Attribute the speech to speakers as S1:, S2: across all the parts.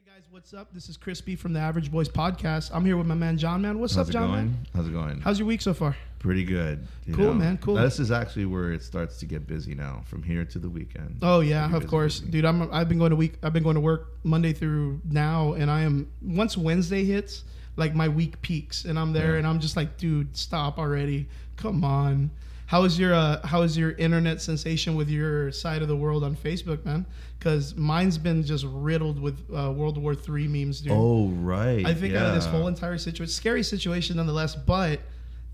S1: Guys, what's up? This is Crispy from the Average Boys Podcast. I'm here with my man John. Man, what's up, John?
S2: How's it going?
S1: How's your week so far?
S2: Pretty good.
S1: Cool, man. Cool.
S2: This is actually where it starts to get busy now, from here to the weekend.
S1: Oh yeah, of course, dude. I've been going to work Monday through now, and once Wednesday hits, like my week peaks, and I'm there, and I'm just like, dude, stop already. Come on. How is your internet sensation with your side of the world on Facebook, man? Because mine's been just riddled with World War III memes, dude.
S2: Oh, right.
S1: I think out of this whole entire situation, scary situation nonetheless, but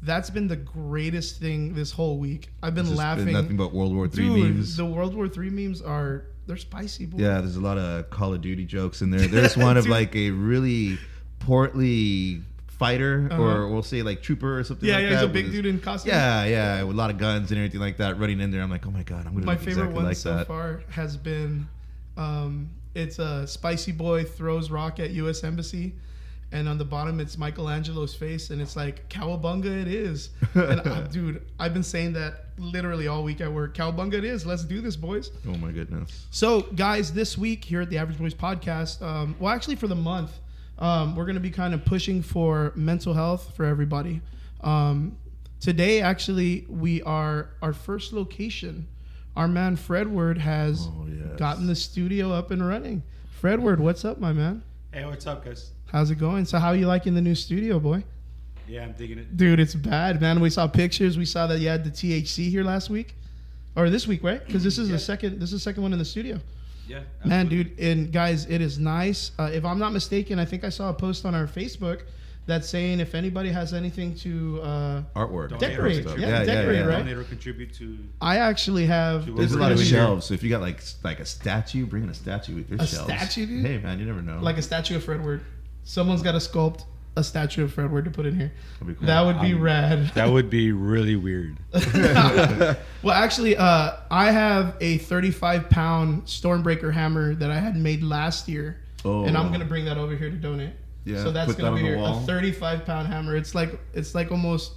S1: that's been the greatest thing this whole week. I've been laughing.
S2: Been nothing but World War III memes.
S1: The World War III memes they're spicy, boy.
S2: Yeah, there's a lot of Call of Duty jokes in there. There's one of like a really portly fighter, or we'll say like trooper or something like that. Yeah,
S1: he's a big dude in costume.
S2: Yeah, with a lot of guns and everything like that running in there. I'm like, oh my God, I'm going to look exactly like that.
S1: My favorite one so far has been, it's a spicy boy throws rock at U.S. Embassy, and on the bottom it's Michelangelo's face, and it's like, cowabunga it is. And dude, I've been saying that literally all week at work. Cowabunga it is. Let's do this, boys.
S2: Oh my goodness.
S1: So guys, this week here at the Average Boys Podcast, well actually for the month, we're going to be kind of pushing for mental health for everybody. Today, actually, our first location. Our man Fredward has gotten the studio up and running. Fredward, what's up, my man?
S3: Hey, what's up, guys?
S1: How's it going? So how are you liking the new studio, boy?
S3: Yeah, I'm digging it.
S1: Dude, it's bad, man. We saw pictures. We saw that you had the THC here last week. Or this week, right? Because this is the second one in the studio.
S3: Yeah,
S1: absolutely. Man, dude, and guys, it is nice. If I'm not mistaken, I think I saw a post on our Facebook that's saying if anybody has anything to
S2: artwork,
S1: decorate,
S2: right?
S3: Donate or contribute to.
S1: I actually have.
S2: There's a lot of shelves, so if you got like a statue, bring in a statue with your shelves.
S1: A statue, dude?
S2: Hey, man, you never know.
S1: Like a statue of Fredward. Someone's got to sculpt a statue of Fredward to put in here.
S2: That'd be cool.
S1: That would be rad.
S3: That would be really weird.
S1: Well, actually, I have a 35-pound Stormbreaker hammer that I had made last year, and I'm gonna bring that over here to donate.
S2: Yeah,
S1: so that's gonna be a 35-pound hammer. It's like almost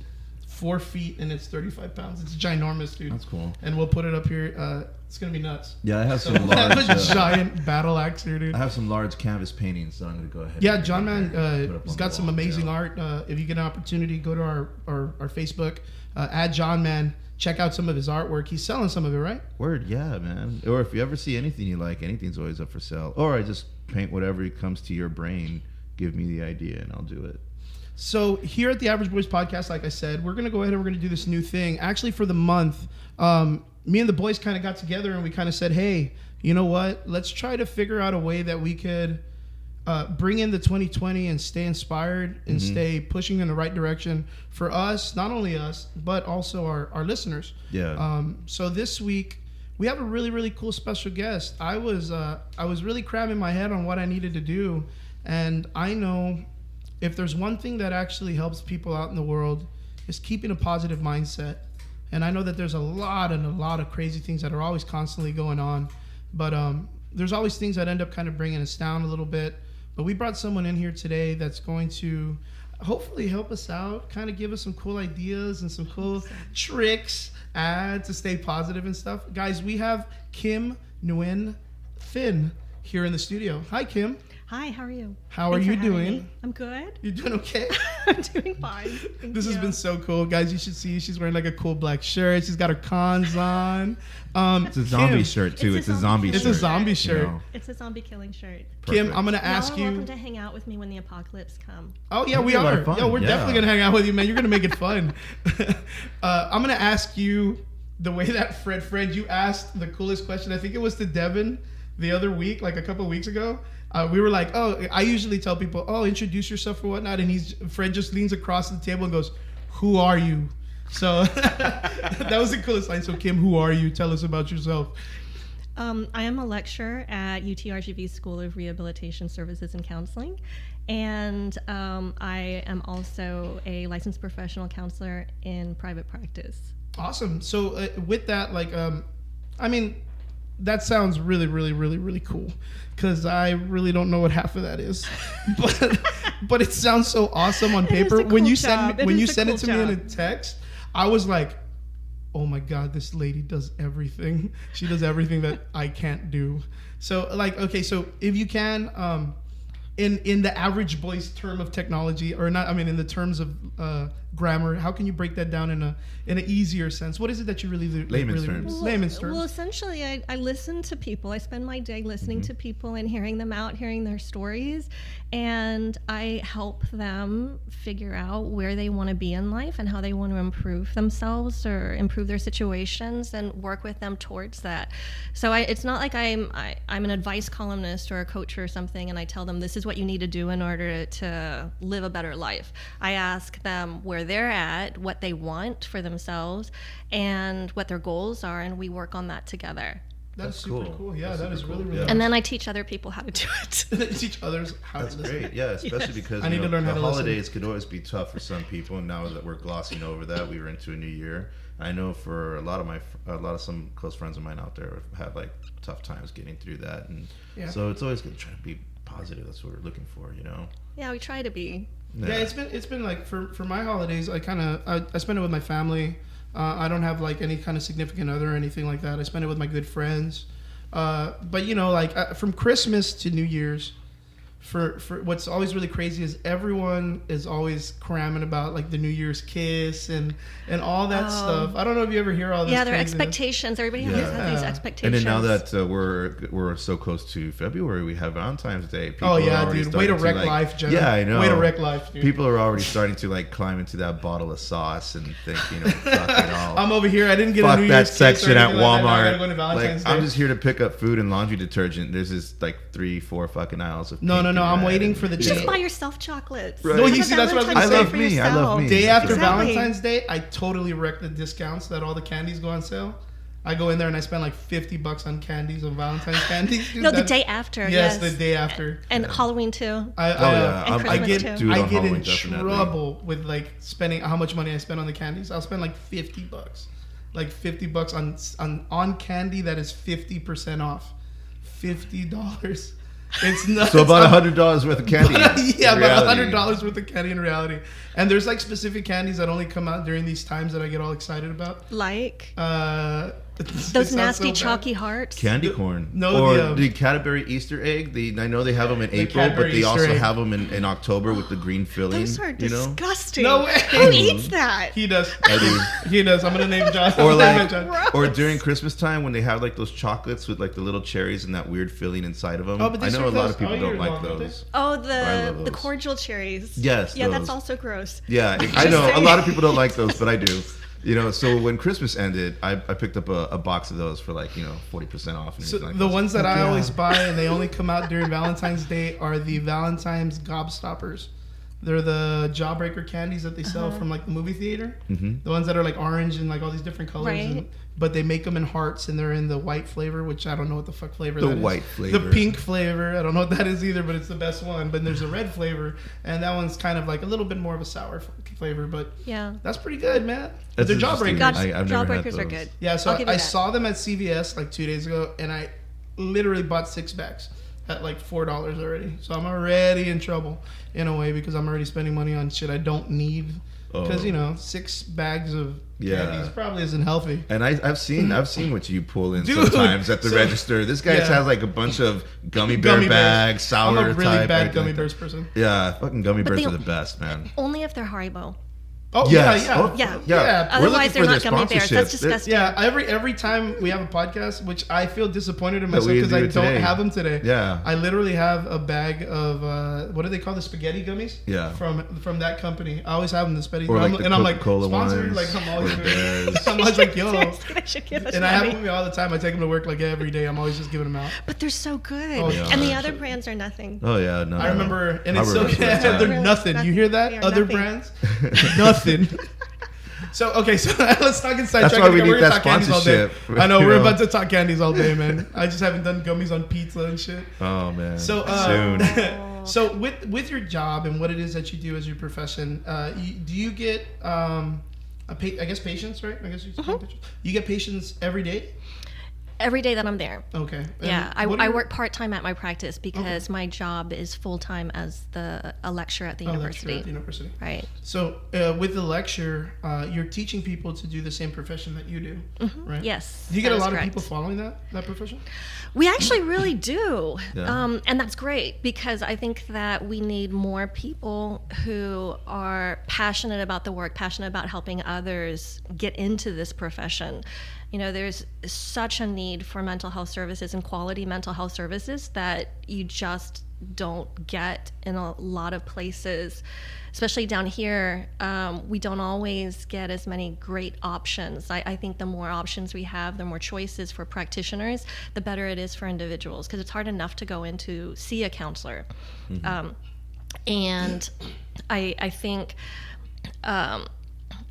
S1: 4 feet, and it's 35 pounds. It's ginormous, dude.
S2: That's cool.
S1: And we'll put it up here. It's gonna be nuts.
S2: Yeah, I have some large.
S1: I have a giant battle axe here, dude.
S2: I have some large canvas paintings, so I'm gonna go ahead.
S1: Yeah, John Man, he's got some amazing art. If you get an opportunity, go to our Facebook, add John Man. Check out some of his artwork. He's selling some of it, right?
S2: Word, yeah, man. Or if you ever see anything you like, anything's always up for sale. Or I just paint whatever comes to your brain. Give me the idea, and I'll do it.
S1: So here at the Average Boys Podcast, like I said, we're going to go ahead and we're going to do this new thing. Actually, for the month, me and the boys kind of got together and we kind of said, hey, you know what? Let's try to figure out a way that we could bring in the 2020 and stay inspired and stay pushing in the right direction for us, not only us, but also our listeners.
S2: Yeah.
S1: So this week, we have a really, really cool special guest. I was really cramming my head on what I needed to do. And I know if there's one thing that actually helps people out in the world is keeping a positive mindset. And I know that there's a lot of crazy things that are always constantly going on. But there's always things that end up kind of bringing us down a little bit. But we brought someone in here today that's going to hopefully help us out, kind of give us some cool ideas and some cool tricks to stay positive and stuff. Guys, we have Kim Nguyen-Finn here in the studio. Hi, Kim.
S4: Hi, how are you?
S1: How are you doing?
S4: I'm good.
S1: You doing okay?
S4: I'm doing fine.
S1: This has been so cool. Guys, you should see she's wearing like a cool black shirt. She's got her cons on.
S2: It's a zombie shirt too. It's a zombie shirt.
S1: It's a zombie shirt.
S2: You know?
S4: It's a zombie killing shirt.
S1: Kim, I'm going to ask you.
S4: Welcome to hang out with me when the apocalypse comes.
S1: Oh, yeah, we are. Yeah, we're definitely going to hang out with you, man. You're going to make it fun. I'm going to ask you the way that Fred, you asked the coolest question. I think it was to Devin the other week, like a couple of weeks ago. We were like, I usually tell people, introduce yourself or whatnot. And Fred just leans across the table and goes, who are you? So that was the coolest line. So Kim, who are you? Tell us about yourself.
S4: I am a lecturer at UTRGV School of Rehabilitation Services and Counseling. And I am also a licensed professional counselor in private practice.
S1: Awesome. So with that, that sounds really, really, really, really cool because I really don't know what half of that is, but it sounds so awesome on paper. When you send it to me in a text, I was like, oh my God, this lady does everything. She does everything that I can't do. So okay, so if you can, in the average boy's term of technology, or not? I mean, in the terms of grammar, how can you break that down in an easier sense? What is it that you really do?
S2: Layman's terms.
S1: Layman's terms.
S4: Well, essentially, I listen to people. I spend my day listening to people and hearing them out, hearing their stories, and I help them figure out where they want to be in life and how they want to improve themselves or improve their situations, and work with them towards that. So it's not like I'm an advice columnist or a coach or something, and I tell them this is what you need to do in order to live a better life. I ask them where they're at, what they want for themselves, and what their goals are, and we work on that together.
S1: That's super cool. Yeah, that is really, really
S2: Yeah.
S1: nice.
S4: And then I teach other people how to do it.
S1: Teach others how
S2: That's
S1: to listen.
S2: great. Yeah, especially because
S1: I need to learn how
S2: the
S1: to listen.
S2: holidays could always be tough for some people. And now that we're glossing over that, we were into a new year. I know for a lot of some close friends of mine out there have had like tough times getting through that, and so it's always good to try to be positive. That's what we're looking for, you know.
S4: Yeah, we try to be.
S1: Yeah, it's been like for my holidays, I spend it with my family. I don't have like any kind of significant other or anything like that. I spend it with my good friends. But you know, like from Christmas to New Year's, for what's always really crazy is everyone is always cramming about like the New Year's kiss and all that stuff. I don't know if you ever hear all this.
S4: Yeah, their
S1: craziness.
S4: expectations. Everybody has these expectations.
S2: And then now that we're so close to February, we have Valentine's Day. People
S1: Oh
S2: are
S1: yeah,
S2: already
S1: dude! Way to
S2: starting
S1: wreck life, Jenna.
S2: Yeah, I know.
S1: Way to wreck life, dude.
S2: People are already starting to like climb into that bottle of sauce and think, you know, fucking all.
S1: I'm over here. I didn't get a
S2: Fuck
S1: New
S2: that
S1: Year's kiss or
S2: section at
S1: anything like that. Now I gotta
S2: Walmart.
S1: go to Valentine's
S2: Like, I'm
S1: Day.
S2: just here to pick up food and laundry detergent. There's this like 3-4 fucking aisles of.
S1: No,
S2: pink
S1: no,
S2: and
S1: I'm
S2: red
S1: waiting
S2: and-
S1: for the
S4: just
S1: day.
S4: buy yourself chocolates.
S2: Right.
S1: No,
S2: Have
S1: you
S2: a
S1: see, that's what I was
S2: I
S1: gonna say.
S2: love me. I love me.
S1: Day after
S4: Exactly.
S1: Valentine's Day, I totally wreck the discounts that all the candies go on sale. I go in there and I spend like $50 on candies, on Valentine's candies. Dude,
S4: No, the day after.
S1: Yes, the day after.
S4: And Halloween too.
S1: I
S4: And
S2: I
S4: Christmas
S2: get
S4: too.
S2: dude
S1: I
S2: on
S1: get in
S2: Halloween, definitely.
S1: trouble with like spending how much money I spend on the candies. I'll spend like $50, like $50 on candy that is 50% off. $50. It's nuts.
S2: So about $100 worth of candy.
S1: Yeah,
S2: in
S1: about
S2: reality.
S1: $100 worth of candy in reality. And there's like specific candies that only come out during these times that I get all excited about.
S4: Like
S1: It
S4: those
S1: sounds
S4: nasty
S1: so bad.
S4: chalky hearts.
S2: Candy corn.
S1: No,
S2: or
S1: the,
S2: the Cadbury Easter egg. I know they have them in April, but
S1: Cadbury
S2: they
S1: Easter
S2: also
S1: egg.
S2: have them in October with the green filling.
S4: Those are
S2: you know?
S4: disgusting.
S1: No way.
S4: Who eats that?
S1: He does.
S2: I do.
S1: He does. I'm gonna name John.
S2: Or
S1: I'm gonna name
S2: like,
S1: John.
S4: Gross.
S2: or during Christmas time when they have like those chocolates with like the little cherries and that weird filling inside of them.
S1: Oh, but they
S2: I know a
S1: serve
S2: lot
S1: those
S2: of people
S1: all
S2: don't
S1: year
S2: like
S1: long, don't they?
S2: those.
S4: Oh,
S2: I love
S4: the
S2: those.
S4: cordial cherries.
S2: Yes,
S4: Yeah, that's
S2: those.
S4: also gross.
S2: Yeah, I know. A lot of people don't like those, but I do. You know, so when Christmas ended, I picked up a box of those for like, 40% off. And
S1: So
S2: everything like
S1: the
S2: that.
S1: ones that I
S2: Yeah.
S1: always buy and they only come out during Valentine's Day are the Valentine's Gobstoppers. They're the jawbreaker candies that they sell from like the movie theater.
S2: Mm-hmm.
S1: The ones that are like orange and like all these different colors.
S4: Right.
S1: But they make them in hearts and they're in the white flavor, which I don't know what the fuck flavor
S2: The
S1: that is.
S2: white flavor.
S1: The pink flavor. I don't know what that is either, but it's the best one. But there's a red flavor and that one's kind of like a little bit more of a sour flavor, but
S4: Yeah.
S1: that's pretty good, man.
S2: That's
S1: They're
S2: interesting.
S1: jawbreakers.
S4: God,
S2: I've never had
S4: jawbreakers are
S2: those.
S4: good.
S1: Yeah, so
S4: I'll give you
S1: I
S4: that.
S1: saw them at CVS like 2 days ago, and I literally bought 6 bags at like $4 already. So I'm already in trouble in a way because I'm already spending money on shit I don't need. Because
S2: Oh.
S1: 6 bags of
S2: Yeah.
S1: candies probably isn't healthy.
S2: And I've seen what you pull in
S1: Dude,
S2: sometimes at the
S1: so-
S2: register. This guy
S1: Yeah.
S2: has like a bunch of gummy bear
S1: Gummy bears.
S2: bags, sour
S1: I'm a really
S2: type,
S1: bad
S2: everything
S1: gummy
S2: like that.
S1: bears person.
S2: Yeah, fucking gummy
S4: But
S2: bears
S4: they-
S2: are the best, man.
S4: Only if they're Haribo.
S1: Oh
S2: Yes.
S1: yeah.
S2: Oh,
S4: Yeah.
S1: Yeah.
S2: We're
S4: Otherwise,
S2: looking
S4: they're
S2: for
S4: not
S2: their
S4: gummy bears. That's
S2: sponsorships.
S4: disgusting.
S1: Yeah, every time we have a podcast, which I feel disappointed in
S2: That
S1: myself
S2: we
S1: because
S2: do
S1: I
S2: it
S1: don't
S2: today.
S1: have them today.
S2: Yeah.
S1: I literally have a bag of what do they call the spaghetti gummies?
S2: Yeah.
S1: From that company. I always have them the spaghetti.
S2: Or like the
S1: and I'm like
S2: Coca-Cola
S1: sponsored.
S2: ones,
S1: Like I'm always
S2: or bears.
S1: I'm always like yo.
S4: Seriously, they should give us
S1: And I have
S4: money.
S1: them with me all the time. I take them to work like every day. I'm always just giving them out.
S4: But they're so good.
S1: Oh, yeah.
S4: And the other brands are nothing.
S2: Oh yeah, no.
S1: I remember, and it's
S2: I
S1: so
S2: remember that time.
S1: they're
S4: Really
S1: nothing. You hear that?
S4: They are
S1: Other
S4: nothing.
S1: brands, nothing. So let's talk inside.
S2: That's
S1: track
S2: why we
S1: again.
S2: need
S1: We're gonna
S2: that
S1: talk candies all day.
S2: sponsorship,
S1: I know
S2: you
S1: we're
S2: know?
S1: about to talk candies all day, man. I just haven't done gummies on pizza and shit.
S2: Oh man.
S1: So
S2: soon.
S1: so with your job and what it is that you do as your profession, do you get I guess patients, right? I guess you get patients every day.
S4: Every day that I'm there.
S1: Okay. And
S4: Yeah, I work part-time at my practice because my job is full-time as a lecturer at the university.
S1: Lecturer at the university.
S4: Right.
S1: So with the lecture, you're teaching people to do the same profession that you do, right?
S4: Yes.
S1: Do you get
S4: that
S1: a
S4: is
S1: lot
S4: correct.
S1: of people following that profession?
S4: We actually really do.
S2: Yeah.
S4: And that's great because I think that we need more people who are passionate about the work, passionate about helping others get into this profession. You know, there's such a need for mental health services and quality mental health services that you just don't get in a lot of places, especially down here. We don't always get as many great options. I think the more options we have, the more choices for practitioners, the better it is for individuals, because it's hard enough to go in to see a counselor. And I think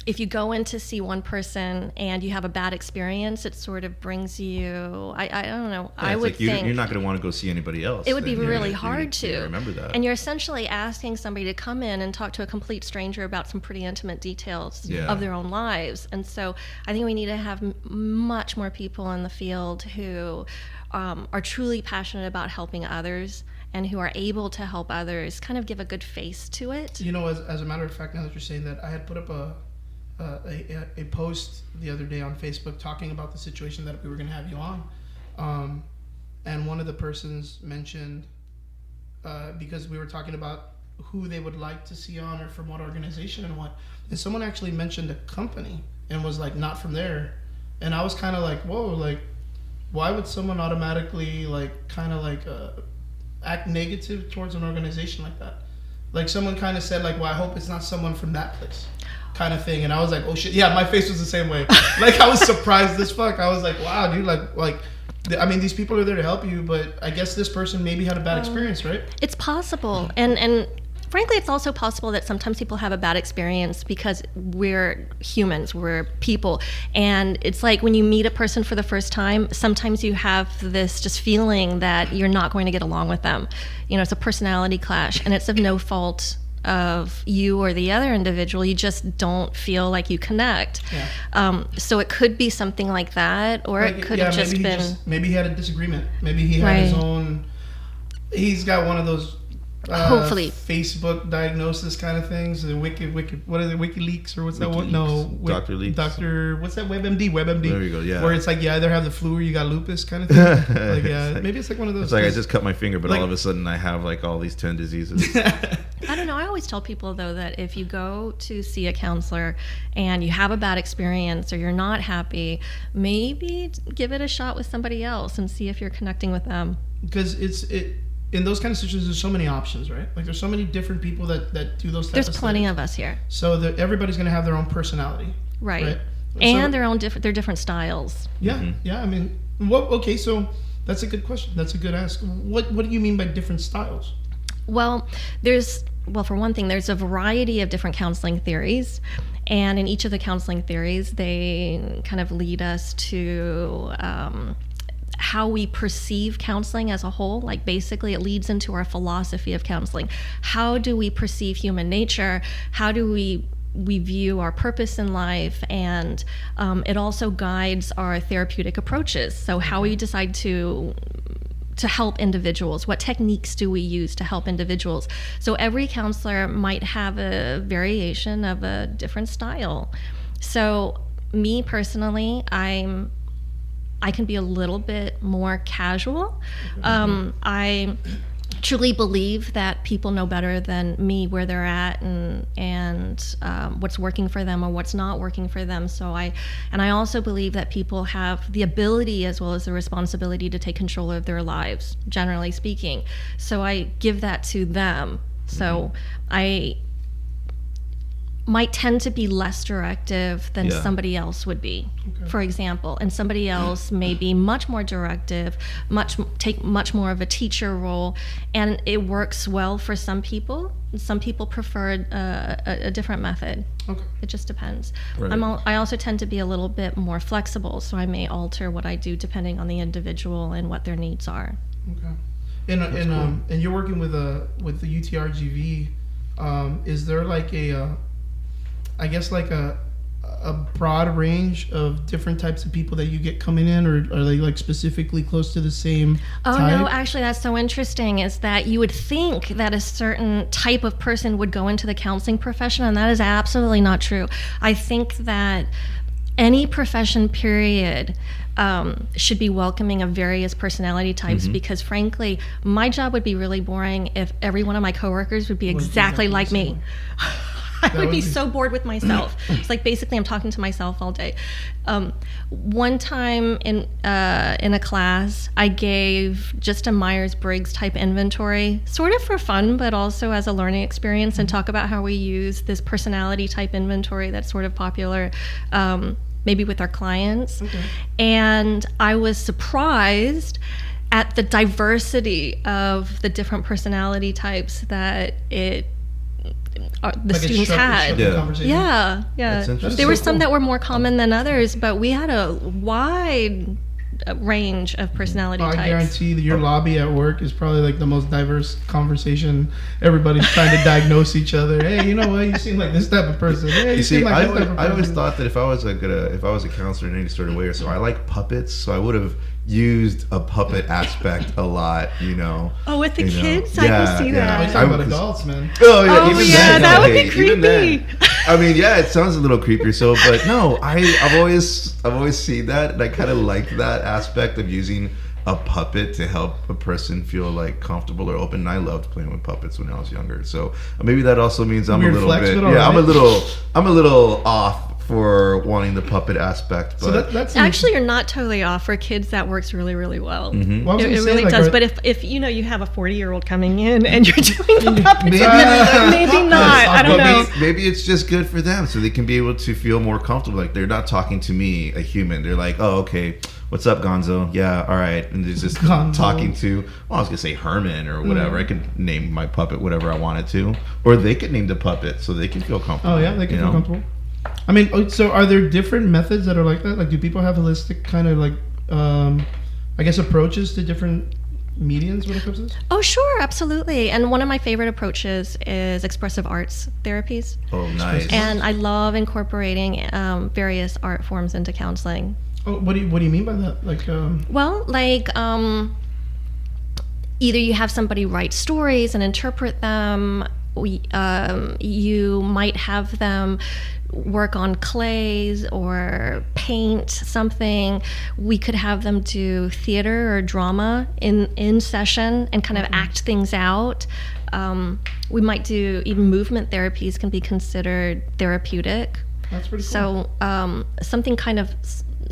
S4: if you go in to see one person and you have a bad experience, it sort of brings you, I don't know,
S2: Yeah,
S4: I
S2: it's
S4: would
S2: like
S4: think
S2: you're not going to want to go see anybody else.
S4: it would be
S2: Then
S4: really
S2: you
S4: hard
S2: need
S4: to
S2: remember that.
S4: And you're essentially asking somebody to come in and talk to a complete stranger about some pretty intimate details
S2: Yeah.
S4: of their own lives. And so I think we need to have much more people in the field who are truly passionate about helping others and who are able to help others kind of give a good face to it.
S1: You know, as a matter of fact, now that you're saying that, I had put up a post the other day on Facebook talking about the situation that we were going to have you on, and one of the persons mentioned, because we were talking about who they would like to see on or from what organization and what, and someone actually mentioned a company and was like, not from there, and I was kind of like, whoa, like, why would someone automatically like kind of like act negative towards an organization like that? Like someone kind of said like, well, I hope it's not someone from that place, kind of thing. And I was like, oh shit, yeah, my face was the same way. Like I was surprised as fuck. I was like, wow, dude, like I mean, these people are there to help you, but I guess this person maybe had a bad experience, right?
S4: It's possible, and frankly, it's also possible that sometimes people have a bad experience because we're humans, we're people, and it's like when you meet a person for the first time, sometimes you have this just feeling that you're not going to get along with them. You know, it's a personality clash, and it's of no fault of you or the other individual. You just don't feel like you connect.
S1: Yeah.
S4: So it could be something like that, or
S1: Like,
S4: it could have just been.
S1: Maybe he had a disagreement. Maybe he had his
S4: Right.
S1: own. He's got one of those.
S4: Hopefully.
S1: Facebook diagnosis kind of things. The wiki, what is it? WikiLeaks or what's that one? No,
S2: Dr. Leaks.
S1: What's that? WebMD.
S2: There you go, yeah.
S1: Where it's like you either have the flu or you got lupus kind of thing. Like, yeah, maybe it's like one of those.
S2: It's like I just cut my finger, but
S1: like-
S2: all of a sudden I have like all these 10 diseases.
S4: I don't know. I always tell people, though, that if you go to see a counselor and you have a bad experience or you're not happy, maybe give it a shot with somebody else and see if you're connecting with them.
S1: Because in those kind of situations, there's so many options, right? Like there's so many different people that do those types
S4: There's
S1: of
S4: plenty
S1: studies.
S4: of us here.
S1: So everybody's going to have their own personality.
S4: Right.
S1: So-
S4: And their different styles.
S1: Yeah, yeah. I mean, okay, so that's a good question. That's a good ask. What do you mean by different styles?
S4: Well, for one thing, there's a variety of different counseling theories. And in each of the counseling theories, they kind of lead us to how we perceive counseling as a whole. Like basically it leads into our philosophy of counseling. How do we perceive human nature? How do we view our purpose in life? And it also guides our therapeutic approaches. So how we decide to help individuals, what techniques do we use to help individuals? So every counselor might have a variation of a different style. So me personally, I can be a little bit more casual. I truly believe that people know better than me where they're at and what's working for them or what's not working for them. So I also believe that people have the ability as well as the responsibility to take control of their lives, generally speaking. So I give that to them. So I might tend to be less directive than somebody else would be, for example, and somebody else may be much more directive, take much more of a teacher role, and it works well for some people. Some people prefer a different method.
S1: Okay.
S4: It just depends.
S2: Right.
S4: I also tend to be a little bit more flexible, so I may alter what I do depending on the individual and what their needs are.
S1: Okay. And you're working with the UTRGV. Is there like a a broad range of different types of people that you get coming in, or are they like specifically close to the same
S4: Oh
S1: type?
S4: no, actually that's so interesting, is that you would think that a certain type of person would go into the counseling profession, and that is absolutely not true. I think that any profession, period, should be welcoming of various personality types, because frankly, my job would be really boring if every one of my coworkers would be exactly like me. I would be so bored with myself. It's like basically I'm talking to myself all day. One time in a class, I gave just a Myers-Briggs type inventory, sort of for fun, but also as a learning experience, and talk about how we use this personality type inventory that's sort of popular, maybe with our clients.
S1: Okay.
S4: And I was surprised at the diversity of the different personality types that the
S1: Like
S4: students had.
S2: Yeah.
S1: Conversation.
S4: Yeah.
S2: That's interesting.
S4: There were
S1: so
S4: some
S1: cool.
S4: that were more common than others, but we had a wide range of personality
S1: I
S4: types.
S1: guarantee that your lobby at work is probably like the most diverse conversation. Everybody's trying to diagnose each other. Hey, you know what? You seem like this type of person. Hey,
S2: You see,
S1: seem like
S2: I
S1: this type of
S2: always
S1: person.
S2: thought that if I was a counselor in any sort of way or so, I like puppets, so I would have used a puppet aspect a lot, you know.
S4: Oh, with the
S2: You know?
S4: kids? I can see
S1: Oh,
S4: that.
S1: you're talking about adults, man.
S2: Oh yeah,
S4: Oh,
S2: even
S4: yeah,
S2: then,
S4: that would be
S2: even then.
S4: creepy.
S2: I mean, yeah, it sounds a little creepy. So, but no, I've always seen that, and I kind of like that aspect of using a puppet to help a person feel like comfortable or open. And I loved playing with puppets when I was younger. So maybe that also means I'm
S1: Weird
S2: a little
S1: flex,
S2: bit,
S1: but all
S2: yeah, I'm
S1: right.
S2: a little off for wanting the puppet aspect. But
S1: So that's
S4: Actually, you're not totally off. For kids, that works really, really well.
S2: Mm-hmm.
S1: Well, I was
S4: It
S1: gonna say,
S4: really
S1: like,
S4: does.
S1: are-
S4: But if you know you have a 40-year-old coming in and you're doing the puppets,
S2: Maybe-
S4: maybe not. I don't know.
S2: Maybe it's just good for them, so they can be able to feel more comfortable. Like they're not talking to me, a human. They're like, oh, okay, what's up, Gonzo? Yeah, all right. And they're just
S1: Gonzo.
S2: talking to, well, I was gonna say Herman or whatever. I could name my puppet whatever I wanted to, or they could name the puppet so they can feel comfortable.
S1: Oh yeah, they can
S2: you
S1: feel
S2: know?
S1: comfortable. I mean, so are there different methods that are like that? Like, do people have holistic kind of like, I guess, approaches to different mediums when it comes to this?
S4: Oh, sure, absolutely. And one of my favorite approaches is expressive arts therapies.
S2: Oh, nice.
S4: And I love incorporating various art forms into counseling.
S1: Oh, what do you mean by that? Like,
S4: Well, like either you have somebody write stories and interpret them. You might have them work on clays or paint something. We could have them do theater or drama in session and kind of act things out. We might do even movement therapies can be considered therapeutic.
S1: that's pretty cool.
S4: So something kind of,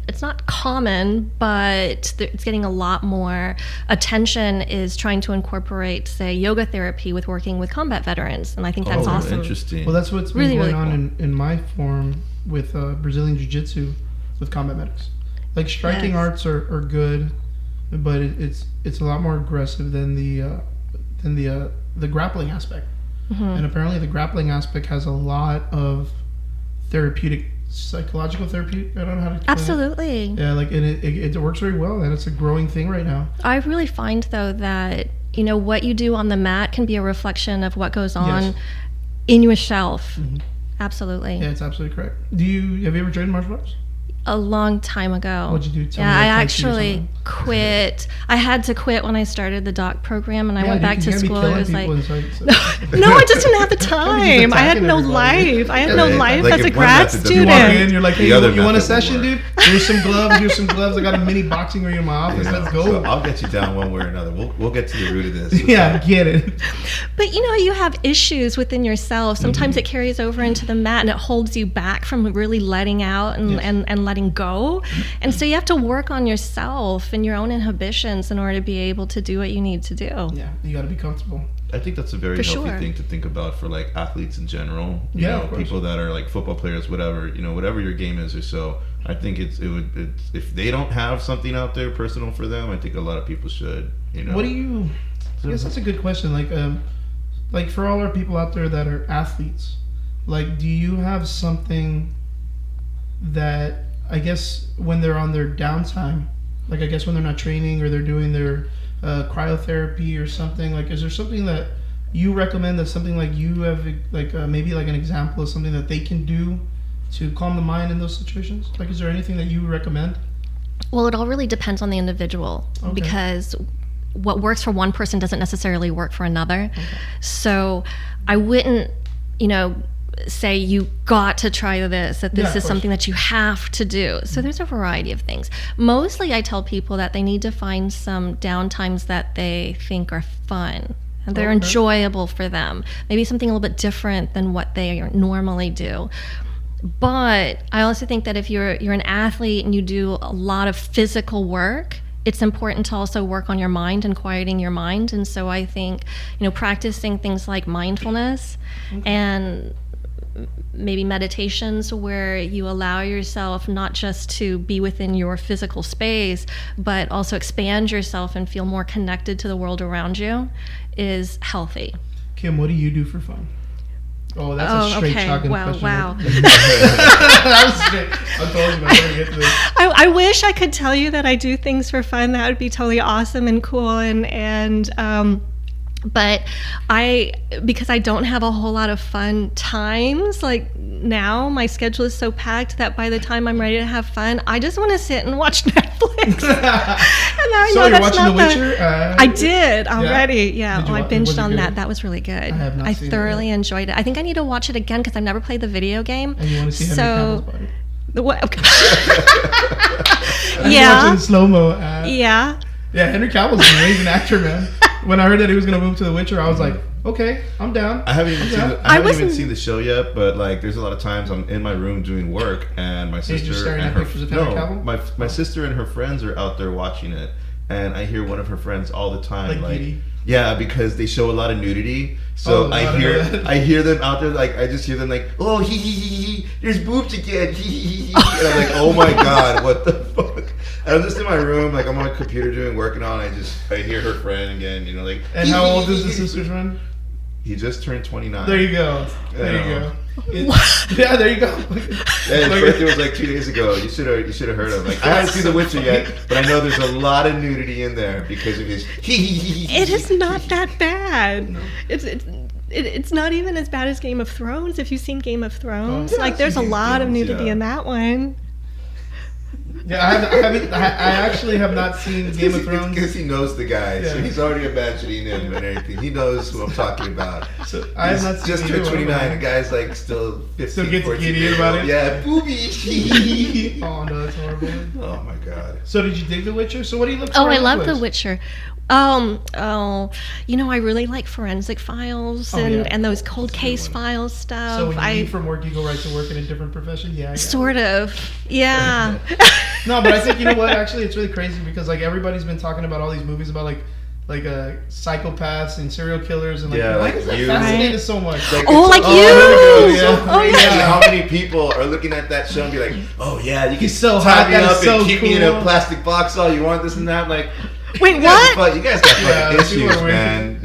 S4: it's not common, but it's getting a lot more attention, is trying to incorporate, say, yoga therapy with working with combat veterans. And I think that's awesome.
S2: Interesting.
S1: Well, that's what's been
S4: Really,
S1: going
S4: really
S1: on in my form with Brazilian Jiu-Jitsu with combat medics. Like, striking
S4: Yes.
S1: arts are good, but it's a lot more aggressive than the grappling aspect. And apparently the grappling aspect has a lot of therapeutic, psychological therapy. I don't know how to explain it.
S4: Absolutely.
S1: Yeah, like, and it works very well, and it's a growing thing right now.
S4: I really find, though, that what you do on the mat can be a reflection of what goes on
S1: Yes.
S4: in yourself. Absolutely.
S1: Yeah, it's absolutely correct. Have you ever trained martial arts?
S4: A long time ago.
S1: What'd you do? Tell me,
S4: Yeah,
S1: like,
S4: I
S1: Tai Chi or
S4: actually
S1: something?
S4: quit. I had to quit when I started the doc program, and I
S1: Yeah,
S4: went
S1: you
S4: back
S1: can
S4: to
S1: hear me
S4: school. It
S1: killing
S4: was like,
S1: people inside, so-
S4: no, I just didn't have the time. I had
S1: attacking
S4: no
S1: everybody.
S4: life. I had
S1: Yeah,
S4: no
S2: like,
S4: life
S2: like
S4: as a
S2: if one
S4: grad
S2: method doesn't
S1: You walk
S2: work,
S1: in, you're like, hey,
S2: The other
S1: you want a
S2: method will
S1: session,
S2: work.
S1: dude? Here's some gloves. I got a mini boxing ring in my office.
S2: You know,
S1: Let's go.
S2: so I'll get you down one way or another. We'll get to the root of this.
S1: Yeah, get it.
S4: But you have issues within yourself. Sometimes it carries over into the mat, and it holds you back from really letting out and,
S1: Yes.
S4: and letting go. And so you have to work on yourself and your own inhibitions in order to be able to do what you need to do.
S1: Yeah, you got to be comfortable.
S2: I think that's a very
S4: For
S2: healthy
S4: sure.
S2: thing to think about for like athletes in general. You
S1: Yeah,
S2: know,
S1: of course.
S2: people that are like football players, whatever. Whatever your game is or so. I think it's if they don't have something out there personal for them, I think a lot of people should.
S1: What do you? I guess that's a good question. Like for all our people out there that are athletes, like, do you have something that, I guess, when they're on their downtime, like, I guess when they're not training or they're doing their cryotherapy or something, like, is there something that you recommend, that's something like you have, like maybe like an example of something that they can do to calm the mind in those situations? Like, is there anything that you recommend?
S4: Well, it all really depends on the individual because what works for one person doesn't necessarily work for another. So I wouldn't, say you got to try this, that this is something that you have to do. So there's a variety of things. Mostly I tell people that they need to find some downtimes that they think are fun and they're enjoyable for them. Maybe something a little bit different than what they normally do. But I also think that if you're an athlete and you do a lot of physical work, it's important to also work on your mind and quieting your mind. And so I think, practicing things like mindfulness and maybe meditations where you allow yourself not just to be within your physical space, but also expand yourself and feel more connected to the world around you is healthy.
S1: Kim, what do you do for fun? Oh, that's a straight shotgun question.
S4: Wow.
S1: That was straight. I told you, I'm going to get to this.
S4: I wish I could tell you that I do things for fun. That would be totally awesome and cool. But because I don't have a whole lot of fun times, like now my schedule is so packed that by the time I'm ready to have fun, I just want to sit and watch Netflix. And I
S1: So
S4: know
S1: you're
S4: that's
S1: watching
S4: not
S1: The Witcher?
S4: I did already. Yeah.
S1: Did you
S4: I
S1: was
S4: binged
S1: it
S4: on
S1: good?
S4: that. That was really good.
S1: I have not seen it
S4: thoroughly
S1: yet.
S4: enjoyed it. I think I need to watch it again because I've never played the video game.
S1: And you want to see Henry Cavill's body?
S4: What? Okay.
S1: I'm
S4: Yeah.
S1: watching slow-mo.
S4: Yeah.
S1: Yeah, Henry Cavill's an amazing actor, man. When I heard that he was going to move to The Witcher, I was like, okay, I'm down.
S2: I haven't even
S1: I'm
S2: seen
S1: down.
S2: the, I haven't even
S4: wasn't-
S2: seen the show yet, but like there's a lot of times I'm in my room doing work and my
S1: you're just
S2: sister
S1: staring
S2: and
S1: at
S2: her
S1: pictures of Henry Cavill?
S2: my sister and her friends are out there watching it, and I hear one of her friends all the time
S1: Like Edie?
S2: yeah, because they show a lot of nudity. So
S1: Oh, I didn't know that.
S2: I hear them out there, like I just hear them like, oh he, there's boobs again, he, and I'm like, oh my god, what the fuck? And I'm just in my room, like I'm on my computer doing work and all, and I hear her friend again, like.
S1: And how old is the sister's friend?
S2: He just turned 29.
S1: There you go. There you
S2: Yeah.
S1: go. Yeah, there you go.
S2: Yeah, his birthday was like 2 days ago. You should have heard of him. Like I haven't seen The Witcher yet, but I know there's a lot of nudity in there because of his.
S4: It is not that bad.
S1: No.
S4: It's not even as bad as Game of Thrones. If you've seen Game of Thrones,
S1: yeah,
S4: like there's a
S2: Game of
S4: lot of
S2: Thrones,
S4: nudity
S2: yeah.
S4: in that one.
S1: Yeah, I actually have not seen Game of Thrones.
S2: Because he knows the guy, so
S1: Yeah.
S2: he's already imagining him and everything. He knows who I'm talking about.
S1: So I have not seen
S2: just
S1: either
S2: turned
S1: one of
S2: 29.
S1: them.
S2: The guy's like still 15,
S1: Still gets
S2: 14
S1: giddy
S2: years
S1: about
S2: old.
S1: it?
S2: Yeah, booby.
S1: Oh no, that's horrible.
S2: Oh my god.
S1: So did you dig The Witcher? So what do you look for?
S4: Oh,
S1: on
S4: I love
S1: Netflix?
S4: The Witcher. I really like forensic files
S1: Oh, yeah.
S4: and those cold
S2: That's a good
S4: case
S2: one.
S4: files stuff.
S1: So when you leave from work, you go right to work in a different profession. Yeah, I get it.
S4: Sort of, yeah.
S1: No, but I think you know what? Actually, it's really crazy because like everybody's been talking about all these movies about like psychopaths and serial killers and like
S2: Yeah,
S1: why
S2: like
S1: is that
S2: You.
S1: fascinated
S4: Right.
S1: so much?
S2: Like,
S4: Oh,
S2: it's-
S4: like
S1: oh,
S4: you!
S1: there we go, yeah.
S4: Oh,
S2: Imagine
S4: yeah.
S2: how many people are looking at that show and be like, oh yeah, you can
S1: He's so
S2: tie
S1: hot,
S2: me
S1: that is
S2: up
S1: so
S2: and keep me in a
S1: cool.
S2: plastic box all you want, this and that. Like,
S4: Wait,
S2: you guys
S4: what?
S2: You guys got fucking
S1: Yeah, people
S2: issues,
S1: are weird.
S2: man.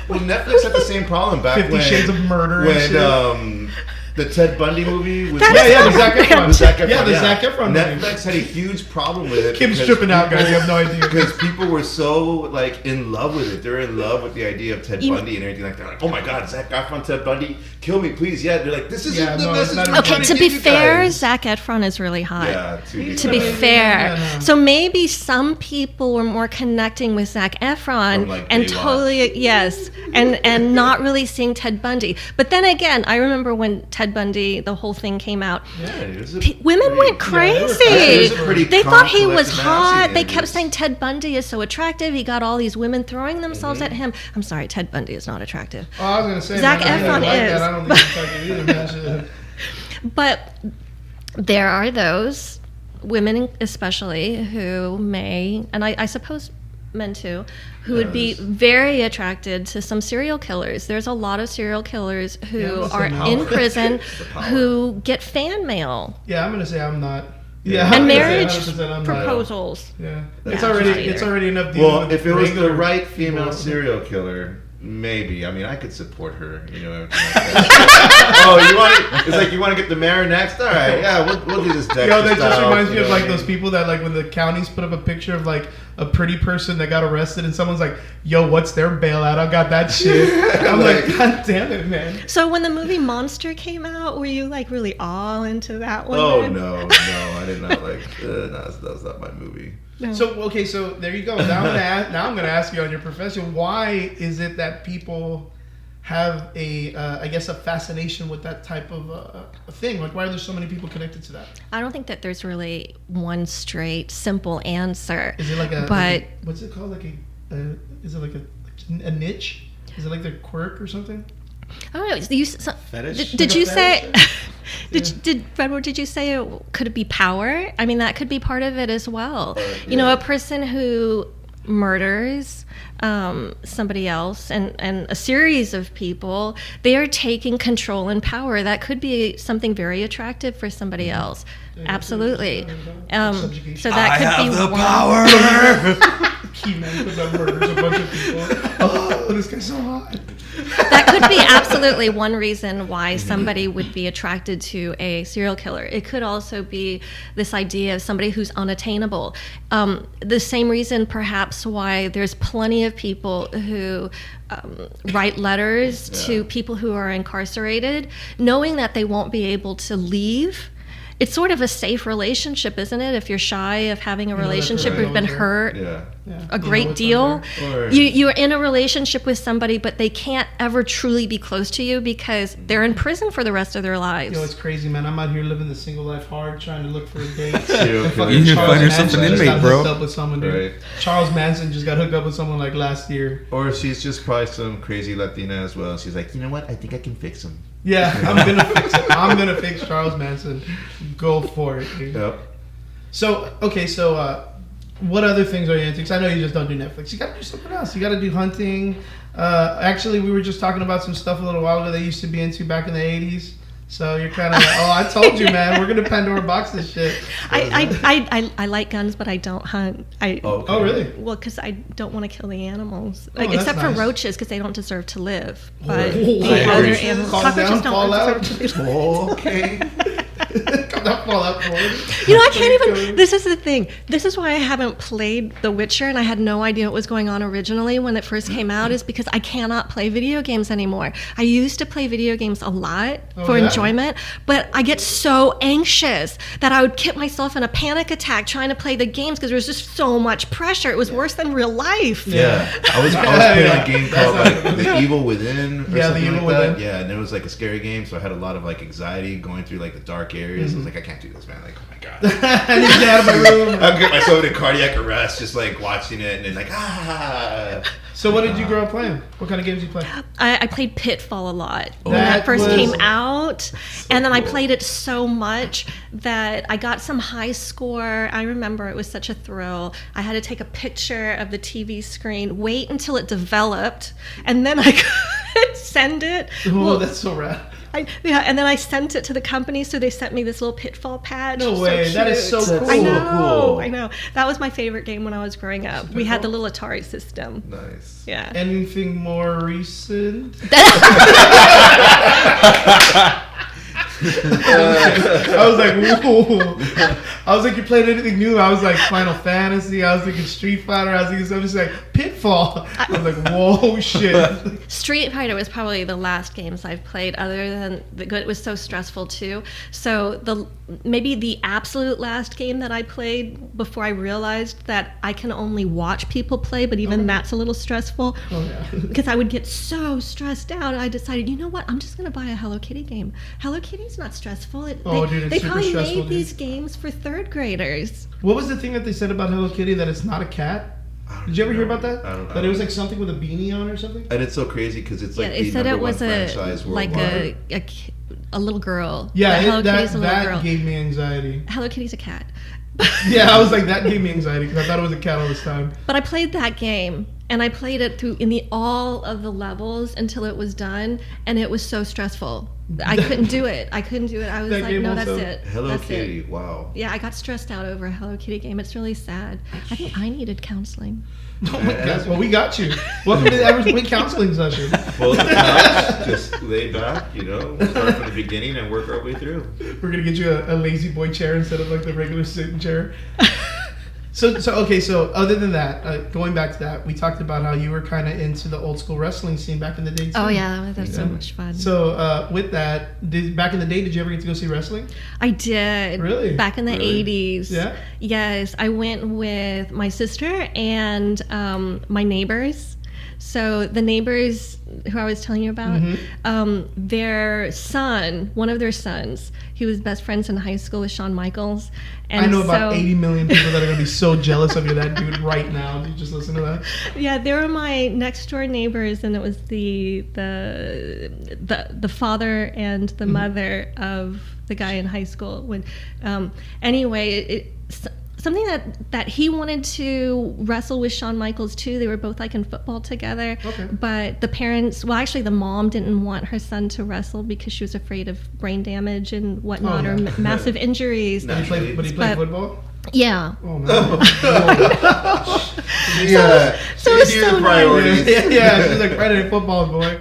S2: Netflix had the same problem back
S1: 50
S2: when
S1: Shades of Murder and shit.
S2: when the Ted Bundy movie was
S4: That
S1: Yeah,
S4: is
S1: yeah, the
S4: so
S1: Zac Efron.
S2: the Zac Efron,
S1: Yeah, the Zac Efron movie.
S2: Netflix had a huge problem with it.
S1: Kim's
S2: because
S1: tripping out, guys. You have no idea.
S2: Because people were so like in love with it. They're in love with the idea of Ted
S4: You-
S2: Bundy and everything like that. Like, oh my god, Zac Efron, Ted Bundy, kill me, please. Yeah, they're like, this isn't
S1: Yeah,
S2: the
S1: no, it's
S2: message
S1: not
S2: we're
S1: even
S2: trying
S4: Okay,
S2: to
S4: to be
S2: give you
S4: fair,
S2: guys.
S4: Zac Efron is really hot.
S2: Yeah,
S4: To be
S1: Yeah,
S4: fair,
S1: no.
S4: so maybe some people were more connecting with Zac Efron
S2: From, like,
S4: and
S2: Baywatch.
S4: totally and not really seeing Ted Bundy. But then again, I remember when Ted Bundy, the whole thing came out.
S2: Yeah, it was a
S4: Women
S2: pretty-
S4: went
S1: Yeah,
S4: crazy.
S1: it was
S2: a pretty
S4: They thought he
S2: calm,
S4: was
S2: collective
S4: hot.
S2: massing,
S4: They
S2: and
S4: kept
S2: it's-
S4: saying Ted Bundy is so attractive. He got all these women throwing themselves
S2: Mm-hmm.
S4: at him. I'm sorry, Ted Bundy is not attractive.
S1: Oh, I was gonna say
S4: Zac
S1: man, I
S4: Efron
S1: like that.
S4: is.
S1: I don't think he's fucking either, man. Shit.
S4: But there are those women, especially, who may, and I suppose men too, who would be
S2: Yes.
S4: very attracted to some serial killers. There's a lot of serial killers
S1: Yeah,
S4: who
S1: that's the
S4: are
S1: power.
S4: in prison
S2: The power.
S4: who get fan mail
S1: Yeah, I'm gonna say I'm not.
S2: Yeah.
S1: I'm
S4: and
S1: gonna say
S4: marriage
S1: 100% I'm not.
S4: proposals.
S1: Yeah,
S2: That's
S1: it's already
S4: not
S1: it's
S4: either.
S1: already enough. dealing
S2: Well,
S1: with
S2: if it was the
S1: regular
S2: right female
S1: people.
S2: serial killer, Maybe. I mean, I could support her. You know. Oh, you want it? It's like you want to get the mayor next. All right, yeah, we'll do this. Dexter
S1: Yo, that just
S2: style,
S1: reminds me
S2: you
S1: of
S2: know
S1: like
S2: what I
S1: those
S2: mean?
S1: people that like when the counties put up a picture of like a pretty person that got arrested and someone's like, "Yo, what's their bailout? I got that shit." I'm like, God damn it, man.
S4: So when the movie Monster came out, were you like really all into that one?
S2: Oh
S4: then?
S2: no, I did not like. That was not my movie.
S4: No.
S1: So okay, so there you go. Now I'm gonna ask you on your profession. Why is it that people have I guess a fascination with that type of a thing? Like, why are there so many people connected to that?
S4: I don't think that there's really one straight, simple answer.
S1: Is it like
S4: But
S1: what's it called? Like is it like a niche? Is it like their quirk or something?
S4: I don't know.
S3: Fetish?
S4: Did you say?
S1: Yeah.
S4: Did Fredward? Did you say could it be power? I mean, that could be part of it as well. You know, a person who murders somebody else and a series of people, they are taking control and power. That could be something very attractive for somebody else. Absolutely. So that could be
S3: the
S4: one.
S3: power.
S1: Key-Man goes out and murders a bunch of people. Oh, this guy's so hot.
S4: That could be absolutely one reason why somebody would be attracted to a serial killer. It could also be this idea of somebody who's unattainable. The same reason, perhaps, why there's plenty of people who write letters to people who are incarcerated, knowing that they won't be able to leave. It's sort of a safe relationship, isn't it? If you're shy of having a relationship,
S1: right.
S4: you've been hurt
S2: Yeah.
S4: a great deal.
S2: Or-
S4: You're in a relationship with somebody, but they can't ever truly be close to you because they're in prison for the rest of their lives.
S1: Yo, it's crazy, man. I'm out here living the single life hard, trying to look for a date.
S2: Serial
S1: And
S2: killer.
S1: fucking
S3: You need to
S1: Charles
S3: find yourself
S1: Manson
S3: an
S1: just
S3: inmate,
S1: got
S3: bro.
S1: hooked up with someone, dude.
S2: Right.
S1: Charles Manson just got hooked up with someone like last year.
S2: Or she's just probably some crazy Latina as well. She's like, you know what? I think I can fix him.
S1: Yeah, I'm gonna fix it. I'm gonna fix Charles Manson. Go for it, dude.
S2: Yep.
S1: So okay, what other things are you into? 'Cause I know you just don't do Netflix. You gotta do something else. You gotta do hunting. Actually, we were just talking about some stuff a little while ago that you used to be into back in the '80s. So you're kind of like, oh, I told you, man. We're gonna Pandora box this shit.
S4: I like guns, but I don't hunt.
S1: Oh, really?
S4: Well, because I don't want to kill the animals,
S1: Oh, that's
S4: except for
S1: nice.
S4: roaches, because they don't deserve to live. But
S1: Oh,
S4: the other
S2: cockroaches
S4: animals,
S1: fall
S4: cockroaches
S1: down, fall
S4: don't
S1: out.
S4: deserve to be.
S2: Okay.
S1: Come down, fall out forward.
S4: You know, I can't even. This is the thing. This is why I haven't played The Witcher, and I had no idea what was going on originally when it first came out. Is because I cannot play video games anymore. I used to play video games a lot for
S1: yeah?
S4: enjoyment, but I get so anxious that I would get myself in a panic attack trying to play the games because there was just so much pressure. It was worse than real life.
S2: Yeah. I was playing
S1: Yeah.
S2: a game
S1: That's
S2: called
S1: how
S2: like
S1: it goes.
S2: The Evil Within or
S1: Yeah, The
S2: something
S1: Evil
S2: like that.
S1: Within.
S2: Yeah, and it was like a scary game, so I had a lot of like anxiety going through like the dark areas. I was like, I can't do this, man. Like, oh my god.
S1: I need to get out of my room.
S2: I'll get myself in cardiac arrest just like watching it and then like
S1: So what did you grow up playing? What kind of games did you play?
S4: I played Pitfall a lot when
S1: That
S4: that first
S1: was-
S4: came out, and then I
S2: cool.
S4: played it so much that I got some high score. I remember it was such a thrill. I had to take a picture of the TV screen, wait until it developed, and then I could send it.
S1: Oh,
S4: Well,
S1: that's so rad.
S4: and then I sent it to the company, so they sent me this little Pitfall patch.
S1: No way, that is
S4: cute.
S1: so cool.
S4: I know,
S2: cool.
S4: I know. That was my favorite game when I was growing up. We had the little Atari system.
S2: nice.
S4: Yeah.
S1: Anything more recent? I was like, whoa. I was like, you played anything new? I was like, Final Fantasy. I was thinking Street Fighter. I was thinking something just like Pitfall. I was like, whoa, shit.
S4: Street Fighter was probably the last games I've played, other than the good. It was so stressful too. So maybe the absolute last game that I played before I realized that I can only watch people play, but even that's a little stressful.
S1: Oh, yeah.
S4: Because I would get so stressed out, I decided, you know what? I'm just gonna buy a Hello Kitty game. Hello Kitty's not stressful.
S1: Oh, dude, it's
S4: they
S1: super
S4: probably
S1: stressful,
S4: made
S1: dude.
S4: these games for third graders.
S1: What was the thing that they said about Hello Kitty, that it's not a cat? Did you ever hear about that?
S2: I don't know.
S1: That it was like something with a beanie on or something?
S2: And it's so crazy because it's like
S4: Yeah, it
S2: the
S4: said
S2: number
S4: it was
S2: one franchise
S4: like
S2: worldwide.
S4: a little girl.
S1: Yeah,
S4: Hello Kitty's a little
S1: that
S4: girl.
S1: gave me anxiety.
S4: Hello Kitty's a cat.
S1: Yeah, I was like, that gave me anxiety because I thought it was a cat all this time.
S4: But I played that game, and I played it through in all of the levels until it was done, and it was so stressful. I couldn't do it. I was
S1: That
S4: like,
S1: game
S4: no,
S1: also-
S4: that's it.
S2: Hello
S4: That's
S2: Kitty.
S4: It.
S2: Wow.
S4: Yeah, I got stressed out over a Hello Kitty game. It's really sad. I think I needed counseling.
S1: Oh my God. Well, we got you. Welcome to the Average Week counseling session.
S2: Well, couch, just lay back, start from the beginning and work our way through.
S1: We're gonna get you a lazy boy chair instead of like the regular sitting chair. So other than that, going back to that, we talked about how you were kind of into the old school wrestling scene back in the day too.
S4: Oh yeah, that's so much fun.
S1: So with that, back in the day, did you ever get to go see wrestling?
S4: I did.
S1: Really?
S4: Back in the 80s.
S1: Yeah?
S4: Yes, I went with my sister and my neighbors. So the neighbors who I was telling you about, their son, one of their sons, he was best friends in high school with Shawn Michaels. And
S1: I know about 80 million people that are going to be so jealous of you, that dude, right now. Did you just listen to that?
S4: Yeah, they were my next door neighbors, and it was the father and the mother of the guy in high school. When anyway, something that he wanted to wrestle with Shawn Michaels too. They were both like in football together.
S1: Okay.
S4: But the parents, well, actually the mom didn't want her son to wrestle because she was afraid of brain damage and whatnot, or massive injuries.
S1: But he played football?
S4: Yeah.
S1: Oh, man.
S4: So it's so
S2: priorities.
S1: Yeah, she's like, Friday Night Football, boy.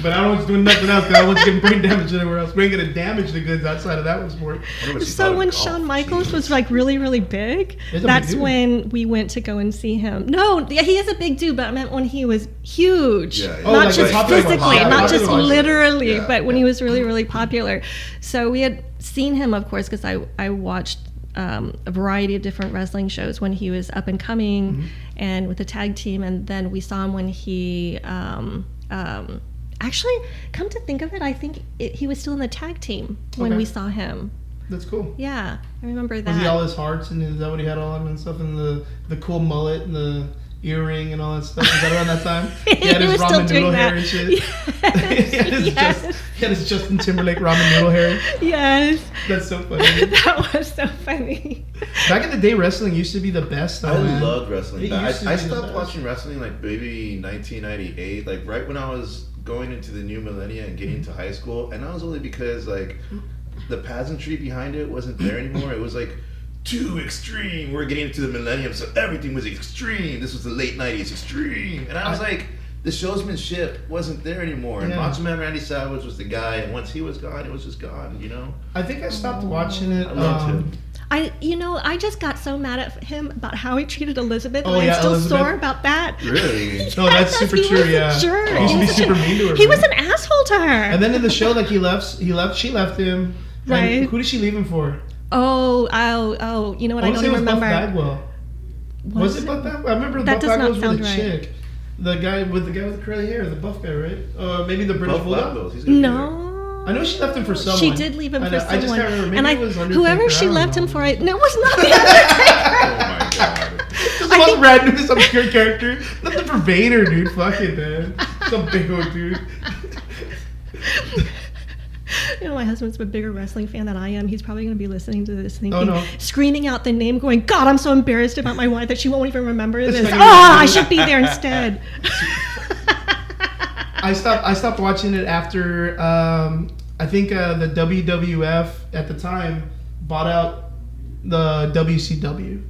S1: But I don't want you doing nothing else because I want you getting brain damage anywhere else. We ain't gonna damage the goods outside of that one sport.
S4: So when Shawn Michaels was like really, really big, that's when we went to go and see him. No, yeah, he is a big dude, but I meant when he was huge.
S2: Yeah, yeah.
S1: Oh,
S4: Not
S1: like
S4: just
S1: popular,
S4: physically,
S1: popular,
S4: not just
S1: popular.
S4: literally,
S2: Yeah,
S4: but when
S2: yeah.
S4: he was really, really popular. So we had seen him, of course, because I watched a variety of different wrestling shows when he was up and coming and with the tag team. And then we saw him when he... actually, come to think of it, I think he was still in the tag team when we saw him.
S1: That's cool.
S4: Yeah, I remember that.
S1: Was he all his hearts, and is that what he had all on and stuff, and the cool mullet and the earring and all that stuff? Was that around that time? He had
S4: He
S1: his
S4: was still
S1: ramen
S4: doing
S1: noodle
S4: that.
S1: hair and shit. He had his Justin Timberlake ramen noodle hair.
S4: Yes.
S1: That's so funny.
S4: That was so funny.
S1: Back in the day, wrestling used to be the best. Though,
S2: I
S1: man.
S2: loved wrestling.
S1: It
S2: I
S1: used to be the
S2: stopped
S1: best.
S2: watching wrestling like maybe 1998, like right when I was going into the new millennia and getting to high school, and that was only because like the pageantry behind it wasn't there anymore. It was like too extreme. We're getting into the millennium, so everything was extreme. This was the late 90s extreme, and I was like, the showsmanship wasn't there anymore. And
S1: Yeah.
S2: Macho Man Randy Savage was the guy, and once he was gone, it was just gone.
S1: I think I stopped watching it.
S2: I loved him.
S4: I just got so mad at him about how he treated Elizabeth,
S1: Oh,
S4: and
S1: yeah,
S4: I'm still
S1: Elizabeth.
S4: sore about that.
S2: Really?
S1: No, that's super
S4: He
S1: true.
S4: was a
S1: Yeah,
S4: jerk.
S1: he used to be
S4: was
S1: super
S4: an-
S1: mean to her.
S4: He
S1: man.
S4: was an asshole to her.
S1: And then in the show, like she left. She left him. And
S4: Right.
S1: who did she leave him for?
S4: Oh, you know what? I
S1: wanna
S4: don't
S1: say it was
S4: even
S1: Buff
S4: remember.
S1: Bagwell. Was it Buff Bagwell? I remember
S4: That
S1: Buff
S4: does not
S1: Bagwell was with
S4: sound
S1: the
S4: right.
S1: chick. The guy with the curly hair, the buff guy, right? Maybe the British
S2: Buff
S1: Bulldog.
S2: Bagwell, he's gonna be there.
S4: No.
S1: I know she left him for someone.
S4: She did leave him
S1: I
S4: for
S1: know,
S4: someone.
S1: I just can't remember. Maybe
S4: and
S1: it was Undertaker.
S4: whoever
S1: I
S4: she
S1: don't
S4: left
S1: know.
S4: him for, no, it was not the Undertaker.
S2: Oh my god.
S1: This was random, this obscure character. Nothing for Vader, dude. Fuck it, man. Some big old dude.
S4: You know, my husband's a bigger wrestling fan than I am. He's probably going to be listening to this thinking,
S1: Oh, no.
S4: screaming out the name, going, God, I'm so embarrassed about my wife that she won't even remember
S1: It's
S4: this.
S1: like-
S4: I should be there instead.
S1: I stopped watching it after I think the WWF at the time bought out the WCW.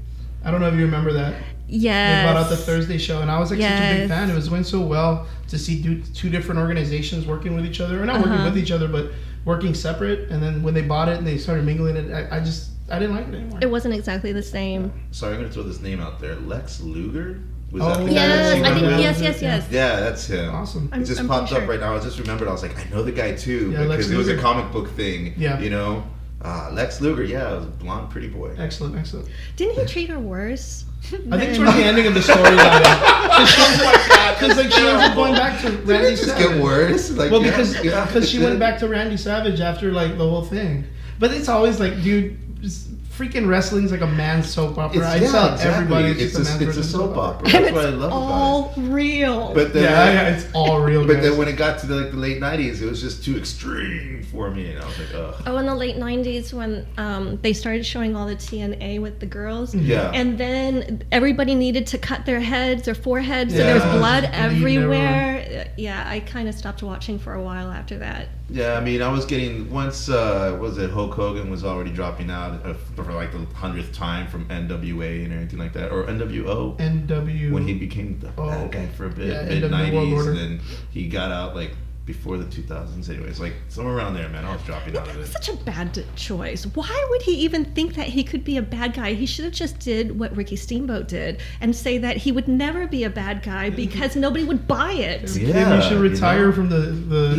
S1: I don't know if you remember that.
S4: Yes.
S1: They bought out the Thursday show, and I was like such a big
S4: Yes.
S1: fan. It was going so well to see two different organizations working with each other, or not working with each other, but working separate. And then when they bought it and they started mingling it, I didn't like it anymore.
S4: It wasn't exactly the same.
S2: Sorry, I'm gonna throw this name out there. Lex Luger? Was
S1: Oh,
S2: that the guy
S4: Yes,
S2: that
S4: I
S2: you
S4: think,
S2: went with?
S4: yes.
S2: Yeah, that's him.
S1: Awesome.
S2: It just
S4: I'm
S2: popped
S4: pretty
S2: up
S4: sure.
S2: right now. I just remembered. I was like, I know the guy too,
S1: Yeah, Lex
S2: because it was a
S1: Luger.
S2: comic book thing.
S1: Yeah.
S2: You know, Lex Luger. Yeah, it was a blonde, pretty boy.
S1: Excellent.
S4: Didn't he treat her worse?
S1: I think towards the ending of the storyline, because like she ends up going back to Randy
S2: It just
S1: Savage.
S2: get worse. Like,
S1: Well,
S2: yeah,
S1: because
S2: yeah,
S1: she went back to Randy Savage after like the whole thing. But it's always like, dude, just freaking wrestling's like a man's soap opera. I tell everybody
S2: it's a soap opera.
S4: And
S2: That's what I love
S4: all
S2: about it.
S4: real.
S2: But then,
S1: it's all real.
S2: But
S1: guys.
S2: then when it got to the late '90s, it was just too extreme for me, and I was like, ugh.
S4: Oh, in the late 90s when they started showing all the TNA with the girls.
S2: Yeah.
S4: And then everybody needed to cut their heads or foreheads, so
S1: Yeah,
S4: there was blood
S1: bleeding
S4: everywhere. Yeah, I kind of stopped watching for a while after that.
S2: Yeah, I mean, I was getting once. Was it Hulk Hogan was already dropping out for like the 100th time from NWA and everything like that, or NWO. When he became the bad guy for a bit, mid '90s, and then he got out like before the 2000s. Anyways, like somewhere around there, man. I was dropping out of it.
S4: Such a bad choice. Why would he even think that he could be a bad guy? He should have just did what Ricky Steamboat did and say that he would never be a bad guy because nobody would buy it.
S1: Yeah, you should retire from the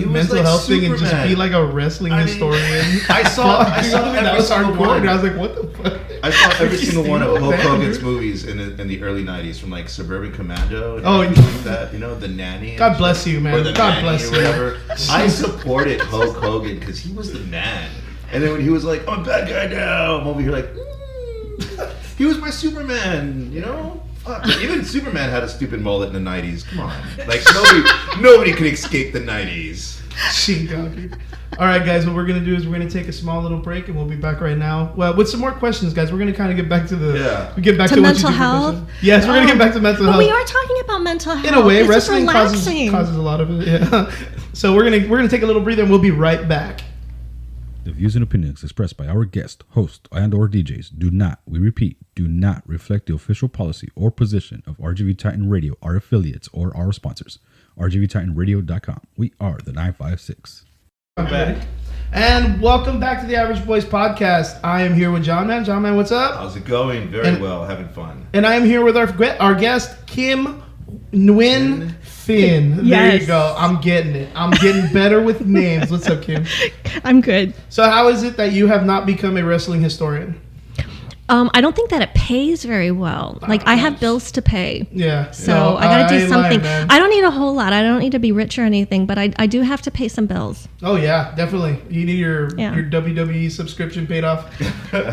S1: mental
S2: like
S1: health thing and just
S2: Superman.
S1: be like a wrestling historian.
S2: I saw
S1: that was hardcore, and I was like, what the fuck?
S2: I saw every
S1: Ricky
S2: single one of
S1: Steamboat,
S2: Hulk
S1: man,
S2: Hogan's
S1: dude.
S2: movies in the early '90s, from like Suburban Commando and
S1: Oh,
S2: everything like that. You know, The Nanny. and
S1: God bless
S2: shit.
S1: you, man.
S2: Or The
S1: God
S2: Nanny
S1: bless
S2: or
S1: you.
S2: whatever. I supported Hulk Hogan because he was the man. And then when he was like, "I'm a bad guy now," I'm over here like, he was my Superman. You know. Fuck. Even Superman had a stupid mullet in the '90s. Come on, like nobody can escape the '90s.
S1: All right, guys. What we're gonna do is we're gonna take a small little break, and we'll be back right now. Well, with some more questions, guys. We're gonna kind of get back to
S2: Yeah.
S1: get back
S4: To
S1: to what you
S4: mental
S1: do for
S4: health?
S1: business. Yes, we're gonna get back to mental
S4: But
S1: health.
S4: we are talking about mental health.
S1: In a way,
S4: It's
S1: wrestling
S4: just
S1: causes
S4: relaxing.
S1: a lot of it. Yeah. So we're gonna take a little breather, and we'll be right back.
S5: The views and opinions expressed by our guest, host, and/or DJs do not reflect the official policy or position of RGV Titan Radio, our affiliates, or our sponsors. RGVTitanRadio.com. We are the 956.
S1: I'm back. And welcome back to the Average Boys Podcast. I am here with John Man. John Man, what's up?
S2: How's it going? Very well, having fun.
S1: And I am here with our guest, Kim Nguyen-Finn. There
S4: Yes.
S1: you go. I'm getting it. I'm getting better with names. What's up, Kim?
S4: I'm good.
S1: So how is it that you have not become a wrestling historian?
S4: I don't think that it pays very well. Like, I have bills to pay.
S1: Yeah.
S4: So
S1: No,
S4: I got to do
S1: ain't
S4: something.
S1: lying, man.
S4: I don't need a whole lot. I don't need to be rich or anything, but I do have to pay some bills.
S1: Oh, yeah, definitely. You need your
S4: Yeah.
S1: WWE subscription paid off.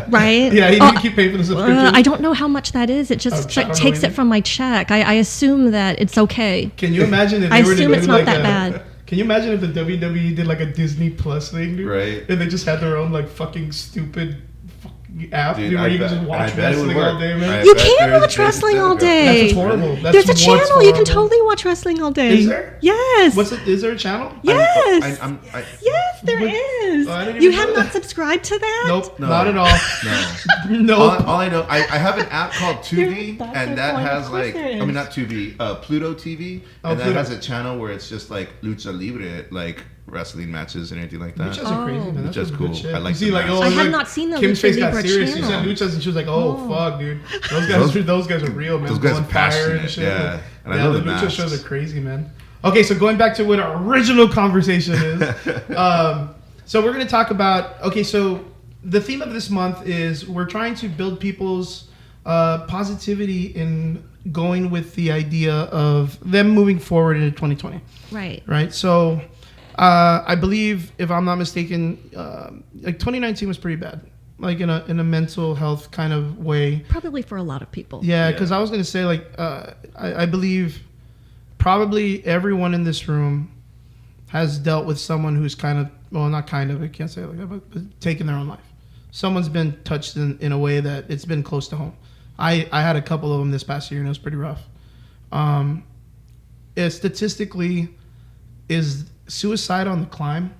S4: Right?
S1: Yeah, you need to keep paying for the subscription.
S4: I don't know how much that is. It just
S1: I don't know
S4: takes
S1: either.
S4: it from my check. I assume that it's okay.
S1: Can you imagine if
S4: I
S1: they were to
S4: assume
S1: do
S4: it's not
S1: like
S4: that bad.
S1: Can you imagine if the WWE did like a Disney Plus thing, dude?
S2: Right.
S1: And they just had their own like fucking stupid fucking app,
S2: Dude,
S1: dude, where
S2: I
S1: you can
S2: bet-
S1: just watch
S2: I bet it would
S1: wrestling all
S2: work.
S1: day, man.
S4: You
S2: bet
S4: can
S2: there
S4: watch
S2: is
S4: wrestling all
S2: demographic.
S4: day.
S1: That's horrible. That's
S4: There's a
S1: what's
S4: channel. You
S1: horrible.
S4: can totally watch wrestling all day.
S1: Is there?
S4: Yes.
S1: Is there a channel?
S4: Yes.
S2: I
S4: Yes, there
S1: What?
S4: is.
S1: Oh, I didn't
S4: You
S1: even
S4: have
S1: know
S4: not
S1: that.
S4: subscribed to that?
S1: Nope,
S2: No.
S1: not at all.
S2: No.
S1: Nope.
S2: All I know, I have an app called Tubi,
S4: That's
S2: and
S4: the
S2: that
S4: point.
S2: has
S4: Of course
S2: like,
S4: there
S2: I mean
S4: is.
S2: not Tubi, Pluto TV,
S1: Oh,
S2: and that
S1: Pluto.
S2: has a channel where it's just like lucha libre, like wrestling matches and anything like that.
S1: Luchas are crazy, man. That's
S2: Lucha's
S1: some
S2: cool.
S1: good shit.
S2: I like
S1: you see,
S2: the
S1: like,
S2: masks.
S1: oh,
S4: I have
S1: look,
S4: not seen the
S1: Kim's
S4: Lucha
S1: face got
S4: Libre
S1: serious. She said
S4: channel.
S1: luchas, and she was like, "Oh, fuck, dude, those guys are real, man.
S2: those guys
S1: Going
S2: are
S1: fire and
S2: passionate,
S1: shit.
S2: yeah. And I
S1: yeah,
S2: love
S1: the
S2: the
S1: lucha
S2: masks.
S1: shows are crazy, man. Okay, so going back to what our original conversation is, so we're gonna talk about. Okay, so the theme of this month is we're trying to build people's positivity in going with the idea of them moving forward into 2020.
S4: Right.
S1: Right. So I believe, if I'm not mistaken, like 2019 was pretty bad, like in a mental health kind of way.
S4: Probably for a lot of people.
S1: Yeah, because I was gonna say, like, I believe probably everyone in this room has dealt with someone who's kind of, well, not kind of, I can't say it like that, but taken their own life. Someone's been touched in a way that it's been close to home. I had a couple of them this past year, and it was pretty rough. Statistically, is suicide on the climb?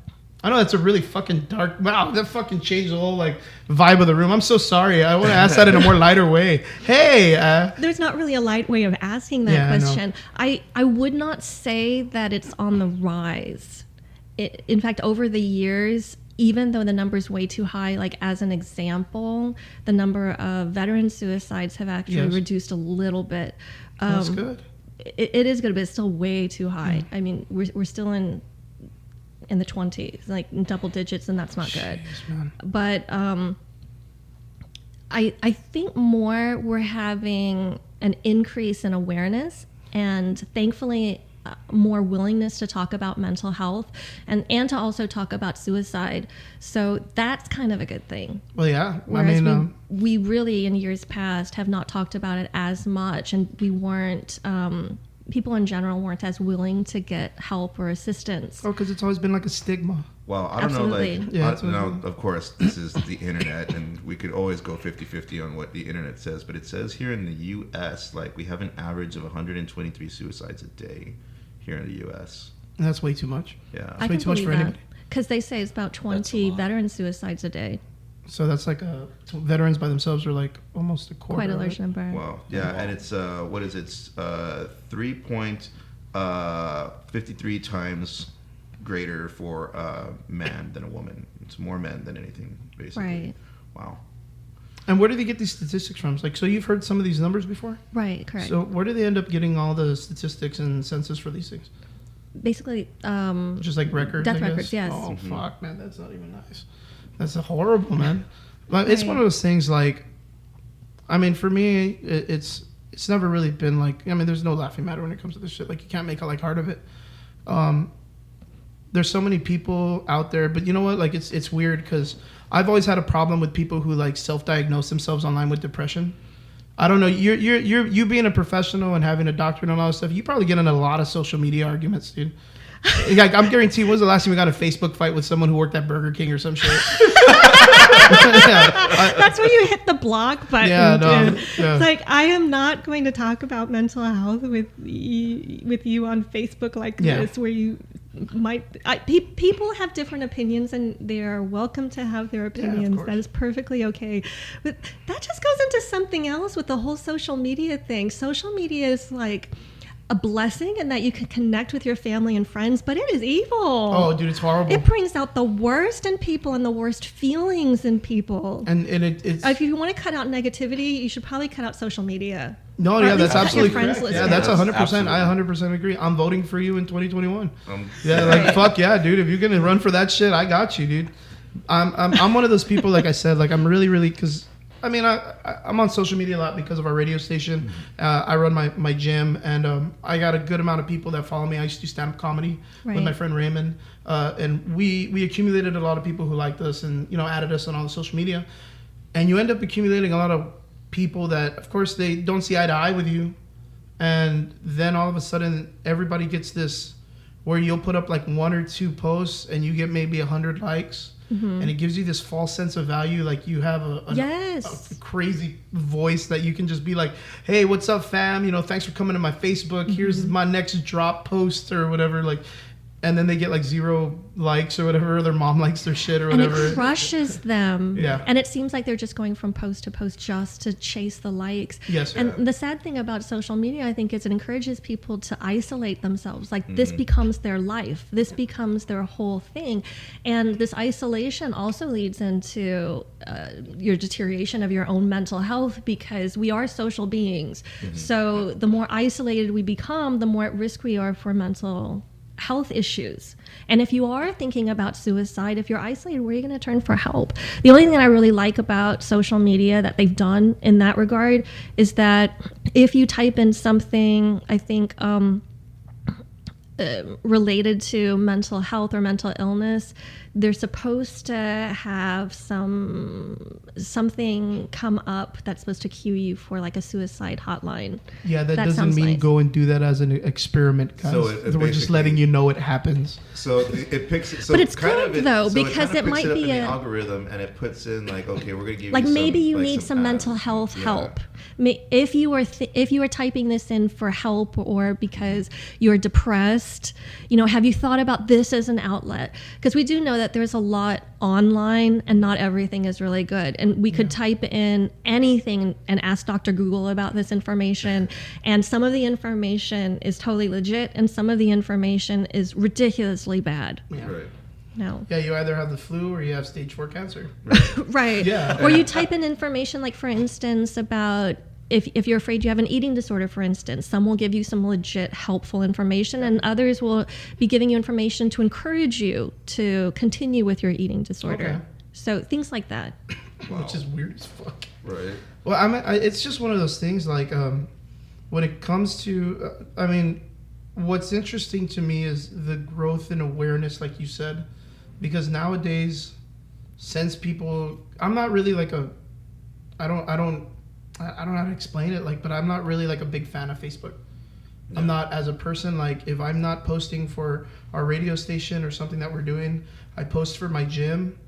S1: I know that's a really fucking dark. Wow, that fucking changed the whole like vibe of the room. I'm so sorry. I want to ask that in a more lighter way. Hey,
S4: There's not really a light way of asking that
S1: Yeah, I know.
S4: question. I would not say that it's on the rise. In fact, over the years, even though the number's way too high, like as an example, the number of veteran suicides have actually
S1: Yes.
S4: reduced a little bit.
S1: that's good.
S4: It is good, but it's still way too high. I mean, we're still in the 20s, like in double digits, and that's not good.
S1: Jeez, man.
S4: But I think more we're having an increase in awareness and thankfully more willingness to talk about mental health and to also talk about suicide. So that's kind of a good thing.
S1: Well, yeah.
S4: Whereas we really in years past have not talked about it as much, and we weren't people in general weren't as willing to get help or assistance.
S1: Oh, because it's always been like a stigma.
S2: Well, I don't
S4: Absolutely.
S2: know, like,
S1: Yeah,
S2: now, of course, this is the internet, and we could always go 50-50 on what the internet says, but it says here in the U.S., like, we have an average of 123 suicides a day here in the U.S.
S1: And that's way too much.
S2: Yeah.
S4: I
S1: way
S4: can
S1: too much
S4: believe
S1: for
S4: that,
S1: anybody.
S4: because they say it's about 20 veteran suicides a day.
S1: So that's like so veterans by themselves are like almost a quarter.
S4: Quite a large
S1: right?
S4: number.
S2: Wow. Yeah, and it's, what is it? It's 3.53 times greater for a man than a woman. It's more men than anything, basically.
S4: Right.
S2: Wow.
S1: And where do they get these statistics from? Like, so you've heard some of these numbers before?
S4: Right, correct.
S1: So where do they end up getting all the statistics and census for these things?
S4: Basically,
S1: Just like records?
S4: death
S1: I guess?
S4: records, yes.
S1: Oh, fuck, man. That's not even nice. That's horrible, man. But it's one of those things, like, I mean, for me, it's never really been like, I mean, there's no laughing matter when it comes to this shit. Like, you can't make a light of it. There's so many people out there, but you know what? Like, it's weird because I've always had a problem with people who like self-diagnose themselves online with depression. I don't know. You being a professional and having a doctorate and all that stuff, you probably get in a lot of social media arguments, dude. Like, I'm guaranteed. When was the last time we got in a Facebook fight with someone who worked at Burger King or some shit?
S4: That's where you hit the block button.
S1: Yeah, no,
S4: dude.
S1: yeah.
S4: It's like, I am not going to talk about mental health with you on Facebook like this, where you might. People have different opinions, and they are welcome to have their opinions. That is perfectly okay. But that just goes into something else with the whole social media thing. Social media is like a blessing in that you can connect with your family and friends, but it is evil.
S1: Oh, dude, it's horrible.
S4: It brings out the worst in people and the worst feelings in people.
S1: And it's
S4: If you want to cut out negativity, you should probably cut out social media.
S1: no,
S4: Or
S1: yeah,
S4: at
S1: that's
S4: least cut your
S1: absolutely
S4: friends
S1: correct.
S4: list
S1: Yeah,
S4: down.
S1: that's 100%.
S2: Absolutely.
S1: I 100% agree. I'm voting for you in 2021. Yeah,
S4: Right.
S1: like fuck yeah, dude. If you're gonna run for that shit, I got you, dude. I'm one of those people. Like I said, like I'm really because. I mean, I'm on social media a lot because of our radio station. I run my gym, and I got a good amount of people that follow me. I used to do stand-up comedy with my friend Raymond, and we accumulated a lot of people who liked us and, you know, added us on all the social media. And you end up accumulating a lot of people that, of course, they don't see eye to eye with you. And then all of a sudden, everybody gets this where you'll put up like 1 or 2 posts and you get maybe 100 likes. Mm-hmm. And it gives you this false sense of value, like you have a crazy voice that you can just be like, hey, what's up, fam? You know, thanks for coming to my Facebook. Here's my next drop post or whatever. Like, and then they get like 0 likes or whatever. Or their mom likes their shit or whatever.
S4: And it crushes them.
S1: Yeah.
S4: And it seems like they're just going from post to post just to chase the likes.
S1: Yes.
S4: And the sad thing about social media, I think, is it encourages people to isolate themselves. Like this becomes their life. This becomes their whole thing. And this isolation also leads into your deterioration of your own mental health, because we are social beings. So the more isolated we become, the more at risk we are for mental health issues. And if you are thinking about suicide, if you're isolated, where are you going to turn for help? The only thing I really like about social media that they've done in that regard is that if you type in something, I think related to mental health or mental illness, they're supposed to have something come up that's supposed to cue you for like a suicide hotline.
S1: Yeah, that doesn't
S4: sounds
S1: mean
S4: nice.
S1: go and do that as an experiment, guys.
S2: So
S1: We're just
S2: basically-
S1: letting you know it happens.
S2: So it picks. So
S4: But it's
S2: kind
S4: good,
S2: of
S4: though,
S2: so
S4: because
S2: it,
S4: it
S2: kind of
S4: might
S2: picks it up
S4: be
S2: in
S4: a-
S2: the algorithm, and it puts in like, okay, we're gonna give
S4: Like
S2: you
S4: maybe
S2: some,
S4: you
S2: like,
S4: need some mental
S2: ads.
S4: health
S2: Yeah.
S4: help. If you are typing this in for help or because you're depressed, you know, have you thought about this as an outlet? Because we do know that there's a lot online and not everything is really good. And we could type in anything and ask Dr. Google about this information. And some of the information is totally legit and some of the information is ridiculously bad.
S1: Yeah.
S2: Right.
S4: No.
S1: Yeah, you either have the flu or you have stage 4 cancer.
S4: Right.
S1: Yeah.
S4: Or you type in information like, for instance, about if you're afraid you have an eating disorder, for instance, some will give you some legit helpful information and others will be giving you information to encourage you to continue with your eating disorder.
S1: Okay.
S4: So things like that.
S1: Which is weird as fuck.
S2: Right.
S1: Well, it's just one of those things, like, when it comes to, I mean, what's interesting to me is the growth in awareness, like you said, because nowadays, since people, I'm not really like I don't know how to explain it, like, but I'm not really like a big fan of Facebook. Yeah. I'm not, as a person, like, if I'm not posting for our radio station or something that we're doing, I post for my gym.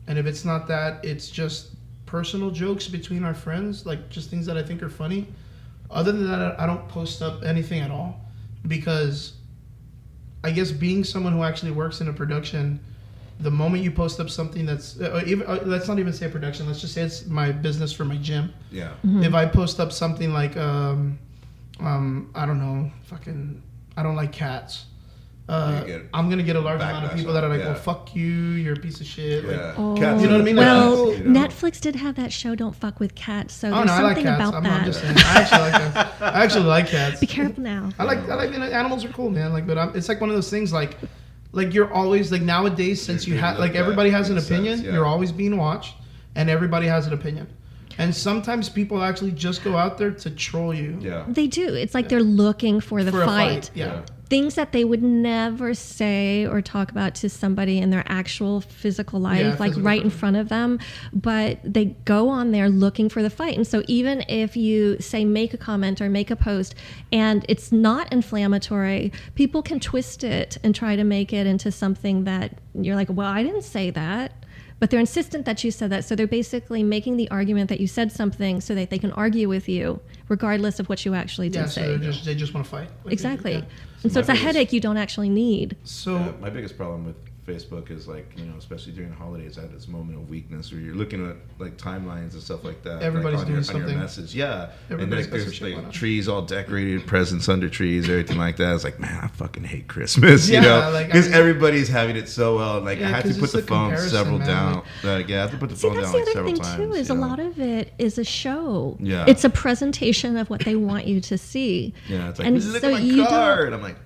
S1: And if it's not that, it's just personal jokes between our friends, like just things that I think are funny. Other than that, I don't post up anything at all, because I guess being someone who actually works in a production, the moment you post up something that's let's not even say production, let's just say it's my business for my gym.
S2: Yeah.
S4: Mm-hmm.
S1: If I post up something like I don't know, I don't like cats. I'm gonna get a large amount of people that are like, well, fuck you, you're a piece of shit.
S2: Yeah.
S1: Like,
S4: Oh,
S2: Cats,
S1: you know what I mean?
S4: Well,
S1: Like,
S2: you know.
S4: Netflix did have that show, Don't Fuck with Cats. So
S1: oh
S4: there's
S1: no, I like
S4: something
S1: cats.
S4: about
S1: I'm
S4: that.
S1: just saying. I actually like cats. I actually like cats.
S4: Be careful now.
S1: I like animals are cool, man. Like, but it's like one of those things, like you're always like, nowadays, since you have, like, everybody has an opinion, you're always being watched, and everybody has an opinion. And sometimes people actually just go out there to troll you.
S2: Yeah.
S4: They do. It's like they're looking for the
S1: For a
S4: fight.
S1: Yeah.
S4: Things that they would never say or talk about to somebody in their actual physical life, like right in front of them. But they go on there looking for the fight. And so even if you say make a comment or make a post and it's not inflammatory, people can twist it and try to make it into something that you're like, well, I didn't say that. But they're insistent that you said that. So they're basically making the argument that you said something so that they can argue with you, regardless of what you actually did say.
S1: So they just want to fight. Like,
S4: Exactly.
S1: yeah.
S4: And so it's a headache you don't actually need.
S1: So
S2: my biggest problem with Facebook is, like, you know, especially during the holidays, I had this moment of weakness where you're looking at like timelines and stuff like that.
S1: Everybody's
S2: like,
S1: doing
S2: on
S1: something.
S2: your message, yeah.
S1: Everybody's
S2: and
S1: got some
S2: there's
S1: shit going on.
S2: like trees all decorated, presents under trees, everything like that. It's like, man, I fucking hate Christmas, you
S1: Yeah,
S2: know,
S1: like,
S2: because
S1: I mean,
S2: everybody's having it so well. And, like,
S1: Yeah,
S2: I had to
S1: 'cause
S2: put
S1: it's
S2: the
S1: the
S2: phone
S1: comparison,
S2: several
S1: man,
S2: down.
S1: like-
S2: Yeah, I have to put the
S4: See,
S2: phone
S4: that's
S2: down
S4: the
S2: like
S4: other
S2: several
S4: thing
S2: times.
S4: too, is
S2: you
S4: a
S2: know?
S4: lot of it is a show.
S2: Yeah.
S4: It's a presentation of what they want you to see.
S2: Yeah, it's like,
S4: And
S2: look
S4: so
S2: at my
S4: you
S2: car,
S4: don't-
S2: and I'm like,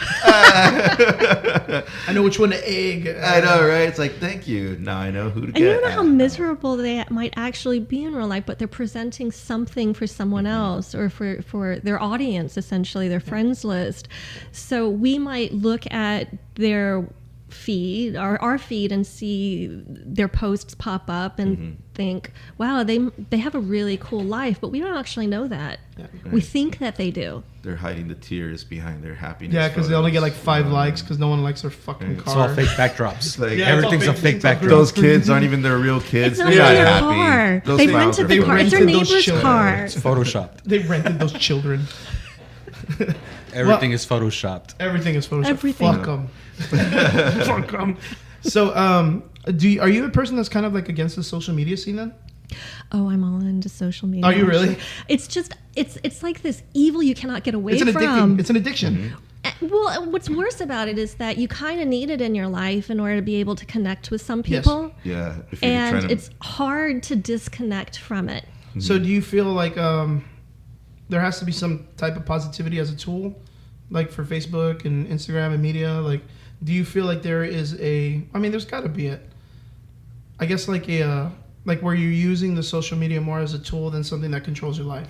S1: I know which one to egg.
S2: I know, right? It's like, thank you. Now I know who to
S4: And
S2: get.
S4: you don't know how miserable they might actually be in real life, but they're presenting something for someone else or for their audience, essentially, their friends list. So we might look at their feed, our feed, and see their posts pop up and think, wow, they have a really cool life, but we don't actually know that.
S1: Yeah.
S4: We think that they do.
S2: They're hiding the tears behind their happiness.
S1: Yeah, because they only get like 5
S2: photos.
S1: likes because no one likes their fucking
S2: It's
S3: It's all
S1: car.
S3: fake backdrops.
S2: Like,
S1: Yeah,
S3: Everything's
S1: it's all
S3: a fake
S1: it's all
S3: backdrop.
S2: Those kids aren't even their real kids.
S4: It's not
S2: They're
S4: even
S2: not
S4: their
S2: happy.
S4: car.
S2: Those
S4: They
S2: smiles
S4: rented
S2: are
S4: the
S2: fake.
S4: car. It's their
S1: rented those
S4: neighbor's
S1: children.
S4: car.
S3: It's photoshopped.
S1: They rented those children.
S3: Everything is photoshopped.
S1: Everything is Photoshop.
S4: Everything.
S1: Fuck them. Fuck them. So, are you a person that's kind of like against the social media scene then?
S4: Oh, I'm all into social media.
S1: Are you really?
S4: It's just it's like this evil you cannot get away
S1: It's an
S4: from.
S1: addiction. It's an addiction.
S4: Well, what's worse about it is that you kind of need it in your life in order to be able to connect with some
S1: Yes.
S4: people.
S2: Yeah, if you're
S4: And
S2: trying to,
S4: it's hard to disconnect from it.
S1: So, do you feel like there has to be some type of positivity as a tool, like for Facebook and Instagram and media? Like, do you feel like there is there's got to be I guess like where you're using the social media more as a tool than something that controls your life?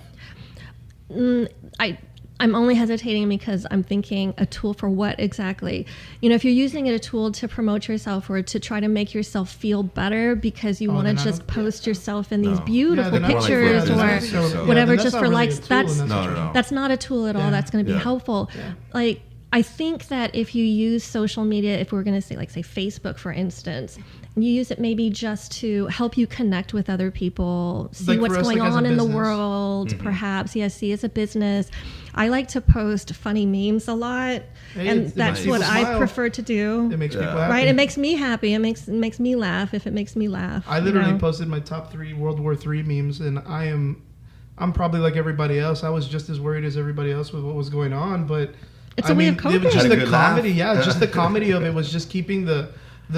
S4: I'm only hesitating because I'm thinking a tool for what exactly? You know, if you're using it a tool to promote yourself or to try to make yourself feel better because you want to
S1: then I
S4: just
S1: don't-
S4: post yourself in these
S2: No.
S4: beautiful
S1: then that's-
S4: pictures
S2: yeah,
S4: or
S2: then that's-
S4: whatever
S1: then that's
S4: just
S1: not
S4: for
S1: really a
S4: likes.
S1: tool in
S4: That's
S1: that
S2: No,
S1: situation.
S2: no.
S4: that's not a tool at all
S1: Yeah.
S4: that's going to be
S2: Yeah.
S4: helpful.
S1: Yeah.
S4: Like, I think that if you use social media, if we're going to say Facebook, for instance, and you use it maybe just to help you connect with other people, see
S1: Like for
S4: what's
S1: us,
S4: going
S1: like as a
S4: on in the
S1: business.
S4: world, perhaps. Yeah, see, as a business. I like to post funny memes a lot,
S1: Hey,
S4: and
S1: it
S4: that's
S1: makes
S4: what
S1: people
S4: I
S1: smile.
S4: prefer to do.
S1: It makes
S2: Yeah.
S1: people happy.
S4: Right? It makes me happy. It makes me laugh if it makes me laugh.
S1: I
S4: you
S1: literally
S4: know?
S1: posted my top 3 World War III memes, and I'm probably like everybody else. I was just as worried as everybody else with what was going on, but
S4: It's a way of
S1: it
S4: coping.
S1: was just
S2: Had a
S1: the
S2: good laugh.
S1: comedy. Yeah, just the comedy of it was just keeping the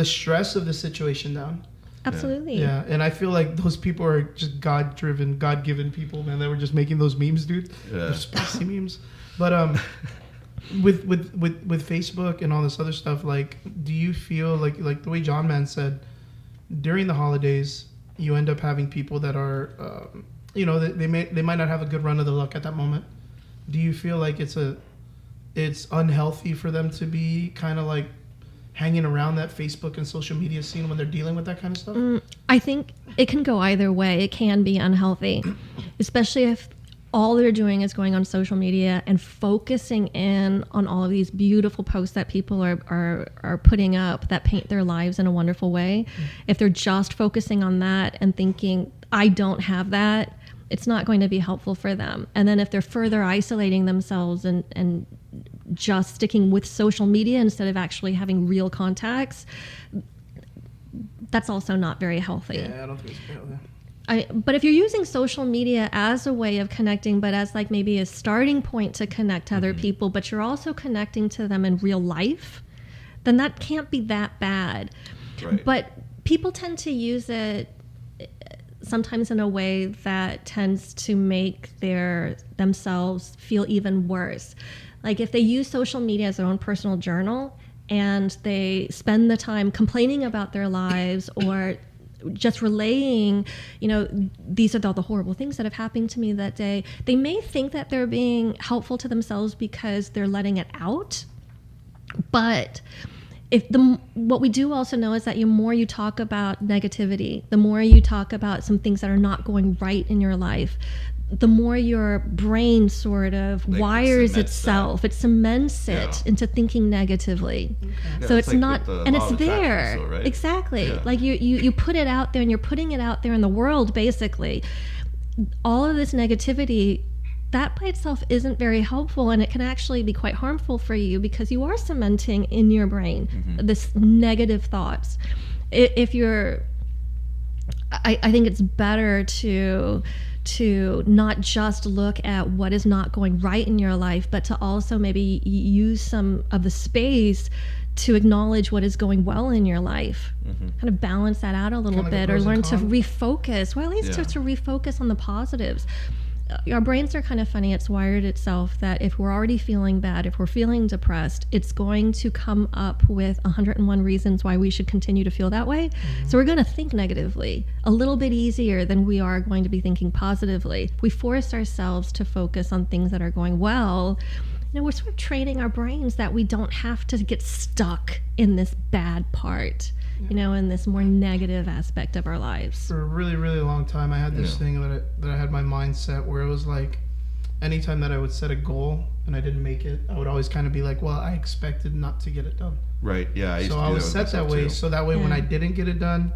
S1: stress of the situation down.
S4: Absolutely.
S1: Yeah, and I feel like those people are just God-driven, God-given people, man. That were just making those memes, dude.
S2: Yeah.
S1: They're spicy memes. But with Facebook and all this other stuff, like, do you feel like the way John Man said, during the holidays, you end up having people that are, they might not have a good run of the luck at that moment. Do you feel like it's unhealthy for them to be kind of like hanging around that Facebook and social media scene when they're dealing with that kind of stuff?
S4: I think it can go either way. It can be unhealthy, especially if all they're doing is going on social media and focusing in on all of these beautiful posts that people are putting up that paint their lives in a wonderful way. If they're just focusing on that and thinking, I don't have that, it's not going to be helpful for them. And then if they're further isolating themselves and just sticking with social media instead of actually having real contacts, that's also not very healthy.
S1: Yeah, I don't think it's healthy.
S4: But if you're using social media as a way of connecting, but as like maybe a starting point to connect to other people, but you're also connecting to them in real life, then that can't be that bad.
S2: Right.
S4: But people tend to use it sometimes in a way that tends to make themselves feel even worse. Like if they use social media as their own personal journal and they spend the time complaining about their lives or just relaying, these are the horrible things that have happened to me that day, they may think that they're being helpful to themselves because they're letting it out. But what we do also know is that the more you talk about negativity, the more you talk about some things that are not going right in your life, the more your brain sort of wires itself. It cements it into thinking negatively. Okay.
S2: Yeah,
S4: so it's
S2: like
S4: not, and it's there.
S2: So, right?
S4: Exactly.
S2: Yeah.
S4: Like you put it out there and you're putting it out there in the world, basically. All of this negativity, that by itself isn't very helpful, and it can actually be quite harmful for you because you are cementing in your brain this negative thoughts. I think it's better to not just look at what is not going right in your life, but to also maybe use some of the space to acknowledge what is going well in your life. Kind of balance that out a little bit, or learn to refocus. Well, at least to refocus on the positives. Our brains are kind of funny. It's wired itself that if we're already feeling bad, if we're feeling depressed, it's going to come up with 101 reasons why we should continue to feel that way. So we're going to think negatively a little bit easier than we are going to be thinking positively. We force ourselves to focus on things that are going well. We're sort of training our brains that we don't have to get stuck in this bad part, in this more negative aspect of our lives.
S1: For a really, really long time, I had this thing that I had my mindset where it was like, anytime that I would set a goal and I didn't make it, I would always kind of be like, well, I expected not to get it done.
S2: Right. Yeah.
S1: So I was set that way. So that way, when I didn't get it done,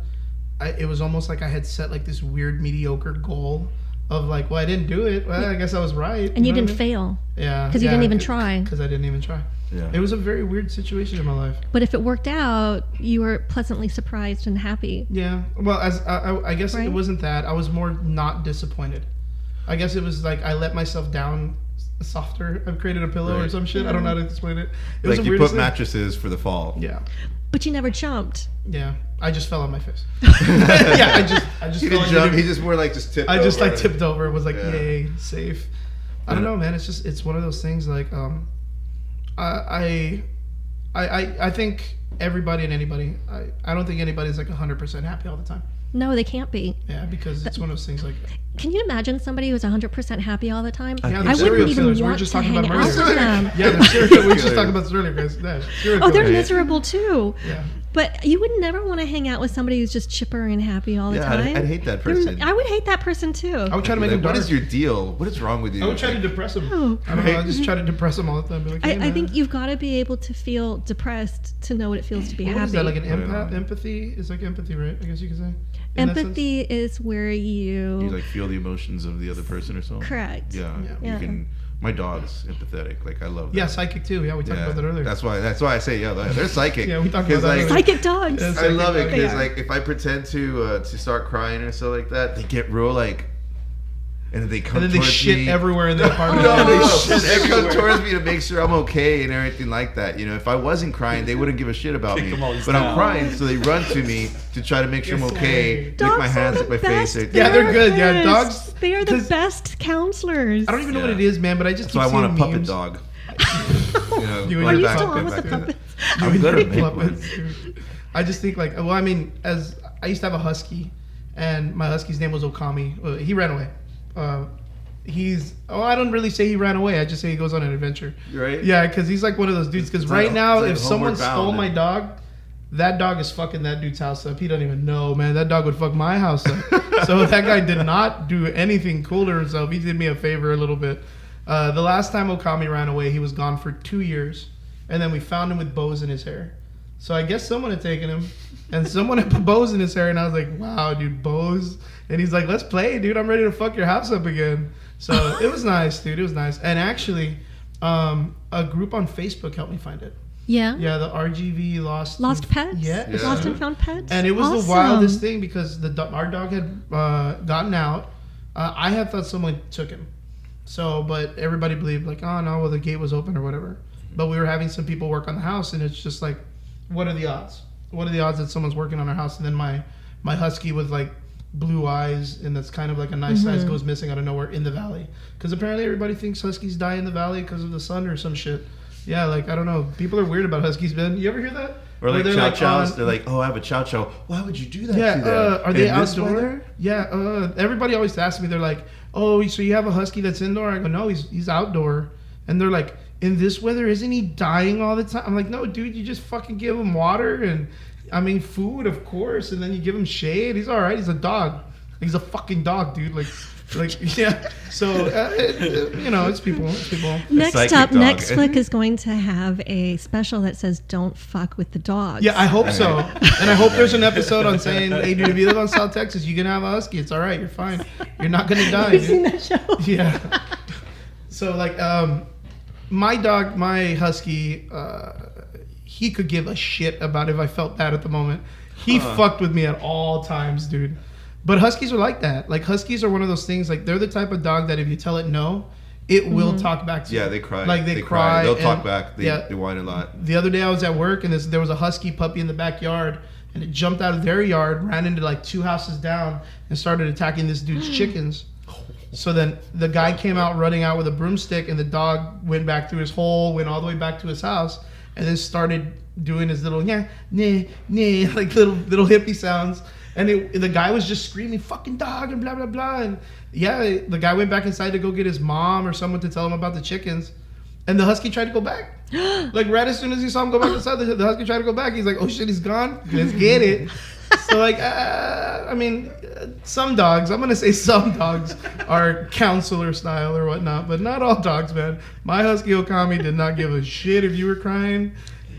S1: it was almost like I had set like this weird mediocre goal of like, well, I didn't do it. Well, I guess I was right.
S4: And you didn't fail.
S1: Yeah.
S4: Because you didn't even try.
S1: Because I didn't even try. Yeah. It was a very weird situation in my life.
S4: But if it worked out, you were pleasantly surprised and happy.
S1: Yeah. Well, I guess it wasn't that. I was more not disappointed. I guess it was like I let myself down softer. I've created a pillow or some shit. I don't know how to explain it. It was
S2: like you put mattresses for the fall.
S1: Yeah.
S4: But you never jumped.
S1: Yeah. I just fell on my face. Yeah, I just
S2: he didn't jump. He just more like just tipped over.
S1: I just like tipped over. Was like, yay, safe. I don't know, man. It's one of those things like I think everybody and anybody, I don't think anybody's like 100% happy all the time.
S4: No, they can't be.
S1: Yeah, because it's one of those things like.
S4: Can you imagine somebody who's 100% happy all the time?
S1: Yeah,
S4: I wouldn't even want to hang out with them.
S1: Yeah, they're serial. We were just talking about this earlier, guys.
S4: They're miserable too.
S1: Yeah.
S4: But you would never want to hang out with somebody who's just chipper and happy all the time.
S2: I'd hate that person.
S4: I would hate that person too.
S1: I would try to make him dark.
S2: What is your deal? What is wrong with you?
S1: I would try to depress him. I don't know. I just try to depress him all the time. Be like, hey,
S4: I think you've got to be able to feel depressed to know what it feels to be happy.
S1: What is that, like an empath? Empathy is like empathy, right? I guess you could say.
S4: Empathy is where you
S2: like feel the emotions of the other person or something.
S4: Correct.
S2: Yeah. You can. My dog's empathetic. Like I love that.
S1: Yeah, psychic too. Yeah, we talked about that earlier.
S2: That's why I say they're psychic.
S1: Yeah, we talked about that.
S2: Like,
S4: psychic dogs.
S1: Yeah,
S2: I love it because like if I pretend to start crying or so like that, they get real like, and then they come
S1: and then they shit
S2: me.
S1: everywhere in the apartment.
S2: They come towards me to make sure I'm okay and everything like that. If I wasn't crying, they wouldn't give a shit about me. But I'm crying, so they run to me to try to make sure I'm okay. Lick my hands, lick my face.
S1: Yeah, they're good. Yeah, dogs.
S4: They are the best counselors.
S1: I don't even know what it is, man, but I just keep
S2: so I want a
S1: memes.
S2: puppet dog.
S4: Are you still on with the puppets?
S2: I'm good at
S1: puppets. I just think like, well, I mean, as I used to have a husky, and my husky's name was Okami. He ran away. I don't really say he ran away. I just say he goes on an adventure.
S2: Right?
S1: Yeah, because he's like one of those dudes. Because right now, if someone stole my dog, That dog is fucking that dude's house up. He doesn't even know, man. That dog would fuck my house up. So that guy did not do anything cool to himself. He did me a favor a little bit. The last time Okami ran away, he was gone for 2 years. And then we found him with bows in his hair. So I guess someone had taken him. And someone had put bows in his hair. And I was like, wow, dude, bows. And he's like, let's play, dude. I'm ready to fuck your house up again. So it was nice, dude. It was nice. And actually, a group on Facebook helped me find it.
S4: Yeah.
S1: Yeah, the RGV Lost
S4: Pets?
S1: Yeah.
S4: Lost and Found Pets?
S1: And it was
S4: awesome.
S1: the wildest thing because our dog had gotten out. I had thought someone took him. So, but everybody believed like, oh no, well the gate was open or whatever. But we were having some people work on the house and it's just like, what are the odds? What are the odds that someone's working on our house? And then my husky with like blue eyes and that's kind of like a nice size goes missing out of nowhere in the valley. Because apparently everybody thinks huskies die in the valley because of the sun or some shit. Yeah, like, I don't know. People are weird about huskies, man. You ever hear that?
S2: Or like
S1: they're
S2: chow
S1: like
S2: chows. They're like, oh, I have a chow chow. Why would you do that
S1: yeah,
S2: to them?
S1: are they
S2: In this
S1: outdoor?
S2: weather?
S1: Yeah, everybody always asks me, they're like, oh, so you have a husky that's indoor? I go, no, he's outdoor. And they're like, in this weather, isn't he dying all the time? I'm like, no, dude, you just fucking give him water and, I mean, food, of course, and then you give him shade. He's all right. He's a dog. He's a fucking dog, dude. Like yeah. So, it's people. It's people.
S4: Next
S2: Psychic
S4: up,
S2: dog.
S4: Netflix is going to have a special that says "Don't fuck with the dogs."
S1: Yeah, I hope so. And I hope there's an episode on saying, hey, dude, if you live on South Texas, you can have a husky. It's all right. You're fine. You're not going to die.
S4: Have you seen
S1: Dude.
S4: that show?
S1: Yeah. So, like, my dog, my husky, he could give a shit about if I felt bad at the moment. He fucked with me at all times, dude. But huskies are like that. Like, huskies are one of those things, like, they're the type of dog that if you tell it no, it will talk back to you.
S2: Yeah, they cry.
S1: Like, they cry.
S2: They'll
S1: and-
S2: talk back. They
S1: yeah.
S2: whine a lot.
S1: The other day I was at work and there was a husky puppy in the backyard and it jumped out of their yard, ran into like 2 houses down and started attacking this dude's chickens. So then the guy came out running out with a broomstick and the dog went back through his hole, went all the way back to his house and then started doing his little like little hippie sounds. And the guy was just screaming, fucking dog, and blah, blah, blah. And yeah, the guy went back inside to go get his mom or someone to tell him about the chickens. And the husky tried to go back. Like, right as soon as he saw him go back inside, the husky tried to go back. He's like, oh, shit, he's gone? Let's get it. So, like, some dogs, I'm going to say some dogs are counselor style or whatnot, but not all dogs, man. My husky Okami did not give a shit if you were crying.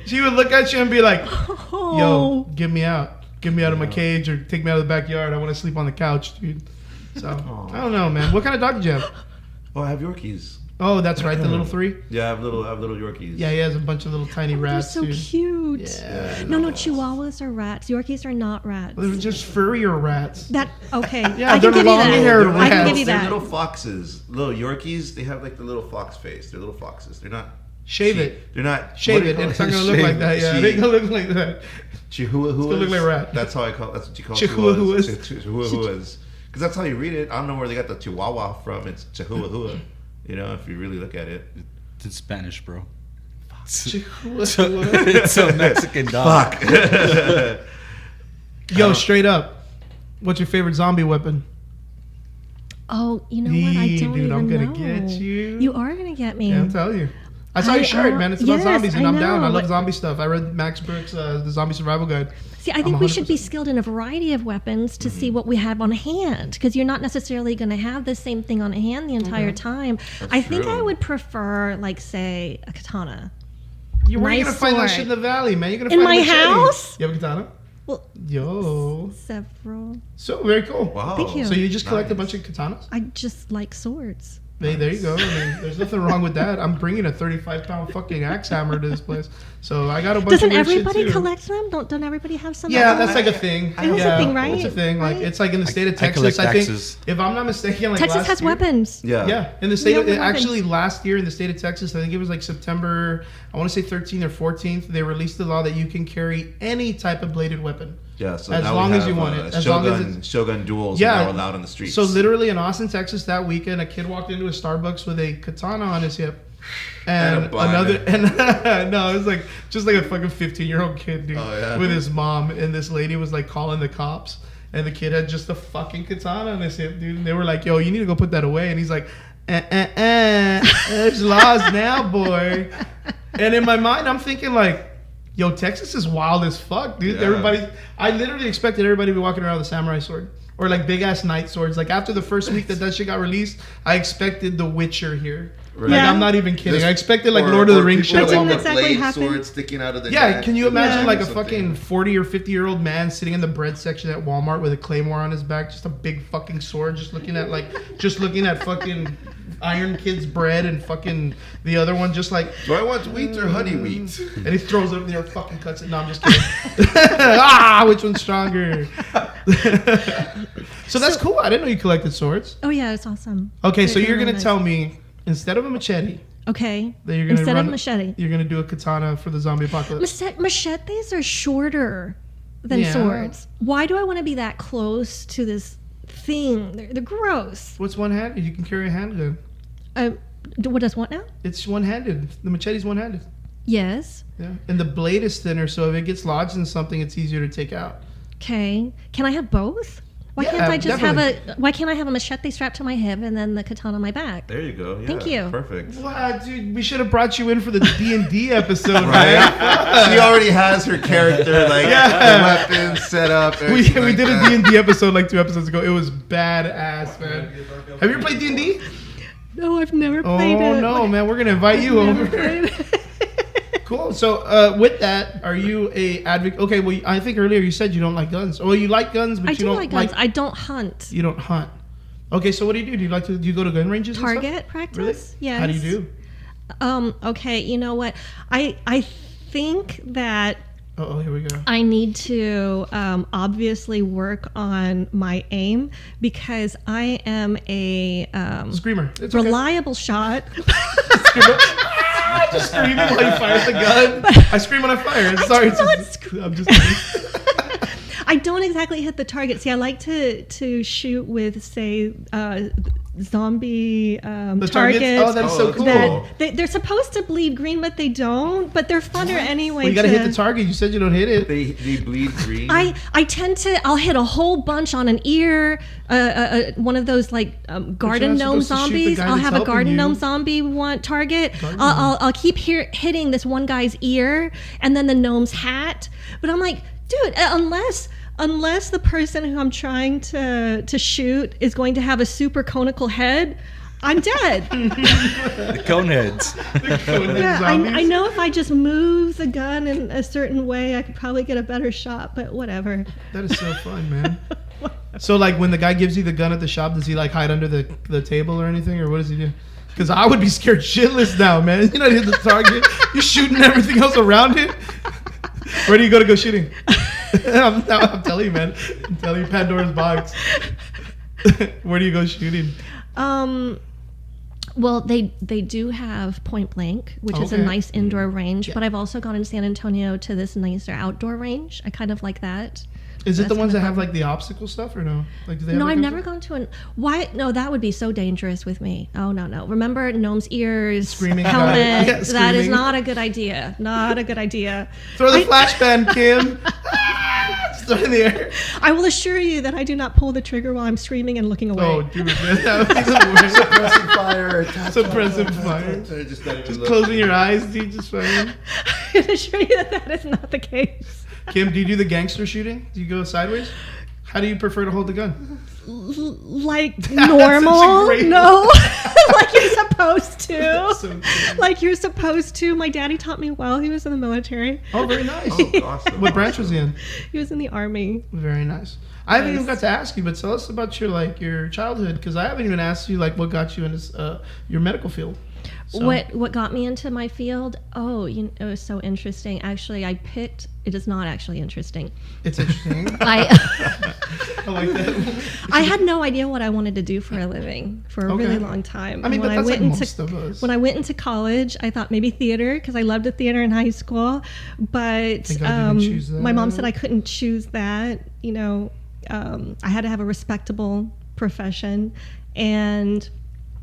S1: She would look at you and be like, yo, get me out. Get me out of my cage or take me out of the backyard. I want to sleep on the couch, dude. So, I don't know, man. What kind of dog did you have?
S2: Oh, I have Yorkies.
S1: Oh, that's right. The little 3?
S2: Yeah, I have little Yorkies.
S1: Yeah, he has a bunch of little tiny
S4: They're
S1: rats,
S4: so
S1: dude.
S4: cute.
S1: Yeah.
S4: No, Chihuahuas are rats. Yorkies are not rats.
S1: They're just furrier rats.
S4: That okay?
S1: Yeah,
S4: I
S1: they're
S4: can give you that.
S1: long-haired
S4: I can give you
S2: They're
S4: that.
S2: little foxes. Little Yorkies, they have like the little fox face. They're little foxes. They're not...
S1: Shave it.
S2: They're not...
S1: Shave
S2: what do you
S1: it.
S2: call
S1: It's not going to look like that. Yeah, they going to look like that.
S2: Chihuahuas.
S1: It's gonna look like a rat.
S2: That's how I call. That's what you call
S1: Chihuahuas.
S2: Chihuahuas. Because that's how you read it. I don't know where they got the Chihuahua from. It's Chihuahua. You know, if you really look at it.
S3: It's in Spanish, bro.
S1: Chihuahua.
S3: It's a Mexican dog.
S2: Fuck.
S1: Yo, straight up. What's your favorite zombie weapon?
S4: Oh, you know what? I don't
S1: Dude,
S4: even
S1: I'm gonna
S4: know.
S1: get you.
S4: You are gonna get me.
S1: Yeah, I'm telling you. I saw your shirt, man. It's about
S4: yes,
S1: zombies, and
S4: I
S1: I'm down. I
S4: know.
S1: love zombie stuff. I read Max Brooks' The Zombie Survival Guide.
S4: See, I think we should be
S1: 100%.
S4: skilled in a variety of weapons to see what we have on hand, because you're not necessarily going to have the same thing on hand the entire time. I think I
S2: true.
S4: would prefer, like, say, a katana.
S1: Where are you
S4: Nice
S1: gonna find that
S4: sword.
S1: shit in the valley, man? You're gonna
S4: In
S1: find
S4: my
S1: a machete.
S4: house?
S1: You have a katana?
S4: Well,
S1: Yo.
S4: several.
S1: So very cool.
S2: Wow.
S4: Thank you.
S1: So you just collect a
S2: Nice.
S1: bunch of katanas?
S4: I just like swords.
S1: Hey, there you go. I mean, there's nothing wrong with that. I'm bringing a 35-pound fucking axe hammer to this place. So I got a bunch
S4: Doesn't
S1: of weird shit,
S4: everybody
S1: too.
S4: collect them? Don't everybody have some?
S1: Yeah,
S4: of them?
S1: that's like a thing.
S4: It is a
S1: Yeah,
S4: thing, right?
S1: It's a thing. Like,
S4: Right?
S1: it's like in the state of
S3: I
S1: Texas.
S3: collect
S1: I think,
S3: axes.
S1: if I'm not mistaken, like
S4: Texas
S1: last
S4: has
S1: year,
S4: weapons.
S2: Yeah.
S1: Yeah, in the state
S4: We
S1: of
S4: have weapons.
S1: actually last year in the state of Texas, I think it was like September. I want to say 13th or 14th. They released the law that you can carry any type of bladed weapon.
S2: Yeah. So
S1: As
S2: now
S1: long
S2: we
S1: as
S2: have,
S1: you want it. As long as it's-
S2: Shogun duels
S1: Yeah.
S2: are now allowed on the streets.
S1: So literally in Austin, Texas, that weekend, a kid walked into a Starbucks with a katana on his hip. And
S2: And a bun.
S1: another, and no, it was like just like a fucking 15-year-old kid, dude,
S2: Oh, yeah.
S1: with his mom. And this lady was like calling the cops, and the kid had just a fucking katana on his hip, dude. And they were like, "Yo, you need to go put that away." And he's like, "There's laws now, boy." And in my mind, I'm thinking like, Yo, Texas is wild as fuck, dude.
S2: Yeah.
S1: I literally expected everybody to be walking around with a samurai sword. Or like big ass knight swords. Like after the first week that shit got released, I expected The Witcher here.
S2: Right.
S1: Like
S4: Yeah.
S1: I'm not even kidding.
S2: Just-
S1: I expected like
S2: or-
S1: Lord of the
S2: or
S1: Rings
S2: people
S1: shit.
S2: with
S1: at
S4: Didn't
S1: Walmart.
S4: exactly
S2: blade
S4: happen.
S2: swords sticking out of their
S1: Yeah,
S2: neck
S1: can you imagine
S4: Yeah.
S1: like a
S2: or something.
S1: fucking 40 or 50-year-old man sitting in the bread section at Walmart with a claymore on his back, just a big fucking sword, just looking at fucking Iron Kids bread and fucking the other one just like,
S2: Do I want wheat or honey wheat?
S1: and he throws it in there and fucking cuts it. No, I'm just kidding. Which one's stronger? So that's cool. I didn't know you collected swords.
S4: Oh yeah, it's awesome.
S1: Okay, so
S4: They're
S1: you're
S4: really
S1: gonna
S4: nice.
S1: tell me instead of a machete,
S4: Okay.
S1: that you're gonna
S4: Instead
S1: run,
S4: of machete.
S1: you're gonna do a katana for the zombie apocalypse.
S4: Machetes are shorter than
S1: Yeah.
S4: swords. Why do I want to be that close to this thing? They're gross.
S1: What's one-handed? You can carry a handgun.
S4: What does what now?
S1: It's one-handed. The machete's one-handed.
S4: Yes.
S1: Yeah, and the blade is thinner, so if it gets lodged in something, it's easier to take out.
S4: Okay. Can I have both? Why
S1: Yeah,
S4: can't I just
S1: definitely.
S4: Why can't I have a machete strapped to my hip and then the katana on my back?
S2: There you go. Yeah,
S4: Thank you.
S2: Perfect.
S1: Wow, dude, we should have brought you in for the D&D episode,
S2: Right?
S1: right?
S2: She already has her character, like
S1: Yeah.
S2: the weapons set up.
S1: We
S2: everything like
S1: did a
S2: that.
S1: D&D episode like 2 episodes ago. It was badass, man. Have you ever played D&D?
S4: No, I've never
S1: Oh
S4: played it.
S1: no, man, we're gonna invite you
S4: Never
S1: over.
S4: played it.
S1: Cool. So, with that, are you a advocate? Okay, well, I think earlier you said you don't like guns. Well, you like guns, but
S4: I
S1: you
S4: do
S1: don't
S4: like guns. I don't hunt.
S1: You don't hunt. Okay, so what do you do? Do you go to gun ranges? and stuff?
S4: Target practice?
S1: Really?
S4: Yes.
S1: How do you do?
S4: Okay, you know what? I think that
S1: Oh, here we go.
S4: I need to obviously work on my aim because I am a
S1: Screamer. It's okay.
S4: reliable shot.
S1: Just screaming while you fire the gun. I scream when I fire. Sorry,
S4: do not
S1: I'm just kidding.
S4: I don't exactly hit the target. See, I like to shoot with, say, zombie
S1: The
S4: targets.
S1: Oh, that's so
S2: Oh,
S1: cool.
S2: that-
S4: They're supposed to bleed green, but they don't. But they're funner anyway.
S1: Well, you gotta hit the target. You said you don't hit it.
S2: They bleed green.
S4: I tend to I'll hit a whole bunch on an ear, one of those like garden
S1: not
S4: gnome
S1: supposed to shoot the
S4: zombies.
S1: guy
S4: I'll
S1: that's
S4: have a
S1: helping
S4: garden
S1: you.
S4: gnome zombie want target.
S1: Garden
S4: I'll keep hitting this one guy's ear and then the gnome's hat. But I'm like, dude, unless the person who I'm trying to shoot is going to have a super conical head, I'm dead.
S3: The coneheads.
S4: Yeah, I
S1: Zombies.
S4: know if I just move the gun in a certain way, I could probably get a better shot, but whatever.
S1: That is so fun, man. So, like, when the guy gives you the gun at the shop, does he like hide under the table or anything, or what does he do? Because I would be scared shitless now, man. You know, hit the target, you're shooting everything else around it. Where do you go shooting? I'm telling you, man. I'm telling you, Pandora's box. Where do you go shooting?
S4: Well, they do have Point Blank, which is a
S1: Okay.
S4: nice indoor range, but I've also gone in San Antonio to this nicer outdoor range. I kind of like that.
S1: Is it the
S4: That's
S1: ones that
S4: kinda
S1: have
S4: fun.
S1: like the obstacle stuff or no? Like, do they have
S4: No,
S1: that
S4: I've
S1: kind of
S4: never
S1: stuff?
S4: gone to an. Why? No, that would be so dangerous with me. Oh no. Remember gnome's ears,
S1: Screaming
S4: helmet.
S1: guy. Yeah,
S4: That is
S1: screaming.
S4: not a good idea. Not a good idea.
S1: Throw the flashbang, Kim. Just throw it in the air.
S4: I will assure you that I do not pull the trigger while I'm screaming and looking away.
S1: Oh, dude, man, that would be the worst.
S2: Suppressing fire.
S1: Suppressing fire.
S2: Just not even
S1: Just
S2: look.
S1: closing your eyes, dude. Just fire.
S4: I can assure you that is not the case.
S1: Kim, do you do the gangster shooting? Do you go sideways? How do you prefer to hold the gun?
S4: Like
S1: such a
S4: normal?
S1: great-
S4: No, like you're supposed to.
S1: So cool.
S4: Like you're supposed to. My daddy taught me well. He was in the military.
S1: Oh, very nice.
S2: Oh, awesome.
S1: What branch was he in?
S4: He was in the army.
S1: Very nice. I haven't even
S4: Nice.
S1: got to ask you, but tell us about your childhood, because I haven't even asked you like what got you into your medical field. So-
S4: What got me into my field? Oh, it was so interesting. Actually, it is not actually interesting.
S1: It's interesting.
S4: I
S1: I like that.
S4: I had no idea what I wanted to do for a living for a
S1: Okay.
S4: really long time.
S1: I mean,
S4: when
S1: but that's
S4: went
S1: like
S4: into
S1: most of us.
S4: when I went into college, I thought maybe theater because I loved the theater in high school. But
S1: Thank God you didn't choose
S4: my mom
S1: that.
S4: said I couldn't choose that. I had to have a respectable profession, and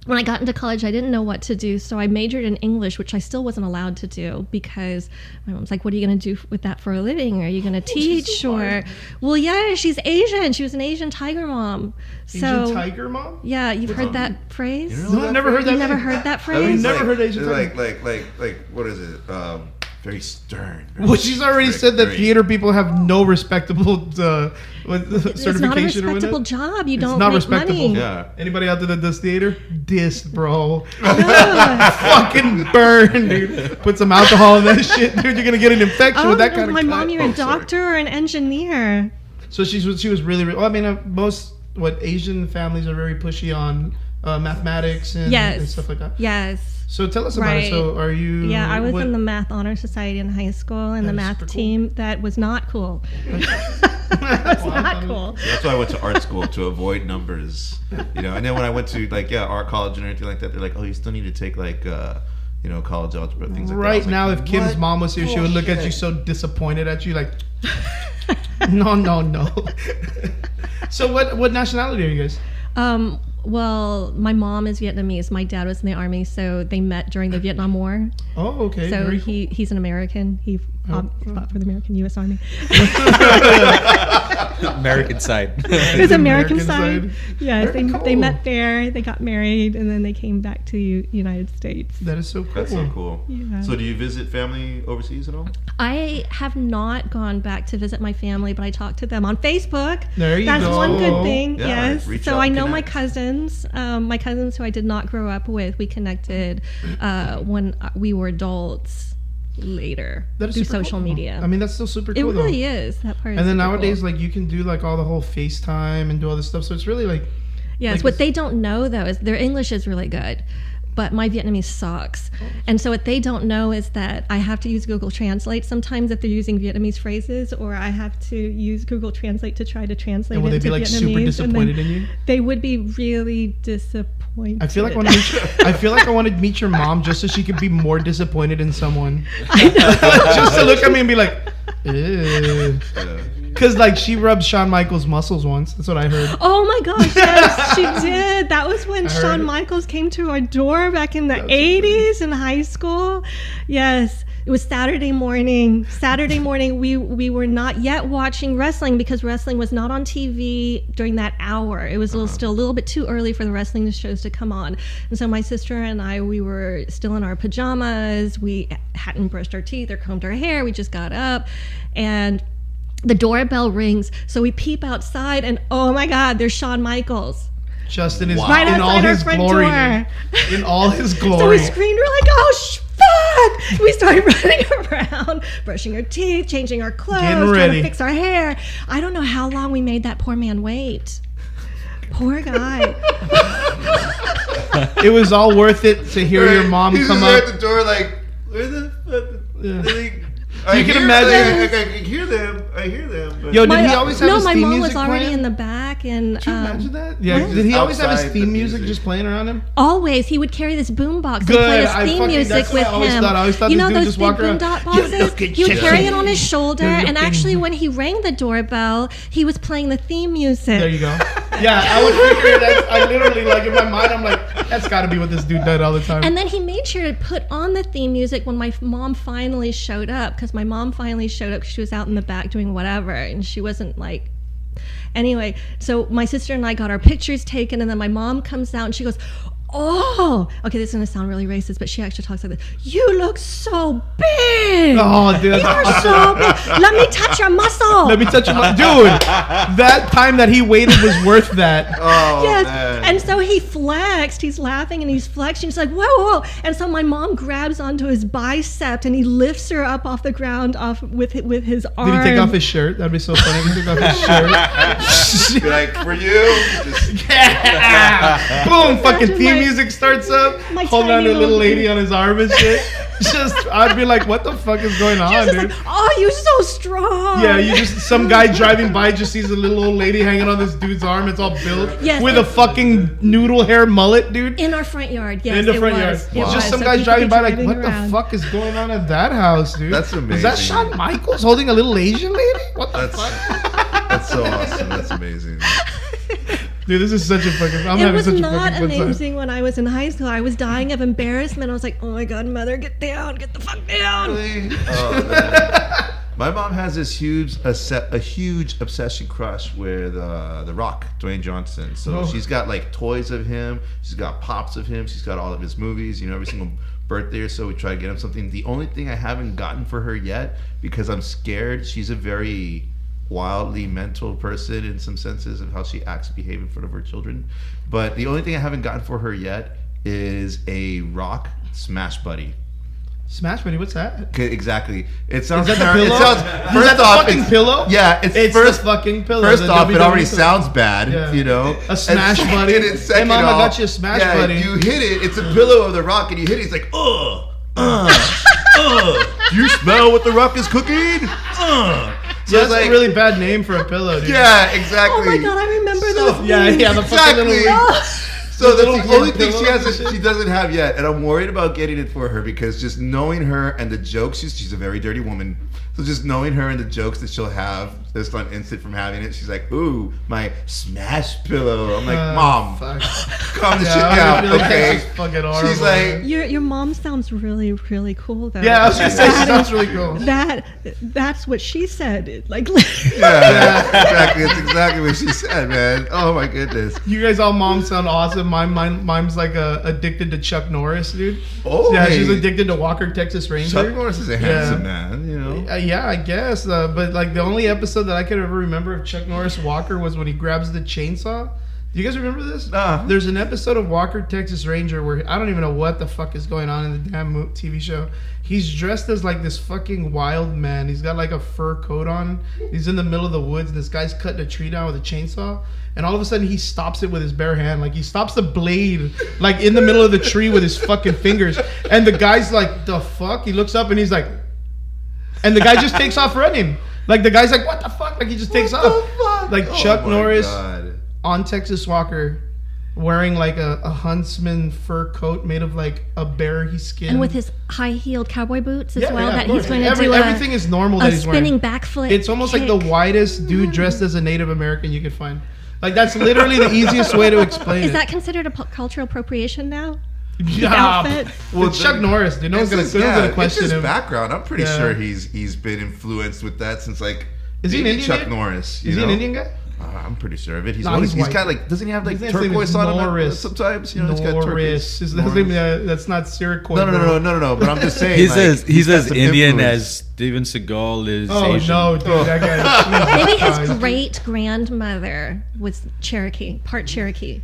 S4: when I got into college, I didn't know what to do, so I majored in English, which I still wasn't allowed to do because my mom's like, "What are you going to do with that for a living? Are you going to teach
S1: so
S4: or?" Well, yeah, she's Asian. She was an Asian tiger mom.
S1: Asian
S4: So
S1: tiger mom?
S4: yeah, you've heard that phrase.
S2: You know
S1: No, I've never heard that.
S4: You never
S1: name.
S4: heard that
S2: That
S4: phrase?
S2: means
S1: never heard Asian
S2: like what is it? very stern.
S1: Well, she's already said that theater people have no respectable
S4: It's
S1: certification
S4: not a
S1: or
S4: respectable
S1: whatever.
S4: job. You
S1: It's
S4: don't
S1: not
S4: make
S1: respectable.
S4: money.
S2: Yeah.
S1: Anybody out there that does theater? Bro.
S4: No.
S1: Fucking burn, dude. Put some alcohol in that shit, dude. You're gonna get an infection with that kind of
S4: my mom,
S1: cut.
S4: you're a doctor or an engineer.
S1: So she was really. Well, I mean, most Asian families are very pushy on mathematics and stuff like that.
S4: Yes.
S1: So tell us about it. So are you?
S4: Yeah, I was in the math honor society in high school, and the math team that was not cool. That was not cool.
S2: That's why I went to art school, to avoid numbers. And then when I went to art college and anything like that, they're like, oh, you still need to take college algebra, things like that.
S1: Right now, if Kim's mom was here, she would look at you so disappointed at you, like, no. So what nationality are you guys?
S4: Well, my mom is Vietnamese. My dad was in the army, so they met during the Vietnam War.
S1: Oh, okay.
S4: So
S1: Very cool.
S4: he's an American. He fought for the American U.S. Army.
S3: American side.
S4: It was American
S1: American
S4: side. Yes,
S1: Very
S4: they
S1: cool.
S4: met there. They got married, and then they came back to United States.
S1: That is so cool.
S2: That's so cool.
S4: Yeah.
S2: So do you visit family overseas at all?
S4: I have not gone back to visit my family, but I talk to them on Facebook.
S1: There you
S4: That's
S1: go.
S4: one good thing.
S2: Yeah,
S4: Yes.
S2: reach
S4: So
S2: out,
S4: I know
S2: connect.
S4: my cousins who I did not grow up with. We connected when we were adults later
S1: That is
S4: through
S1: super
S4: social
S1: cool.
S4: media.
S1: I mean, that's still super
S4: it
S1: cool.
S4: really
S1: though.
S4: is. That part.
S1: And
S4: is
S1: then
S4: super
S1: nowadays,
S4: cool.
S1: like you can do like all the whole FaceTime and do all this stuff. So it's really like.
S4: Yes,
S1: like
S4: what
S1: it's-
S4: they don't know though is their English is really good, but my Vietnamese sucks. And so what they don't know is that I have to use Google Translate sometimes if they're using Vietnamese phrases, or I have to use Google Translate to try to translate
S1: And will
S4: it
S1: they
S4: to
S1: be like
S4: Vietnamese.
S1: super
S4: and
S1: disappointed
S4: then
S1: in you?
S4: They would be really disappointed.
S1: I feel like I want to meet your mom just so she could be more disappointed in someone. Just to look at me and be like, ew.
S2: Yeah.
S1: Because like she rubbed Shawn Michaels' muscles once. That's what I heard.
S4: Oh my gosh, yes, she did. That was when
S1: I heard
S4: Shawn
S1: it.
S4: Michaels came to our door back in the
S1: That's
S4: 80s in high school. Yes. It was Saturday morning. We were not yet watching wrestling because wrestling was not on TV during that hour. It was still a little bit too early for the wrestling shows to come on. And so my sister and I, we were still in our pajamas. We hadn't brushed our teeth or combed our hair. We just got up, and the doorbell rings. So we peep outside, and oh my God, there's Shawn Michaels.
S1: Justin is
S4: Right
S1: in all
S4: outside our
S1: his
S4: front
S1: glory.
S4: door.
S1: Dude. In all his
S4: So we
S1: glory.
S4: screamed, we're like, oh, fuck! We started running around, brushing our teeth, changing our clothes,
S1: Getting
S4: trying
S1: ready.
S4: to fix our hair. I don't know how long we made that poor man wait. Poor guy.
S1: It was all worth it to hear your mom
S2: He's
S1: come
S2: just
S1: up.
S2: at the door like, where the fuck?
S1: Yeah.
S2: I
S1: You can
S2: hear
S1: imagine-
S2: them, I hear them. But
S1: Yo, did he always have his
S4: my
S1: theme
S4: mom
S1: music
S4: was already
S1: playing?
S4: in the back, and
S1: Can you imagine that? Yeah.
S4: what?
S1: Did he always have his
S2: Outside
S1: theme
S2: the
S1: music
S2: music.
S1: just playing around him?
S4: always he would carry this boom box
S1: Good.
S4: and play his
S1: I
S4: theme
S1: fucking-
S4: music
S1: that's what
S4: with
S1: I always
S4: him.
S1: thought. I always thought
S4: You
S1: this
S4: know
S1: dude
S4: those
S1: just
S4: big
S1: walk
S4: boom
S1: around,
S4: dot
S1: "You're
S4: boxes?
S1: looking
S4: He would
S1: chicken.
S4: carry it on his shoulder,
S1: You're
S4: and
S1: looking-
S4: actually when he rang the doorbell, he was playing the theme music.
S1: There you go. Yeah, I would figure that. I literally, like, in my mind, I'm like, that's got to be what this dude did all the time.
S4: And then he made sure to put on the theme music when my mom finally showed up, because my mom finally showed up 'cause she was out in the back doing whatever, and she wasn't like. Anyway, so my sister and I got our pictures taken, and then my mom comes out and she goes, oh, okay, this is going to sound really racist, but she actually talks like this. You look so big.
S1: Oh, dude.
S4: You are so big. Let me touch your muscle.
S1: Let me touch him. Dude, that time that he waited was worth that.
S2: Oh,
S4: Yes,
S2: man.
S4: and so he flexed. He's laughing and he's flexing. He's like, whoa, whoa! And so my mom grabs onto his bicep and he lifts her up off the ground with his arm.
S1: Did he take off his shirt? That'd be so funny if he took off his shirt.
S2: Be like, for you, just
S1: Boom! Fucking
S4: Imagine
S1: theme
S4: my-
S1: music starts up.
S4: my
S1: Holding on to a
S4: tiny
S1: little
S4: little
S1: lady on his arm and shit. Just, I'd be like, what the fuck is going
S4: She
S1: on,
S4: was just
S1: dude?
S4: like, oh, you're so strong.
S1: Yeah, you just some guy driving by just sees a little old lady hanging on this dude's arm. It's all built
S4: Yes,
S1: with a fucking noodle hair mullet, dude.
S4: In our front yard, yes,
S1: In the
S4: it
S1: front
S4: was.
S1: yard.
S4: It was.
S1: Just some
S4: So
S1: guys
S4: people
S1: driving
S4: be
S1: by like,
S4: driving
S1: what
S4: around.
S1: the fuck is going on at that house, dude?
S2: That's
S1: Is that
S2: amazing.
S1: Shawn Michaels holding a little Asian lady? What the
S2: that's
S1: fuck?
S2: that's so awesome. That's amazing.
S1: Dude, this is such a fucking. I'm
S4: It
S1: having
S4: was
S1: such a
S4: not
S1: fucking fun time.
S4: amazing when I was in high school. I was dying of embarrassment. I was like, oh my God, mother, get down, get the fuck down.
S2: Oh, man. My mom has this huge obsession crush with The Rock, Dwayne Johnson. So
S1: Oh.
S2: she's got like toys of him. She's got pops of him. She's got all of his movies. You know, every single birthday or so, we try to get him something. The only thing I haven't gotten for her yet, because I'm scared, she's a very wildly mental person in some senses of how she acts and behaves in front of her children. But the only thing I haven't gotten for her yet is a rock Smash Buddy.
S1: Smash Buddy, what's that?
S2: Okay, exactly. It sounds.
S1: Is that the pillow?
S2: It sounds.
S1: Is
S2: First
S1: that the
S2: off,
S1: fucking
S2: it's,
S1: pillow?
S2: Yeah, it's
S1: It's the fucking pillow.
S2: First
S1: the
S2: off, it
S1: WWE
S2: already
S1: pillow.
S2: sounds bad.
S1: Yeah.
S2: You know,
S1: A Smash
S2: And
S1: Buddy.
S2: second, it's second
S1: Hey, Mama,
S2: off,
S1: got you a Smash
S2: yeah,
S1: Buddy.
S2: You hit it. It's a pillow of the Rock, and you hit it. It's like, Do you smell what the Rock is cooking? So
S1: That's
S2: it's
S1: a really bad name for a pillow, dude.
S2: Yeah, exactly.
S4: Oh my god, I remember
S2: So-
S4: those.
S1: Yeah, the fucking
S2: Exactly.
S1: little.
S2: So
S1: The
S2: that's
S1: little
S2: the only
S1: hand
S2: thing she
S1: pillows and
S2: hasn't,
S1: shit.
S2: she doesn't have yet, and I'm worried about getting it for her because just knowing her and the jokes, she's a very dirty woman. So just knowing her and the jokes that she'll have just on instant from having it, she's like, "Ooh, my Smash pillow." I'm like, "Mom,
S1: Fuck.
S2: calm the
S1: Yeah,
S2: shit
S1: I
S2: down,
S1: feel like that's
S2: okay?"
S1: just fucking horrible,
S2: She's like,
S1: man.
S4: Your mom sounds really, really cool though.
S1: Yeah, I was gonna say,
S4: That
S1: sounds
S4: is-
S1: really cool.
S4: That's what she said. Like,
S2: "Yeah, exactly. That's exactly what she said, man. Oh my goodness."
S1: You guys all moms sound awesome. Mine's like addicted to Chuck Norris, dude.
S2: Oh,
S1: Yeah,
S2: hey.
S1: she's addicted to Walker, Texas Ranger.
S2: Chuck Norris is a handsome man, you know.
S1: Yeah, I guess. But like the only episode that I could ever remember of Chuck Norris Walker was when he grabs the chainsaw. Do you guys remember this?
S2: Nah.
S1: There's an episode of Walker, Texas Ranger where I don't even know what the fuck is going on in the damn TV show. He's dressed as like this fucking wild man. He's got like a fur coat on. He's in the middle of the woods and this guy's cutting a tree down with a chainsaw. And all of a sudden he stops it with his bare hand. Like he stops the blade like in the middle of the tree with his fucking fingers. And the guy's like, the fuck? He looks up and he's like, and the guy just takes off running. Like the guy's like, what the fuck? Like he just takes off. Like Chuck
S2: Oh, my
S1: Norris
S2: God.
S1: on Texas Walker wearing like a huntsman fur coat made of like a bear skin.
S4: and with his high-heeled cowboy boots as well.
S1: of
S4: That
S1: course.
S4: he's going to do
S1: everything is normal
S4: a
S1: that he's wearing.
S4: spinning backflip.
S1: It's almost like
S4: kick.
S1: the whitest dude dressed as a Native American you could find. Like that's literally the easiest way to explain
S4: Is
S1: it.
S4: that considered a cultural appropriation now?
S1: Yeah.
S4: outfit?
S2: Well,
S1: It's Chuck
S2: then-
S1: Norris, dude. No one's gonna question
S2: it's his
S1: him.
S2: background. I'm pretty
S1: Yeah.
S2: sure he's been influenced with that since like.
S1: Is he an
S2: maybe
S1: Indian
S2: Chuck
S1: guy?
S2: Norris? You
S1: Is he
S2: know?
S1: an Indian guy?
S2: I'm pretty sure of it. He's
S1: Nah,
S2: always,
S1: he's
S2: he's
S1: white.
S2: got like, doesn't he have like
S1: His name is
S2: turquoise on him
S1: Norris.
S2: sometimes? You know, he's got turquoise.
S1: Norris. His name, that's not Syracuse.
S2: No. But I'm just saying.
S3: He's
S2: like,
S3: as
S2: he's got some
S3: Indian
S2: influence.
S3: as Steven Seagal is
S1: Oh
S3: Asian.
S1: no, dude, that guy.
S4: Maybe his
S1: Jesus
S4: great grandmother was Cherokee, part Cherokee.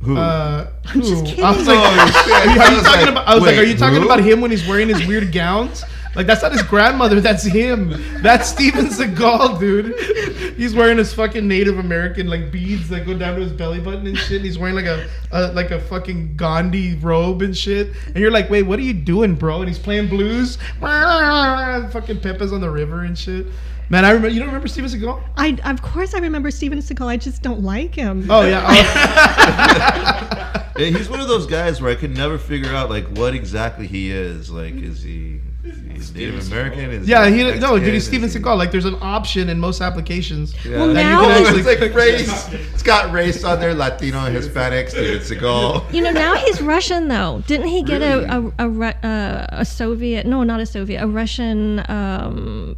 S2: Who?
S1: I'm
S4: just kidding.
S1: I was like,
S2: Oh, shit.
S1: are you talking about? I was like,
S2: wait,
S1: are you talking
S2: who?
S1: about him when he's wearing his weird gowns? Like that's not his grandmother. That's him. That's Steven Seagal, dude. He's wearing his fucking Native American like beads that go down to his belly button and shit. He's wearing like a fucking Gandhi robe and shit. And you're like, wait, what are you doing, bro? And he's playing blues. Fucking Pepe's on the river and shit. Man, I remember. You don't remember Steven Seagal?
S4: Of course I remember Steven Seagal. I just don't like him.
S1: Oh yeah.
S2: Yeah, he's one of those guys where I could never figure out like what exactly he is. Like, is he Native American? Is
S1: Yeah,
S2: he
S1: no, dude, he's
S2: Mexican?
S1: Steven
S2: Is he-
S1: Seagal. Like, there's an option in most applications.
S2: Yeah.
S4: Well,
S1: that
S4: now
S1: you can
S4: he's-
S1: actually
S2: It's like race. It's got race on there: Latino, Hispanic, Steven Seagal.
S4: You know, now he's Russian though. Didn't he get a Soviet? No, not a Soviet. A Russian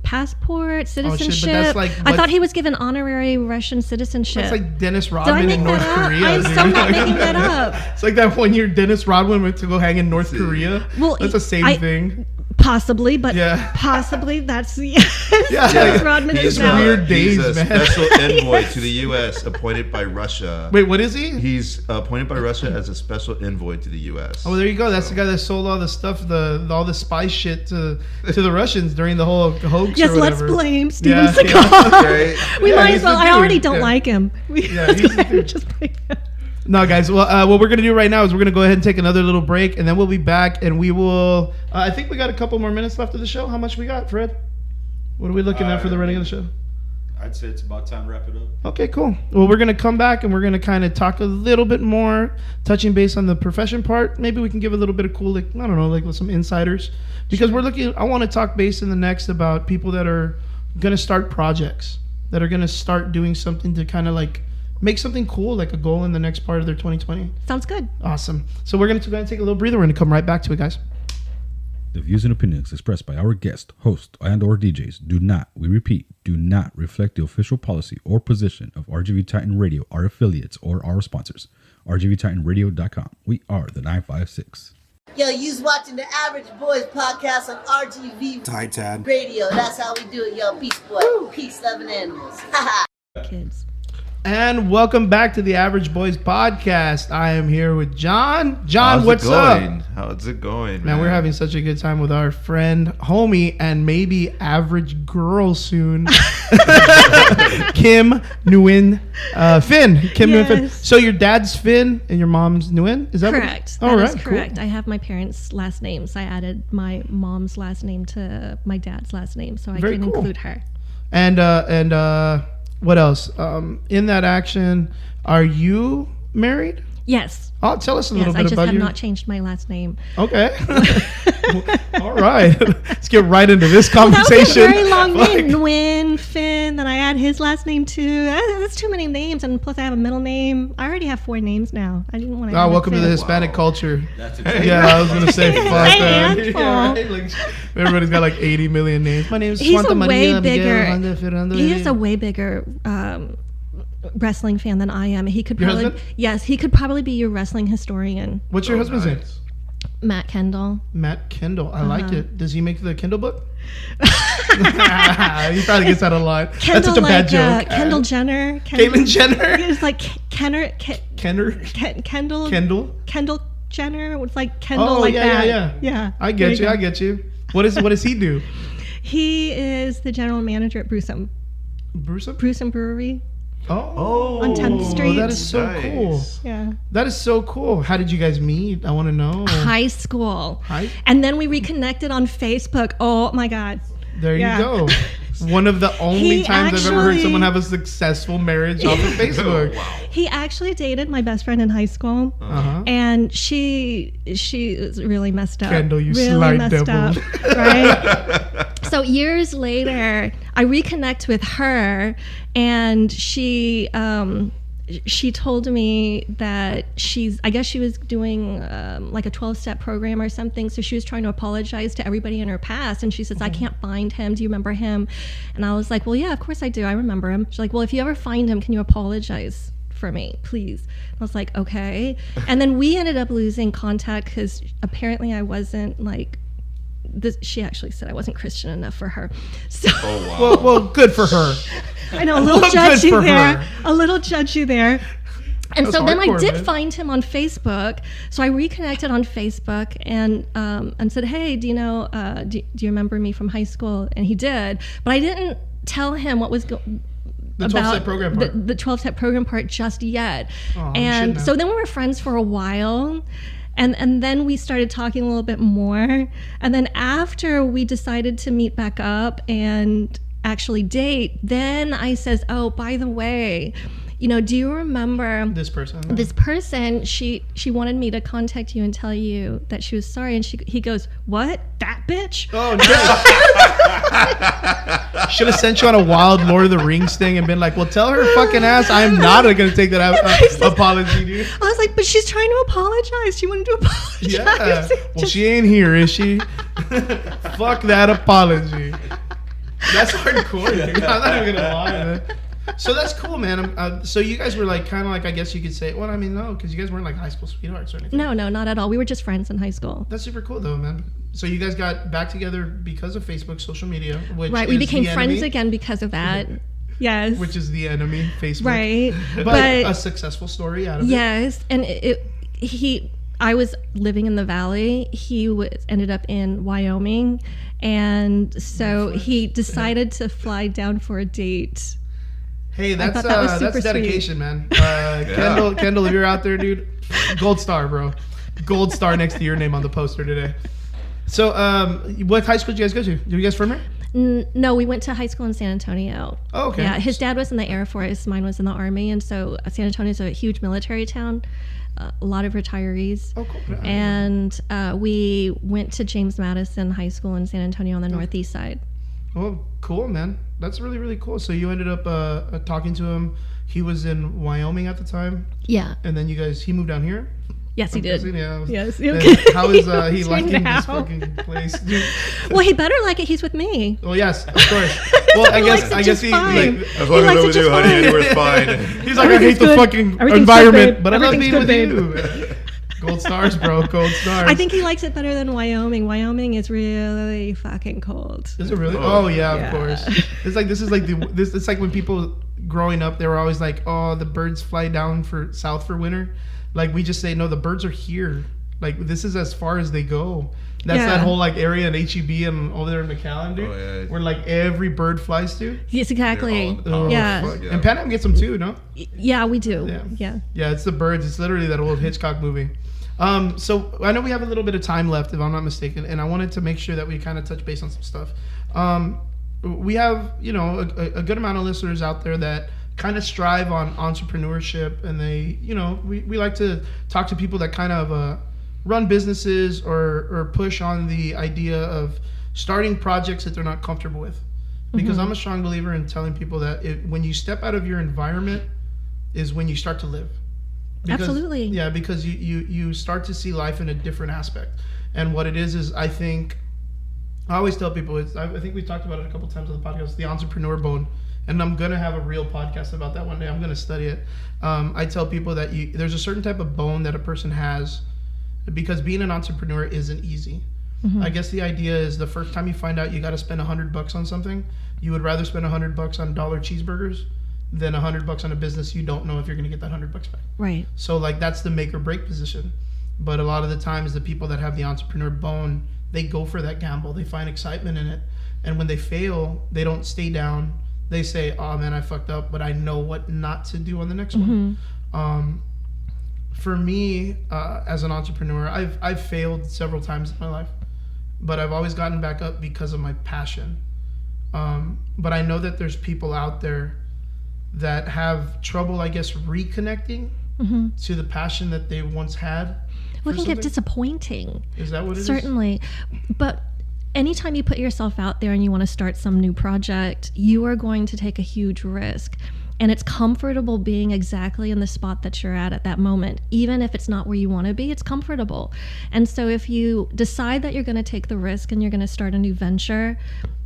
S4: passport, citizenship.
S1: that's like
S4: I
S1: what-
S4: thought he was given honorary Russian citizenship.
S1: It's like Dennis
S4: Did I
S1: Rodman
S4: make
S1: in North
S4: that up?
S1: Korea.
S4: I'm
S1: dude.
S4: so not making that up.
S1: It's like that one year Dennis Rodman went to go hang in North Korea.
S4: Well,
S1: That's the same
S4: I-
S1: thing.
S4: Possibly, but
S1: Yeah.
S4: possibly that's yes.
S1: Yeah.
S4: Dennis Rodman
S1: He's
S4: is now.
S1: weird days,
S2: he's a
S1: man.
S2: special envoy to the U.S. appointed by Russia.
S1: Wait, what is he?
S2: He's appointed by Russia as a special envoy to the U.S.
S1: Oh, there you go. That's the guy that sold all the stuff, all the spy shit to the Russians during the whole hoax.
S4: Yes,
S1: or
S4: let's
S1: whatever.
S4: blame Steven
S1: Yeah,
S4: Seagal.
S2: Right?
S4: We
S1: Yeah,
S4: might
S1: he's
S4: as well.
S1: the
S4: I already
S1: dude.
S4: don't
S1: Yeah.
S4: like him.
S1: Yeah, he's the dude.
S4: Just blame him.
S1: No, guys. Well, what we're gonna do right now is we're gonna go ahead and take another little break, and then we'll be back, and we will. I think we got a couple more minutes left of the show. How much we got, Fred? What are we looking at for the running of the show?
S3: I'd say it's about time to wrap it up.
S1: Okay, cool. Well, we're gonna come back and we're gonna kind of talk a little bit more, touching base on the profession part. Maybe we can give a little bit of cool, like I don't know, like with some insiders, because we're looking. I want to talk base in the next about people that are gonna start projects, that are gonna start doing something to kind of like make something cool, like a goal in the next part of their 2020.
S4: Sounds good.
S1: Awesome. So we're gonna go ahead and take a little breather. We're gonna come right back to it, guys.
S5: The views and opinions expressed by our guest, host, and/or DJs do not, we repeat, do not reflect the official policy or position of RGV Titan Radio, our affiliates, or our sponsors. RGVTitanRadio.com. We are the 956.
S6: Yo, you's watching the Average Boys podcast on RGV
S7: Titan
S6: Radio. That's how we do it, yo. Peace, boy. Peace, loving animals.
S4: Kids.
S1: And welcome back to the Average Boys podcast. I am here with John. John,
S2: How's
S1: what's
S2: it going?
S1: up?
S2: How's it going,
S1: Man, we're having such a good time with our friend, homie, and maybe average girl soon, Kim Nguyen-Finn. Kim Nguyen-Finn.
S4: Yes.
S1: So your dad's Finn and your mom's Nguyen? Is that
S4: Correct.
S1: All
S4: That
S1: right,
S4: is correct. I have my parents' last names. I added my mom's last name to my dad's last name, so I
S1: Very
S4: can
S1: cool.
S4: include her.
S1: And what else? In that action, are you married?
S4: Yes.
S1: Oh, tell us a little
S4: Yes, I
S1: bit
S4: just
S1: about
S4: have
S1: you.
S4: not changed my last name.
S1: Okay. All right. Let's get right into this
S4: That was
S1: conversation.
S4: a very long
S1: Fuck.
S4: name. Nguyen-Finn, then I add his last name too. That's too many names, and plus I have a middle name. I already have 4 names now. I didn't want to.
S1: Oh, welcome to the Hispanic culture.
S3: That's
S1: Yeah, I was gonna say fuck that.
S4: handful.
S1: Yeah, right? Like, everybody's got like 80 million names. My name is
S4: He's
S1: Santa
S4: a way
S1: Maria
S4: bigger.
S1: Miguel Anda Fernando.
S4: He is a way bigger wrestling fan than I am. He could
S1: Your
S4: probably,
S1: husband?
S4: yes, he could probably be your wrestling historian.
S1: What's your husband's name?
S4: Matt Kendall.
S1: Matt Kendall. I like
S4: Uh-huh.
S1: it. Does he make the Kindle book? He probably gets that a lot. That's
S4: Kendall,
S1: such a bad
S4: like
S1: joke.
S4: Kendall Jenner.
S1: Caitlyn Jenner.
S4: It's like Kenner,
S1: Kenner.
S4: Kendall.
S1: Kendall.
S4: Kendall Jenner. It's like Kendall,
S1: Oh,
S4: like
S1: yeah,
S4: that.
S1: yeah.
S4: Yeah.
S1: I
S4: There
S1: get you.
S4: go.
S1: I get you. What does he do?
S4: He is the general manager at Brewsome
S1: Bruce?
S4: Brewery.
S1: Oh.
S4: On 10th Street.
S1: That is so
S2: Nice.
S1: cool.
S4: Yeah.
S1: That is so cool. How did you guys meet? I want to know.
S4: High school.
S1: Hi.
S4: And then we reconnected on Facebook. Oh my God.
S1: There
S4: Yeah.
S1: you go. One of the only
S4: He
S1: times I've ever heard
S4: actually-
S1: someone have a successful marriage off of Facebook.
S4: He actually dated my best friend in high school.
S1: Uh-huh.
S4: And she was really messed up.
S1: Kendall, you
S4: really
S1: sly
S4: messed
S1: devil.
S4: up, right? So years later, I reconnect with her, and she told me that I guess she was doing like a 12-step program or something. So she was trying to apologize to everybody in her past. And she says, I can't find him. Do you remember him? And I was like, well, yeah, of course I do. I remember him. She's like, well, if you ever find him, can you apologize for me, please? I was like, okay. And then we ended up losing contact because apparently I wasn't like, she actually said I wasn't Christian enough for her. So
S1: Well, good for her.
S4: I know, a little
S1: Good
S4: judgy
S1: for
S4: there.
S1: her.
S4: A little judgy there. And
S1: That's
S4: so then I
S1: hardcore,
S4: did
S1: man.
S4: find him on Facebook. So I reconnected on Facebook and said, hey, do you know, do you remember me from high school? And he did. But I didn't tell him what was
S1: The 12-step program part.
S4: the 12-step program part just yet.
S1: Oh, you
S4: And
S1: should
S4: so
S1: know.
S4: then we were friends for a while. And then we started talking a little bit more. And then after we decided to meet back up and actually date, then I says, oh, by the way, do you remember
S1: This person.
S4: this person? She wanted me to contact you and tell you that she was sorry. And he goes, what? That bitch?
S1: Oh, nice. Should have sent you on a wild Lord of the Rings thing and been like, well, tell her fucking ass I am not going to take that apology, dude.
S4: I was like, but she's trying to apologize. She wanted to apologize.
S1: Yeah. Well,
S4: Just-
S1: she ain't here, is she? Fuck that apology. That's hardcore, dude. I'm not even gonna lie, man. So that's cool, man. So you guys were like, kind of like, I guess you could say, well, I mean, no, because you guys weren't like high school sweethearts or anything.
S4: No, not at all. We were just friends in high school.
S1: That's super cool, though, man. So you guys got back together because of Facebook, social media, which
S4: Right,
S1: is
S4: we became
S1: the
S4: friends
S1: enemy,
S4: again because of that. Yes.
S1: which is the enemy, Facebook.
S4: right.
S1: But a successful story out of it.
S4: Yes, and I was living in the valley. He ended up in Wyoming, and so he decided to fly down for a date.
S1: Hey, that's
S4: thought that was super
S1: that's
S4: sweet.
S1: dedication, man. Kendall, if you're out there, dude, gold star, bro. Gold star next to your name on the poster today. So, what high school did you guys go to? Did you guys from here?
S4: No, we went to high school in San Antonio.
S1: Oh, okay.
S4: Yeah, his dad was in the Air Force, mine was in the Army, and so San Antonio is a huge military town, a lot of retirees.
S1: Oh, cool.
S4: And we went to James Madison High School in San Antonio on the northeast side.
S1: Oh, cool, man. That's really, really cool. So you ended up talking to him. He was in Wyoming at the time,
S4: Yeah.
S1: and then he moved down here.
S4: Yes, he did.
S1: Yeah.
S4: Yes.
S1: And
S4: Okay.
S1: how is he
S4: See
S1: liking
S4: now.
S1: this fucking place? Dude.
S4: Well, he better like it. He's with me.
S1: Well, yes, of course. Well, I
S4: He
S1: guess
S4: likes it just
S1: he
S4: fine.
S1: like,
S2: As long as
S4: likes
S2: I'm
S4: it
S2: with
S4: just
S2: you, honey,
S4: fine.
S2: anywhere's fine.
S1: he's like, I hate
S4: Everything's
S1: the
S4: good.
S1: fucking
S4: Everything's
S1: environment,
S4: good,
S1: but I love
S4: babe.
S1: being with
S4: Everything's
S1: you. Gold stars, bro. Gold stars.
S4: I think he likes it better than Wyoming. Wyoming is really fucking cold.
S1: Is it really? Oh yeah, of course. It's like it's like when people growing up, they were always like, oh, the birds fly down for south for winter. Like we just say, no, the birds are here. Like this is as far as they go. That's that whole like area in HEB and over there in McAllen, dude, where like every bird flies to.
S4: Yes, exactly.
S1: Yeah. And Pan Am gets them too, no?
S4: Yeah, we do. Yeah.
S1: It's the birds. It's literally that old Hitchcock movie. So I know we have a little bit of time left, if I'm not mistaken, and I wanted to make sure that we kind of touch base on some stuff. We have, a good amount of listeners out there that kind of strive on entrepreneurship, and they, we like to talk to people that kind of run businesses or push on the idea of starting projects that they're not comfortable with. Because I'm a strong believer in telling people that when you step out of your environment is when you start to live.
S4: Absolutely.
S1: Yeah, because you start to see life in a different aspect. And what it is I think, I always tell people, I think we talked about it a couple times on the podcast, the entrepreneur bone. And I'm going to have a real podcast about that one day. I'm going to study it. I tell people that there's a certain type of bone that a person has, because being an entrepreneur isn't easy. I guess the idea is the first time you find out you got to spend $100 on something, you would rather spend $100 on dollar cheeseburgers than $100 on a business you don't know if you're going to get that $100 back.
S4: Right.
S1: So like that's the make or break position. But a lot of the times the people that have the entrepreneur bone, they go for that gamble. They find excitement in it. And when they fail, they don't stay down. They say, oh man, I fucked up, but I know what not to do on the next one. For me, as an entrepreneur, I've failed several times in my life, but I've always gotten back up because of my passion. But I know that there's people out there that have trouble, I guess, reconnecting to the passion that they once had.
S4: Well, it can get disappointing.
S1: Is that what it is?
S4: Certainly. But anytime you put yourself out there and you want to start some new project, you are going to take a huge risk. And it's comfortable being exactly in the spot that you're at that moment. Even if it's not where you want to be, it's comfortable. And so if you decide that you're going to take the risk and you're going to start a new venture,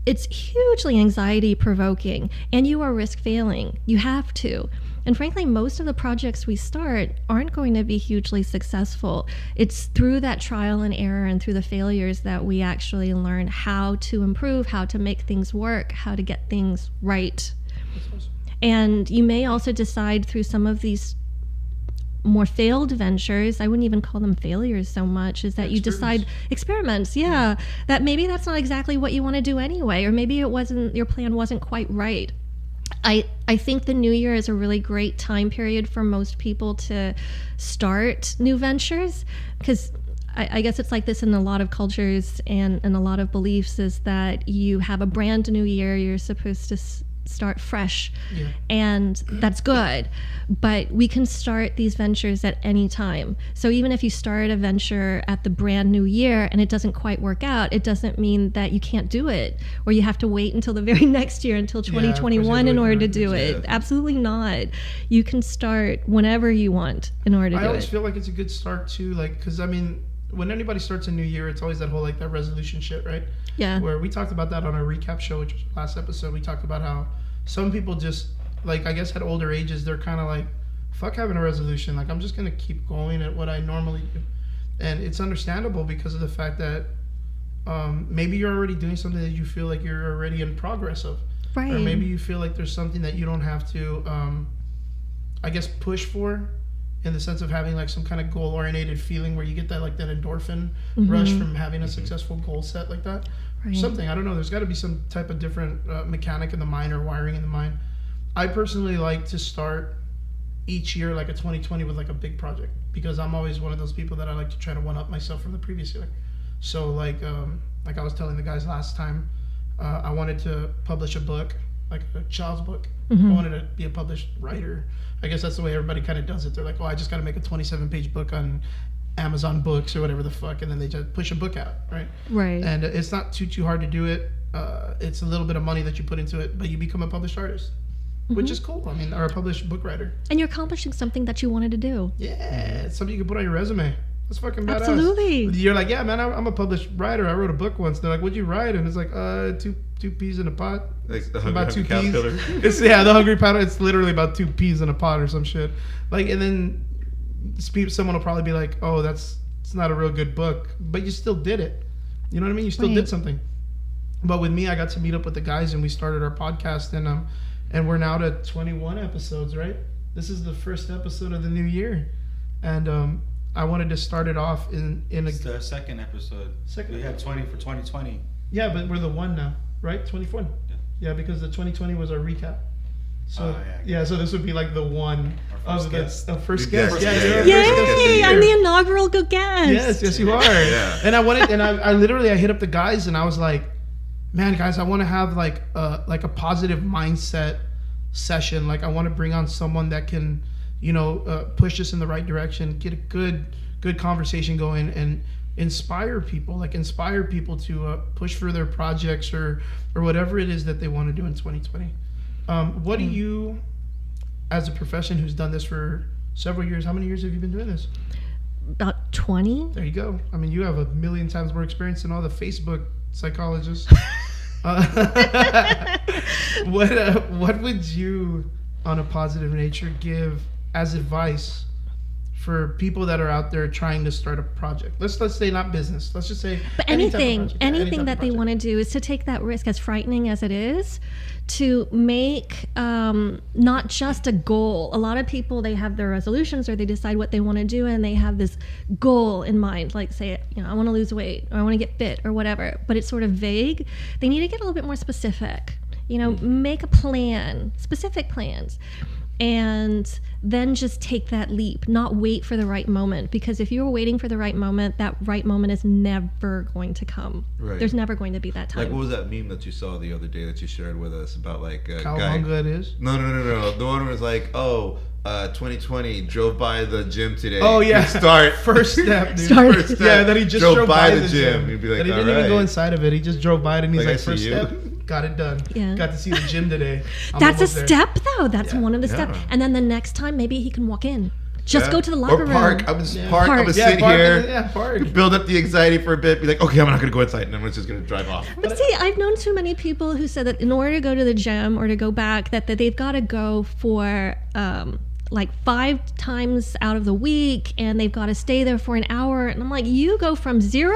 S4: it's hugely anxiety provoking, and you are risk failing. You have to. And frankly, most of the projects we start aren't going to be hugely successful. It's through that trial and error and through the failures that we actually learn how to improve, how to make things work, how to get things right. And you may also decide through some of these more failed ventures, I wouldn't even call them failures so much, is that you decide experiments, that maybe that's not exactly what you want to do anyway, or maybe your plan wasn't quite right. I think the new year is a really great time period for most people to start new ventures, because I guess it's like this in a lot of cultures and a lot of beliefs, is that you have a brand new year, you're supposed to start fresh, and that's good, but we can start these ventures at any time. So even if you start a venture at the brand new year and it doesn't quite work out, it doesn't mean that you can't do it, or you have to wait until the very next year, until 2021 in order to do it. Absolutely not. You can start whenever you want in order to do it.
S1: I always feel like it's a good start too, like, because I mean, when anybody starts a new year, it's always that whole like that resolution shit, right?
S4: Yeah.
S1: Where we talked about that on our recap show, which was last episode. We talked about how some people just, like, I guess at older ages, they're kind of like, fuck having a resolution. Like, I'm just going to keep going at what I normally do. And it's understandable because of the fact that maybe you're already doing something that you feel like you're already in progress of.
S4: Right.
S1: Or maybe you feel like there's something that you don't have to, I guess, push for, in the sense of having like some kind of goal-oriented feeling where you get that like that endorphin rush from having a successful goal set like that. Right. Something, I don't know, there's got to be some type of different mechanic in the mind or wiring in the mind. I personally like to start each year like a 2020 with like a big project, because I'm always one of those people that I like to try to one-up myself from the previous year. So like I was telling the guys last time, I wanted to publish a book, like a child's book. I wanted to be a published writer. I guess that's the way everybody kind of does it. They're like, oh, I just got to make a 27-page book on Amazon Books or whatever the fuck, and then they just push a book out, right?
S4: Right.
S1: And it's not too hard to do it. It's a little bit of money that you put into it, but you become a published artist, which is cool. I mean, or a published book writer.
S4: And you're accomplishing something that you wanted to do.
S1: Yeah, it's something you can put on your resume. That's fucking badass.
S4: Absolutely.
S1: You're like, yeah, man, I'm a published writer. I wrote a book once. They're like, what'd you write? And it's like, two peas in a pot.
S2: Like the
S1: about
S2: hungry
S1: 2
S2: caterpillar.
S1: peas. The hungry powder. It's literally about 2 peas in a pot or some shit. Like, and then someone will probably be like, oh, it's not a real good book, but you still did it. You know what I mean? You still did something. But with me, I got to meet up with the guys and we started our podcast, and we're now to 21 episodes, right? This is the first episode of the new year. And I wanted to start it off
S3: It's the second episode. We had 20 for 2020.
S1: Yeah, but we're the one now, right? 21. Yeah, because the 2020 was our recap. So so this would be like the one of the first guest.
S4: Yay! I'm the inaugural guest.
S1: Yes, you are.
S2: Yeah.
S1: And I wanted, and I literally hit up the guys and I was like, man, guys, I want to have like a positive mindset session. Like I want to bring on someone that can, push us in the right direction, get a good conversation going, and inspire people to push for their projects or whatever it is that they want to do in 2020. What do you, as a profession who's done this for several years, how many years have you been doing this?
S4: About 20.
S1: There you go. I mean, you have a million times more experience than all the Facebook psychologists. What would you, on a positive nature, give as advice for people that are out there trying to start a project? Let's say not business. Let's just say
S4: but anything that they want to do is to take that risk, as frightening as it is, to make not just a goal. A lot of people, they have their resolutions or they decide what they want to do and they have this goal in mind, like say, I want to lose weight or I want to get fit or whatever, but it's sort of vague. They need to get a little bit more specific, make a plan, specific plans. And then just take that leap, not wait for the right moment. Because if you're waiting for the right moment, that right moment is never going to come.
S2: Right.
S4: There's never going to be that time.
S2: Like, what was that meme that you saw the other day that you shared with us about like a
S1: how
S2: guy?
S1: long ago it is?
S2: No. The one was like, 2020 drove by the gym today.
S1: Oh yeah,
S2: Good start.
S1: First step, dude.
S4: Start.
S1: Yeah, that he just drove by the gym.
S2: You'd be like,
S1: that he didn't even go inside of it. He just drove by it and he's like,
S2: I see
S1: first
S2: you.
S1: step, got it done.
S4: Yeah.
S1: Got to see the gym today.
S4: That's a
S1: almost there.
S4: step, though. That's one of the
S2: Yeah.
S4: steps. And then the next time, maybe he can walk in. Just
S2: Yeah.
S4: go to the locker
S2: or park.
S4: room.
S2: I'm just
S1: Yeah.
S2: park. I'm
S4: Park.
S2: gonna
S1: Yeah,
S2: sit
S1: park.
S2: here.
S1: Yeah, park.
S2: Build up the anxiety for a bit. Be like, okay, I'm not gonna go inside, and I'm just gonna drive off.
S4: But see, I've known too many people who said that in order to go to the gym or to go back, that they've got to go for like 5 times out of the week, and they've got to stay there for an hour. And I'm like, you go from 0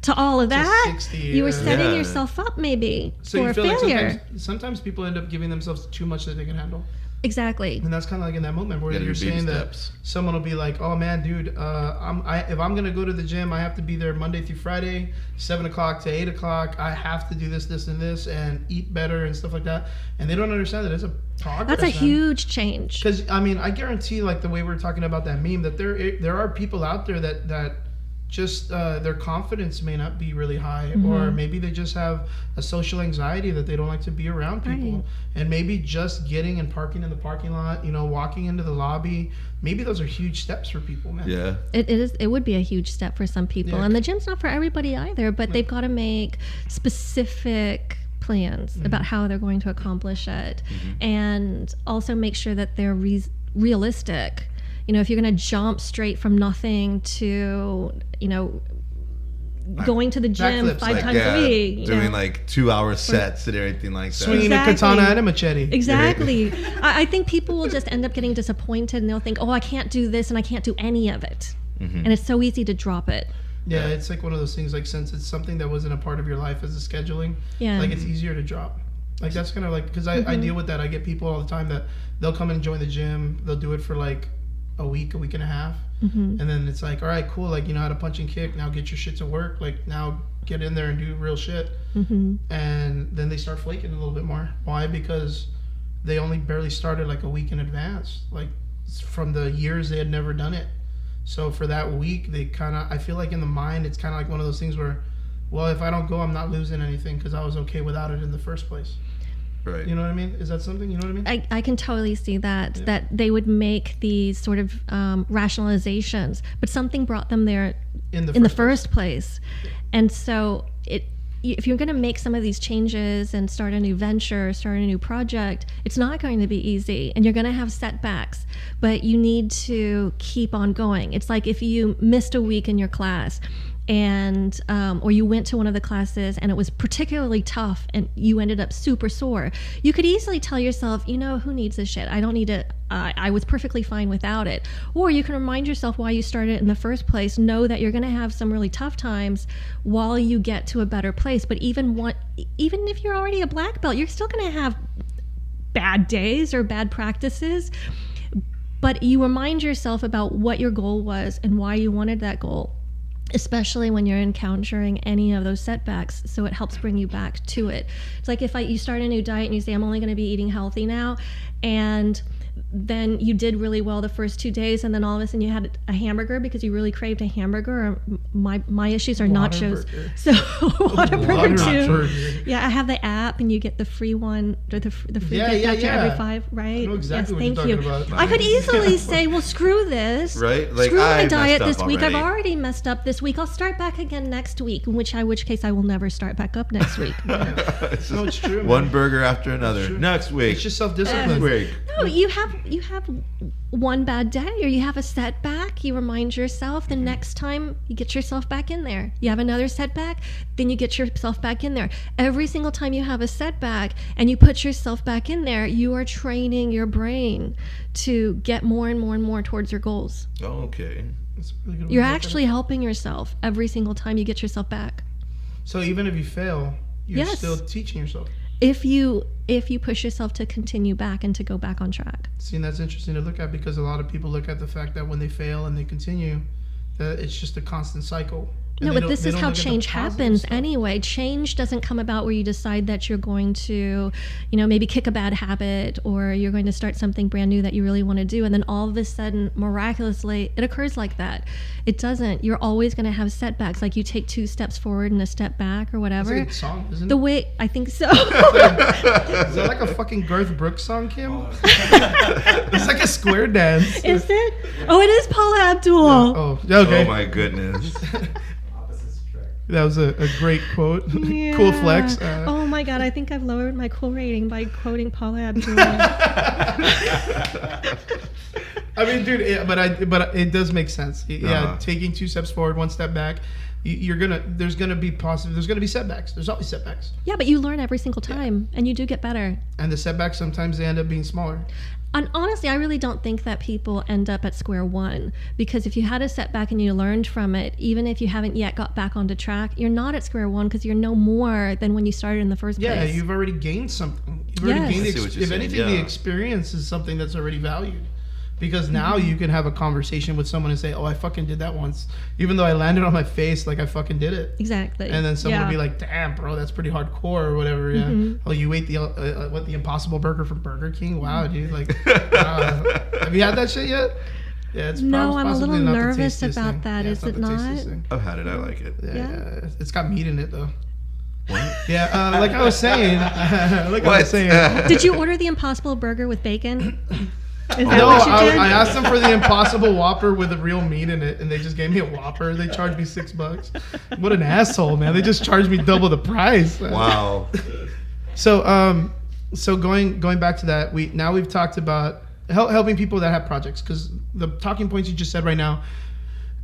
S4: to all of that.
S1: 60,
S4: you were
S1: yeah.
S4: setting
S2: Yeah.
S4: yourself up maybe
S1: So
S4: for
S1: you
S4: a
S1: feel
S4: failure.
S1: like sometimes people end up giving themselves too much that they can handle.
S4: Exactly.
S1: And that's kind of like in that moment where
S2: Yeah,
S1: you're
S2: your baby
S1: saying
S2: steps.
S1: that someone will be like, "Oh man, dude, if I'm gonna go to the gym, I have to be there Monday through Friday, 7 o'clock to 8 o'clock. I have to do this, and this, and eat better and stuff like that." And they don't understand that it's a progress.
S4: That's a huge change.
S1: Because I mean, I guarantee, like the way we're talking about that meme, that there are people out there that just their confidence may not be really high, or maybe they just have a social anxiety that they don't like to be around people.
S4: Right.
S1: And maybe just getting and parking in the parking lot, walking into the lobby, maybe those are huge steps for people, man.
S2: Yeah.
S4: It would be a huge step for some people.
S1: Yeah.
S4: And the gym's not for everybody either, but they've got to make specific plans about how they're going to accomplish it, and also make sure that they're realistic. If you're going to jump straight from nothing to, going to the gym
S1: Backflips,
S4: 5 times a week.
S2: Doing like 2-hour sets and everything like that.
S1: Swinging
S4: Exactly.
S1: a katana and a machete.
S4: Exactly. I think people will just end up getting disappointed, and they'll think, oh, I can't do this and I can't do any of it. And it's so easy to drop it.
S1: Yeah, it's like one of those things, like since it's something that wasn't a part of your life as a scheduling,
S4: Yeah.
S1: like it's easier to drop. Like that's kind of like, because I deal with that. I get people all the time that they'll come and join the gym. They'll do it for like a week and a half. And then it's like, all right, cool. Like, you know how to punch and kick. Now get your shit to work. Like now get in there and do real shit. And then they start flaking a little bit more. Why? Because they only barely started like a week in advance. Like from the years they had never done it. So for that week, they kind of, I feel like in the mind, it's kind of like one of those things where, well, if I don't go, I'm not losing anything because I was okay without it in the first place.
S2: Right.
S1: You know what I mean? Is that something? You know what I mean?
S4: I can totally see that, that they would make these sort of rationalizations, but something brought them there
S1: In the
S4: in the
S1: first
S4: first place. And so if you're going to make some of these changes and start a new venture, start a new project, it's not going to be easy, and you're going to have setbacks, but you need to keep on going. It's like if you missed a week in your class and or you went to one of the classes and it was particularly tough and you ended up super sore, you could easily tell yourself, who needs this shit? I don't need it. I was perfectly fine without it. Or you can remind yourself why you started in the first place. Know that you're going to have some really tough times while you get to a better place. But even if you're already a black belt, you're still going to have bad days or bad practices. But you remind yourself about what your goal was and why you wanted that goal, especially when you're encountering any of those setbacks. So it helps bring you back to it. It's like if you start a new diet and you say, I'm only going to be eating healthy now, and then you did really well the first 2 days, and then all of a sudden you had a hamburger because you really craved a hamburger. My issues are nachos. So Whataburger too. Yeah, I have the app, and you get the free one, or the free gift after every 5, right?
S1: I know exactly
S4: yes,
S1: what
S4: thank
S1: you're
S4: you.
S1: talking about.
S4: I could easily say, well, screw this.
S2: Right? Like,
S4: screw my
S2: I
S4: diet
S2: messed
S4: this
S2: up
S4: week. I've
S2: already.
S4: already messed up this week. I'll start back again next week, in which case I will never start back up next week.
S1: No, it's true.
S2: One
S1: man.
S2: burger after another. Next week.
S1: It's just self-discipline.
S2: Next week.
S4: No, you have one bad day or you have a setback, you remind yourself, the next time you get yourself back in there. You have another setback, then you get yourself back in there. Every single time you have a setback and you put yourself back in there, you are training your brain to get more and more and more towards your goals.
S2: Oh, okay.
S1: That's a really good way
S4: You're
S1: to look at
S4: actually
S1: it.
S4: helping yourself every single time you get yourself back.
S1: So even if you fail, you're
S4: Yes.
S1: still teaching yourself.
S4: If you push yourself to continue back and to go back on track.
S1: See, and that's interesting to look at because a lot of people look at the fact that when they fail and they continue, that it's just a constant cycle. And
S4: No,
S1: they
S4: but
S1: don't-
S4: this
S1: they
S4: is
S1: don't
S4: how
S1: look at the
S4: change
S1: positive
S4: happens
S1: stuff.
S4: anyway. Change doesn't come about where you decide that you're going to, maybe kick a bad habit, or you're going to start something brand new that you really want to do. And then all of a sudden, miraculously, it occurs like that. It doesn't. You're always going to have setbacks. Like you take 2 steps forward and a step back or
S1: That's
S4: whatever.
S1: a good song, isn't
S4: The
S1: it?
S4: way, I think so.
S1: Is that like a fucking Garth Brooks song, Kim? It's like a square dance.
S4: Is it? Oh, it is Paula Abdul.
S1: Oh, okay.
S2: Oh my goodness.
S1: That was a great quote.
S4: Yeah.
S1: Cool flex.
S4: Oh my God, I think I've lowered my cool rating by quoting Paula Abdul.
S1: I mean, dude, but it does make sense. Yeah,
S2: Uh-huh.
S1: taking 2 steps forward, 1 step back. There's gonna be setbacks. There's always setbacks,
S4: Yeah, but you learn every single time, and you do get better.
S1: and the setbacks sometimes they end up being smaller.
S4: And honestly, I really don't think that people end up at square one, because if you had a setback and you learned from it, even if you haven't yet got back onto track, you're not at square one because you're no more than when you started in the first
S1: Yeah,
S4: place.
S1: you've already gained something. You've already
S4: Yes.
S1: gained.
S2: I see what you're
S1: If
S2: saying,
S1: anything, the
S2: yeah.
S1: experience is something that's already valued. Because now you can have a conversation with someone and say, "Oh, I fucking did that once," even though I landed on my face, like I fucking did it.
S4: Exactly.
S1: And then someone
S4: Yeah.
S1: will be like, "Damn, bro, that's pretty hardcore," or whatever. Yeah. Oh, you ate the Impossible Burger from Burger King? Wow, dude. Like, wow. Have you had that shit yet? Yeah, it's
S4: No, I'm a
S1: possibly
S4: little
S1: not the
S4: nervous
S1: tastiest
S4: about
S1: thing.
S4: that.
S1: Yeah,
S4: Is
S1: it's
S4: it
S1: the tastiest
S4: not?
S1: thing.
S2: I've had it. I like it.
S1: Yeah,
S4: Yeah.
S1: yeah, it's got meat in it though.
S2: What?
S1: Yeah, like I was saying. I
S2: What?
S1: was saying.
S4: Did you order the Impossible Burger with bacon? Is that
S1: No,
S4: what you did?
S1: I asked them for the Impossible Whopper with a real meat in it, and they just gave me a Whopper. They charged me $6. What an asshole, man! They just charged me double the price.
S2: Wow.
S1: So, so going back to that, we've talked about helping people that have projects, because the talking points you just said right now,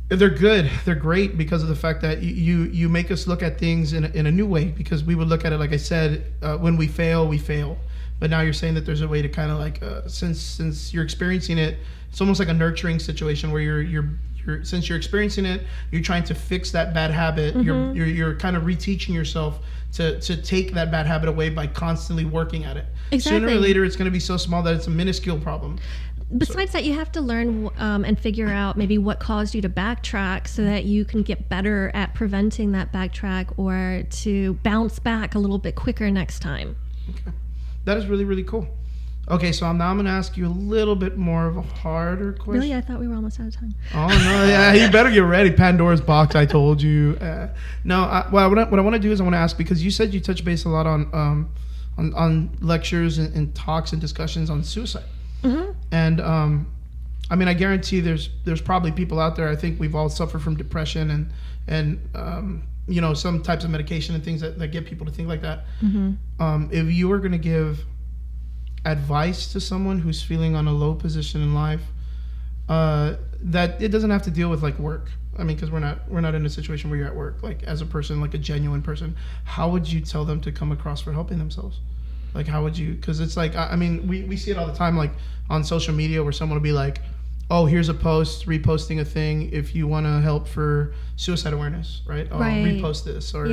S1: they're good, they're great, because of the fact that you make us look at things in a new way. Because we would look at it, like I said, when we fail, but now you're saying that there's a way to kind of like since you're experiencing it, it's almost like a nurturing situation where you're since you're experiencing it, you're trying to fix that bad habit. You're kind of reteaching yourself to take that bad habit away by constantly working at it.
S4: Exactly.
S1: Sooner or later, it's going to be so small that it's a minuscule problem.
S4: Besides that, you have to learn and figure out maybe what caused you to backtrack so that you can get better at preventing that backtrack, or to bounce back a little bit quicker next time.
S1: Okay. That is really, really cool. Okay, so now I'm going to ask you a little bit more of a harder question.
S4: Really? I thought we were almost out of time.
S1: Oh, no, yeah, you better get ready. Pandora's box, I told you. What I want to do is I want to ask, because you said you touch base a lot on lectures and talks and discussions on suicide.
S4: Mm-hmm.
S1: And I mean, I guarantee there's probably people out there. I think we've all suffered from depression and some types of medication and things that get people to think like that.
S4: Mm-hmm.
S1: If you were going to give advice to someone who's feeling on a low position in life, that it doesn't have to deal with like work. I mean, because we're not in a situation where you're at work, like as a person, like a genuine person, how would you tell them to come across for helping themselves? Like, how would you, because it's like, I mean, we see it all the time, like on social media where someone will be like, oh, here's a post, reposting a thing if you want to help for suicide awareness, right? Oh, repost this. Or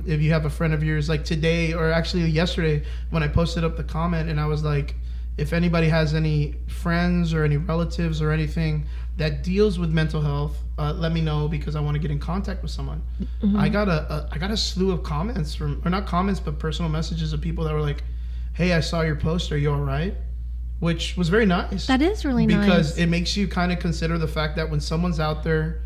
S1: if you have a friend of yours, like today, or actually yesterday, when I posted up the comment and I was like, if anybody has any friends or any relatives or anything that deals with mental health, let me know because I want to get in contact with someone. Mm-hmm. I got a slew of comments or not comments, but personal messages of people that were like, hey, I saw your post. Are you all right? Which was very nice.
S4: That is really nice.
S1: Because it makes you kind of consider the fact that when someone's out there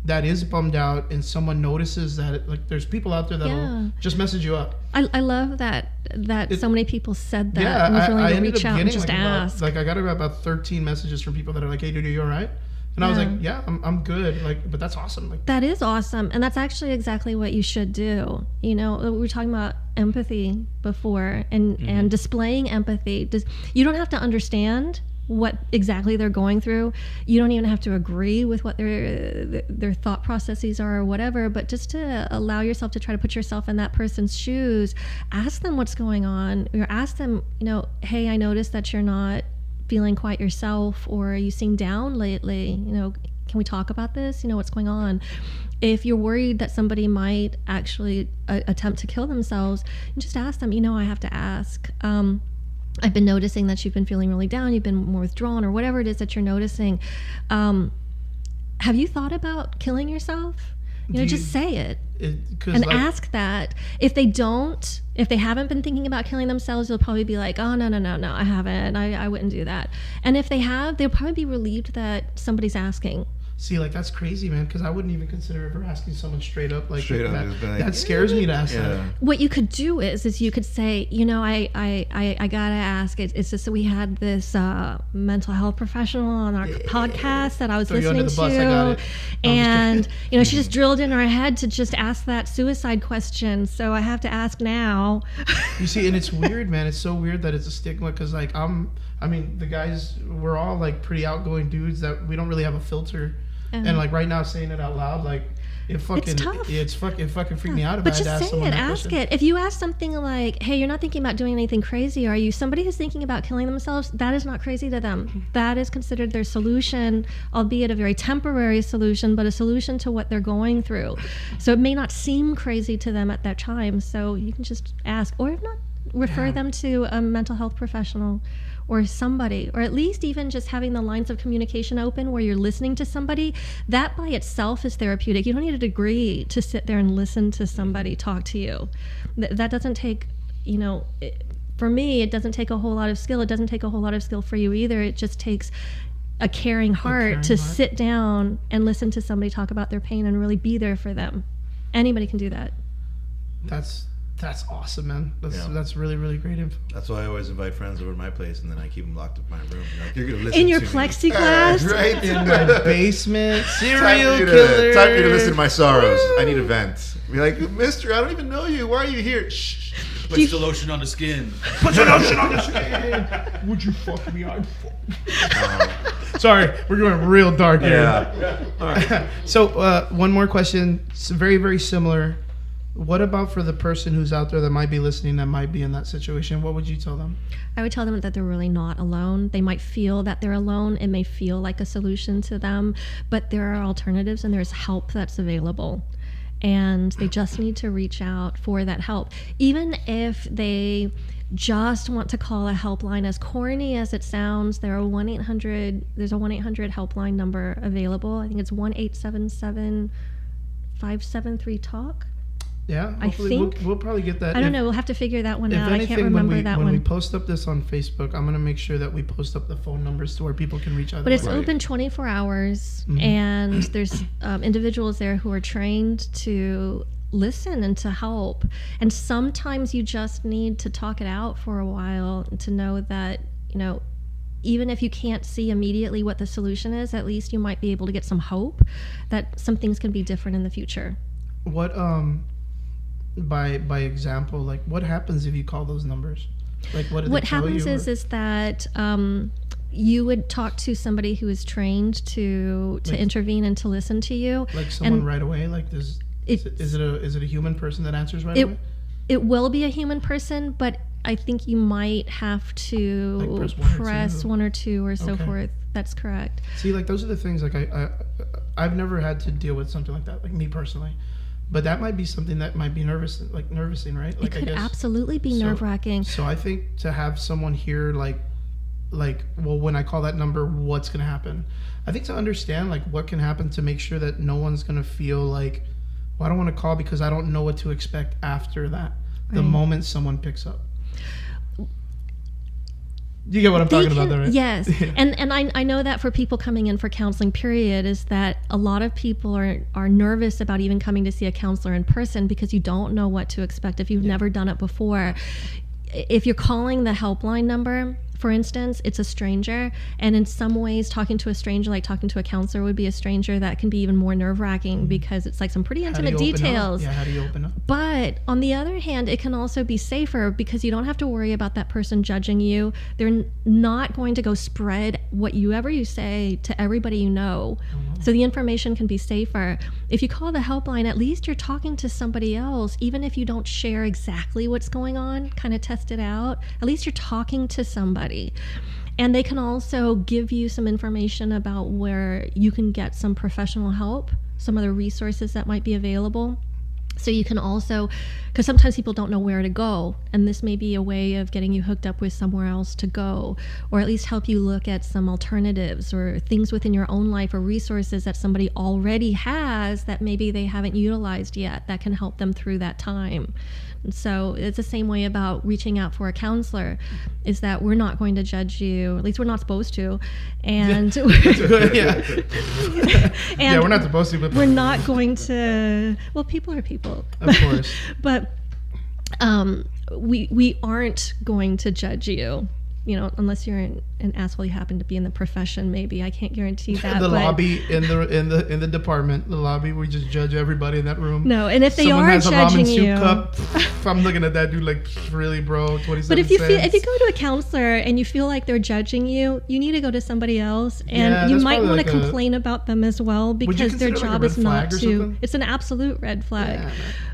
S1: that is bummed out and someone notices that, like, there's people out there that'll just message you up.
S4: I love that so many people said that. Yeah, and was willing to reach out and just ask.
S1: I got about 13 messages from people that are like, hey, dude, are you all right? And I was like, yeah, I'm good. Like, but that's awesome. Like,
S4: that is awesome. And that's actually exactly what you should do. You know, we were talking about empathy before and displaying empathy. You don't have to understand what exactly they're going through. You don't even have to agree with what their thought processes are or whatever, but just to allow yourself to try to put yourself in that person's shoes. Ask them what's going on, or ask them, you know, hey, I noticed that you're not feeling quite yourself, or you seem down lately, you know, can we talk about this? You know, what's going on? If you're worried that somebody might actually attempt to kill themselves, just ask them, you know, I have to ask, I've been noticing that you've been feeling really down, you've been more withdrawn, or whatever it is that you're noticing. Have you thought about killing yourself? You know, just say it. And ask that. If they haven't been thinking about killing themselves, they'll probably be like, oh, no, I haven't. I wouldn't do that. And if they have, they'll probably be relieved that somebody's asking.
S1: See, like, that's crazy, man, because I wouldn't even consider ever asking someone straight up. Like, that scares me to ask that.
S4: What you could do is you could say, you know, I gotta ask. It's just that we had this mental health professional on our podcast that I was listening to, and you know, she just drilled in our head to just ask that suicide question. So I have to ask now.
S1: You see, and it's weird, man. It's so weird that it's a stigma, because like the guys, we're all like pretty outgoing dudes that we don't really have a filter. And like right now, saying it out loud, like it fucking freaked me out.
S4: But just say it, ask it. If you ask something like, "Hey, you're not thinking about doing anything crazy, are you?" Somebody who's thinking about killing themselves, that is not crazy to them. That is considered their solution, albeit a very temporary solution, but a solution to what they're going through. So it may not seem crazy to them at that time. So you can just ask, or if not, refer them to a mental health professional or somebody, or at least even just having the lines of communication open where you're listening to somebody. That by itself is therapeutic. You don't need a degree to sit there and listen to somebody talk to you. That doesn't take, you know, for me, it doesn't take a whole lot of skill. It doesn't take a whole lot of skill for you either. It just takes a caring heart to sit down and listen to somebody talk about their pain and really be there for them. Anybody can do that.
S1: That's awesome, man. That's really, really great info.
S2: That's why I always invite friends over to my place, and then I keep them locked up in my room. Like, you're gonna listen
S4: in your
S2: to
S4: plexiglass,
S2: me. Right
S1: in my basement. Serial killer.
S2: Time for you to listen to my sorrows. I need a vent. Be like, Mister, I don't even know you. Why are you here? Shh.
S3: Put the lotion on the skin.
S1: Put the lotion on the skin. Would you fuck me? I'd fuck. Sorry, we're going real dark here.
S2: Yeah. All right.
S1: So one more question. It's very, very similar. What about for the person who's out there that might be listening, that might be in that situation? What would you tell them?
S4: I would tell them that they're really not alone. They might feel that they're alone. It may feel like a solution to them, but there are alternatives and there's help that's available. And they just need to reach out for that help. Even if they just want to call a helpline, as corny as it sounds, there's a 1-800 helpline number available. I think it's 1-877-573-TALK.
S1: Yeah, I think we'll probably get that.
S4: I don't know. We'll have to figure that one out. I can't remember that one.
S1: When we post up this on Facebook, I'm going to make sure that we post up the phone numbers to where people can reach out.
S4: But it's open 24 hours, and there's individuals there who are trained to listen and to help. And sometimes you just need to talk it out for a while to know that, you know, even if you can't see immediately what the solution is, at least you might be able to get some hope that some things can be different in the future.
S1: What by example, like what happens if you call those numbers? Like what happens is
S4: that you would talk to somebody who is trained to intervene and to listen to you.
S1: Like someone right away? Like is it a human person that answers right away?
S4: It will be a human person, but I think you might have to press one or two or so forth. That's correct.
S1: See, like those are the things. Like I've never had to deal with something like that. Like me personally. But that might be something that might be nervousing, right? Like
S4: it could absolutely be nerve-wracking.
S1: So I think to have someone here, like, well, when I call that number, what's going to happen? I think to understand, like, what can happen to make sure that no one's going to feel like, well, I don't want to call because I don't know what to expect after that. The moment someone picks up. You get what I'm talking about there, right?
S4: Yes. And I know that for people coming in for counseling, period, is that a lot of people are nervous about even coming to see a counselor in person because you don't know what to expect if you've never done it before. If you're calling the helpline number, for instance, it's a stranger, and in some ways talking to a stranger, like talking to a counselor, would be a stranger that can be even more nerve-wracking because it's like some pretty intimate details.
S1: Yeah, how do you open up?
S4: But on the other hand, it can also be safer because you don't have to worry about that person judging you. They're not going to go spread whatever you say to everybody you know. So the information can be safer. If you call the helpline, at least you're talking to somebody else, even if you don't share exactly what's going on, kind of test it out. At least you're talking to somebody. And they can also give you some information about where you can get some professional help, some other resources that might be available. So you can also, because sometimes people don't know where to go, and this may be a way of getting you hooked up with somewhere else to go, or at least help you look at some alternatives or things within your own life or resources that somebody already has that maybe they haven't utilized yet that can help them through that time. And so it's the same way about reaching out for a counselor, is that we're not going to judge you, at least we're not supposed to, and
S1: and we're not supposed to, but
S4: we're not going to, well, people are people,
S1: of course,
S4: but we aren't going to judge you, unless you're an asshole, you happen to be in the profession, maybe. I can't guarantee that.
S1: The lobby in the department, the lobby, we just judge everybody in that room.
S4: No, and if they
S1: Someone
S4: are
S1: has
S4: judging
S1: a ramen soup
S4: you,
S1: cup, if I'm looking at that dude like, really, bro, 27
S4: but if you
S1: cents.
S4: if you go to a counselor and you feel like they're judging you, you need to go to somebody else, and you might want to complain about them as well, because their job is not to. It's an absolute red flag. Yeah.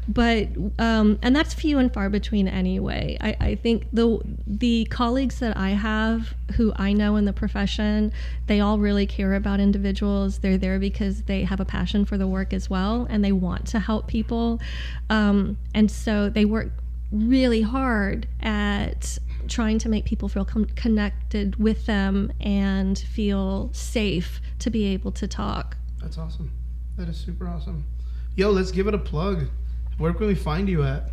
S4: But and that's few and far between anyway. I think the colleagues that I have who I know in the profession, they all really care about individuals. They're there because they have a passion for the work as well, and they want to help people, and so they work really hard at trying to make people feel connected with them and feel safe to be able to talk.
S1: That's awesome. That is super awesome. Yo, let's give it a plug. Where can we find you at?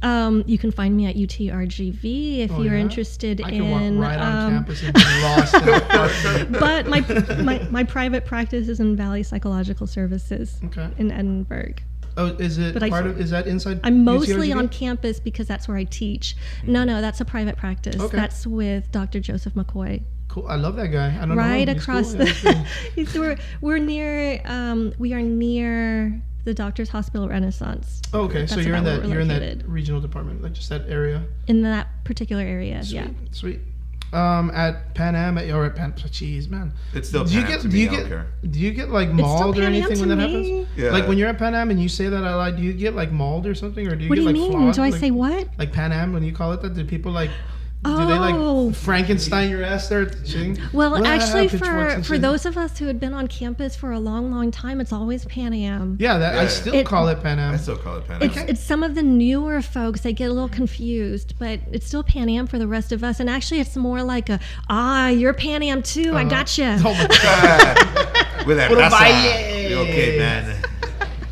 S4: You can find me at UTRGV if you're interested in.
S1: I can walk right on campus and be lost in a
S4: But my private practice is in Valley Psychological Services in Edinburgh.
S1: Oh, is it is that inside?
S4: I'm mostly UTRGV? On campus because that's where I teach. No, that's a private practice. Okay. That's with Dr. Joseph McCoy.
S1: Cool. I love that guy. I don't
S4: right
S1: know.
S4: Across cool. We are near the Doctors Hospital Renaissance.
S1: Oh, okay. So you're in that regional department, like just that area.
S4: In that particular area,
S1: sweet,
S4: yeah.
S1: Sweet. At Pan Am, or at Pan. Jeez, man.
S2: It's still Pan Am to me. I don't care.
S1: Do you get like mauled or anything when that happens?
S2: Yeah.
S1: Like when you're at Pan Am and you say that out loud, do you get like mauled or something, or do you
S4: what
S1: get
S4: do you
S1: like
S4: mean?
S1: flogged?
S4: Do I say what?
S1: Like Pan Am when you call it that? Do people like? Do they like Frankenstein your ass there?
S4: Well, actually, for those of us who had been on campus for a long, long time, it's always Pan Am.
S1: Yeah, I still call it Pan Am.
S2: I still call it Pan Am.
S4: It's some of the newer folks, they get a little confused, but it's still Pan Am for the rest of us. And actually, it's more like you're Pan Am too. I gotcha.
S2: Oh my God. With that raza. You okay, man?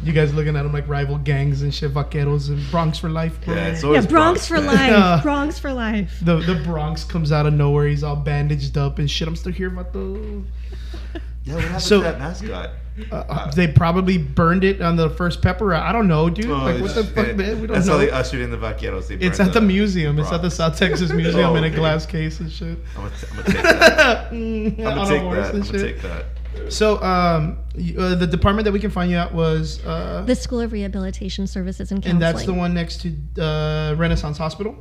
S1: You guys looking at them like rival gangs and shit, vaqueros and Bronx for life, bro.
S2: Yeah,
S4: Bronx for life. Bronx for life.
S1: The Bronx comes out of nowhere. He's all bandaged up and shit. I'm still here, vato.
S2: Yeah, what happened to that mascot?
S1: They probably burned it on the first pepper. I don't know, dude. Like, what the fuck, man? We don't know.
S2: That's how they ushered in the vaqueros.
S1: It's at the museum. It's at the South Texas Museum in a glass case and shit.
S2: I'm gonna take that. I'm gonna take that.
S1: So, the department that we can find you at was
S4: the School of Rehabilitation Services and Counseling,
S1: and that's the one next to Renaissance Hospital.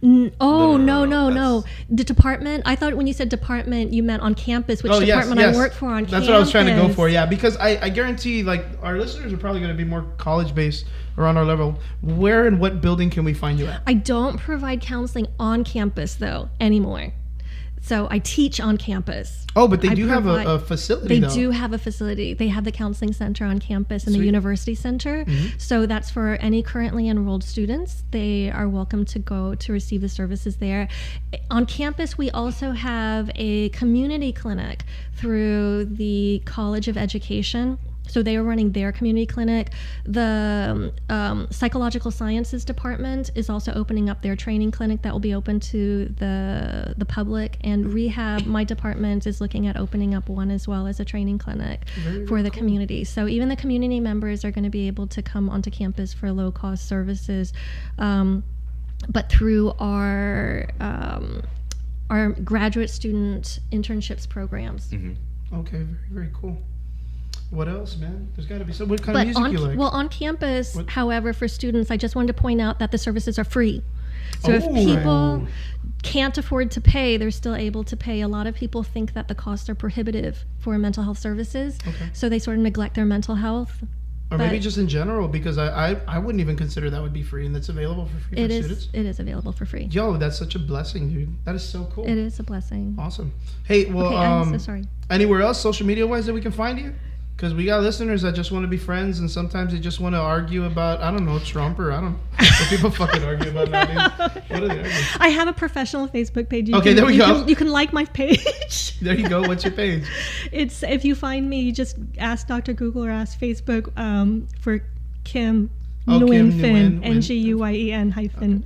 S4: No. The department. I thought when you said department, you meant on campus, which department I work for on campus.
S1: That's what I was trying to go for. Yeah, because I guarantee like our listeners are probably going to be more college based around our level. Where and what building can we find you at?
S4: I don't provide counseling on campus though anymore. So I teach on campus.
S1: Oh, but they do have a facility.
S4: They do have a facility. They have the counseling center on campus and the university center. Mm-hmm. So that's for any currently enrolled students. They are welcome to go to receive the services there. On campus, we also have a community clinic through the College of Education. So they are running their community clinic. The psychological sciences department is also opening up their training clinic that will be open to the public. And rehab, my department is looking at opening up one as well as a training clinic for the community. So even the community members are going to be able to come onto campus for low-cost services, but through our graduate student internships programs.
S1: Mm-hmm. Okay, very, very cool. What else, man? There's got to be some. What kind of music you like?
S4: Well, on campus, however, for students, I just wanted to point out that the services are free. So if people can't afford to pay, they're still able to pay. A lot of people think that the costs are prohibitive for mental health services, so they sort of neglect their mental health.
S1: Or maybe just in general, because I wouldn't even consider that would be free, and that's available for free for students.
S4: It is available for free.
S1: Yo, that's such a blessing, dude. That is so cool.
S4: It is a blessing.
S1: Awesome. Hey, well,
S4: I'm so sorry.
S1: Anywhere else, social media-wise, that we can find you? Because we got listeners that just want to be friends, and sometimes they just want to argue about, I don't know, Trump or I don't know what people fucking argue about nowadays. What are they arguing?
S4: I have a professional Facebook page.
S1: There we go.
S4: You can like my page.
S1: There you go. What's your page?
S4: It's, if you find me, you just ask Dr. Google or ask Facebook for Kim Nguyen-Finn, Nguyen-Finn.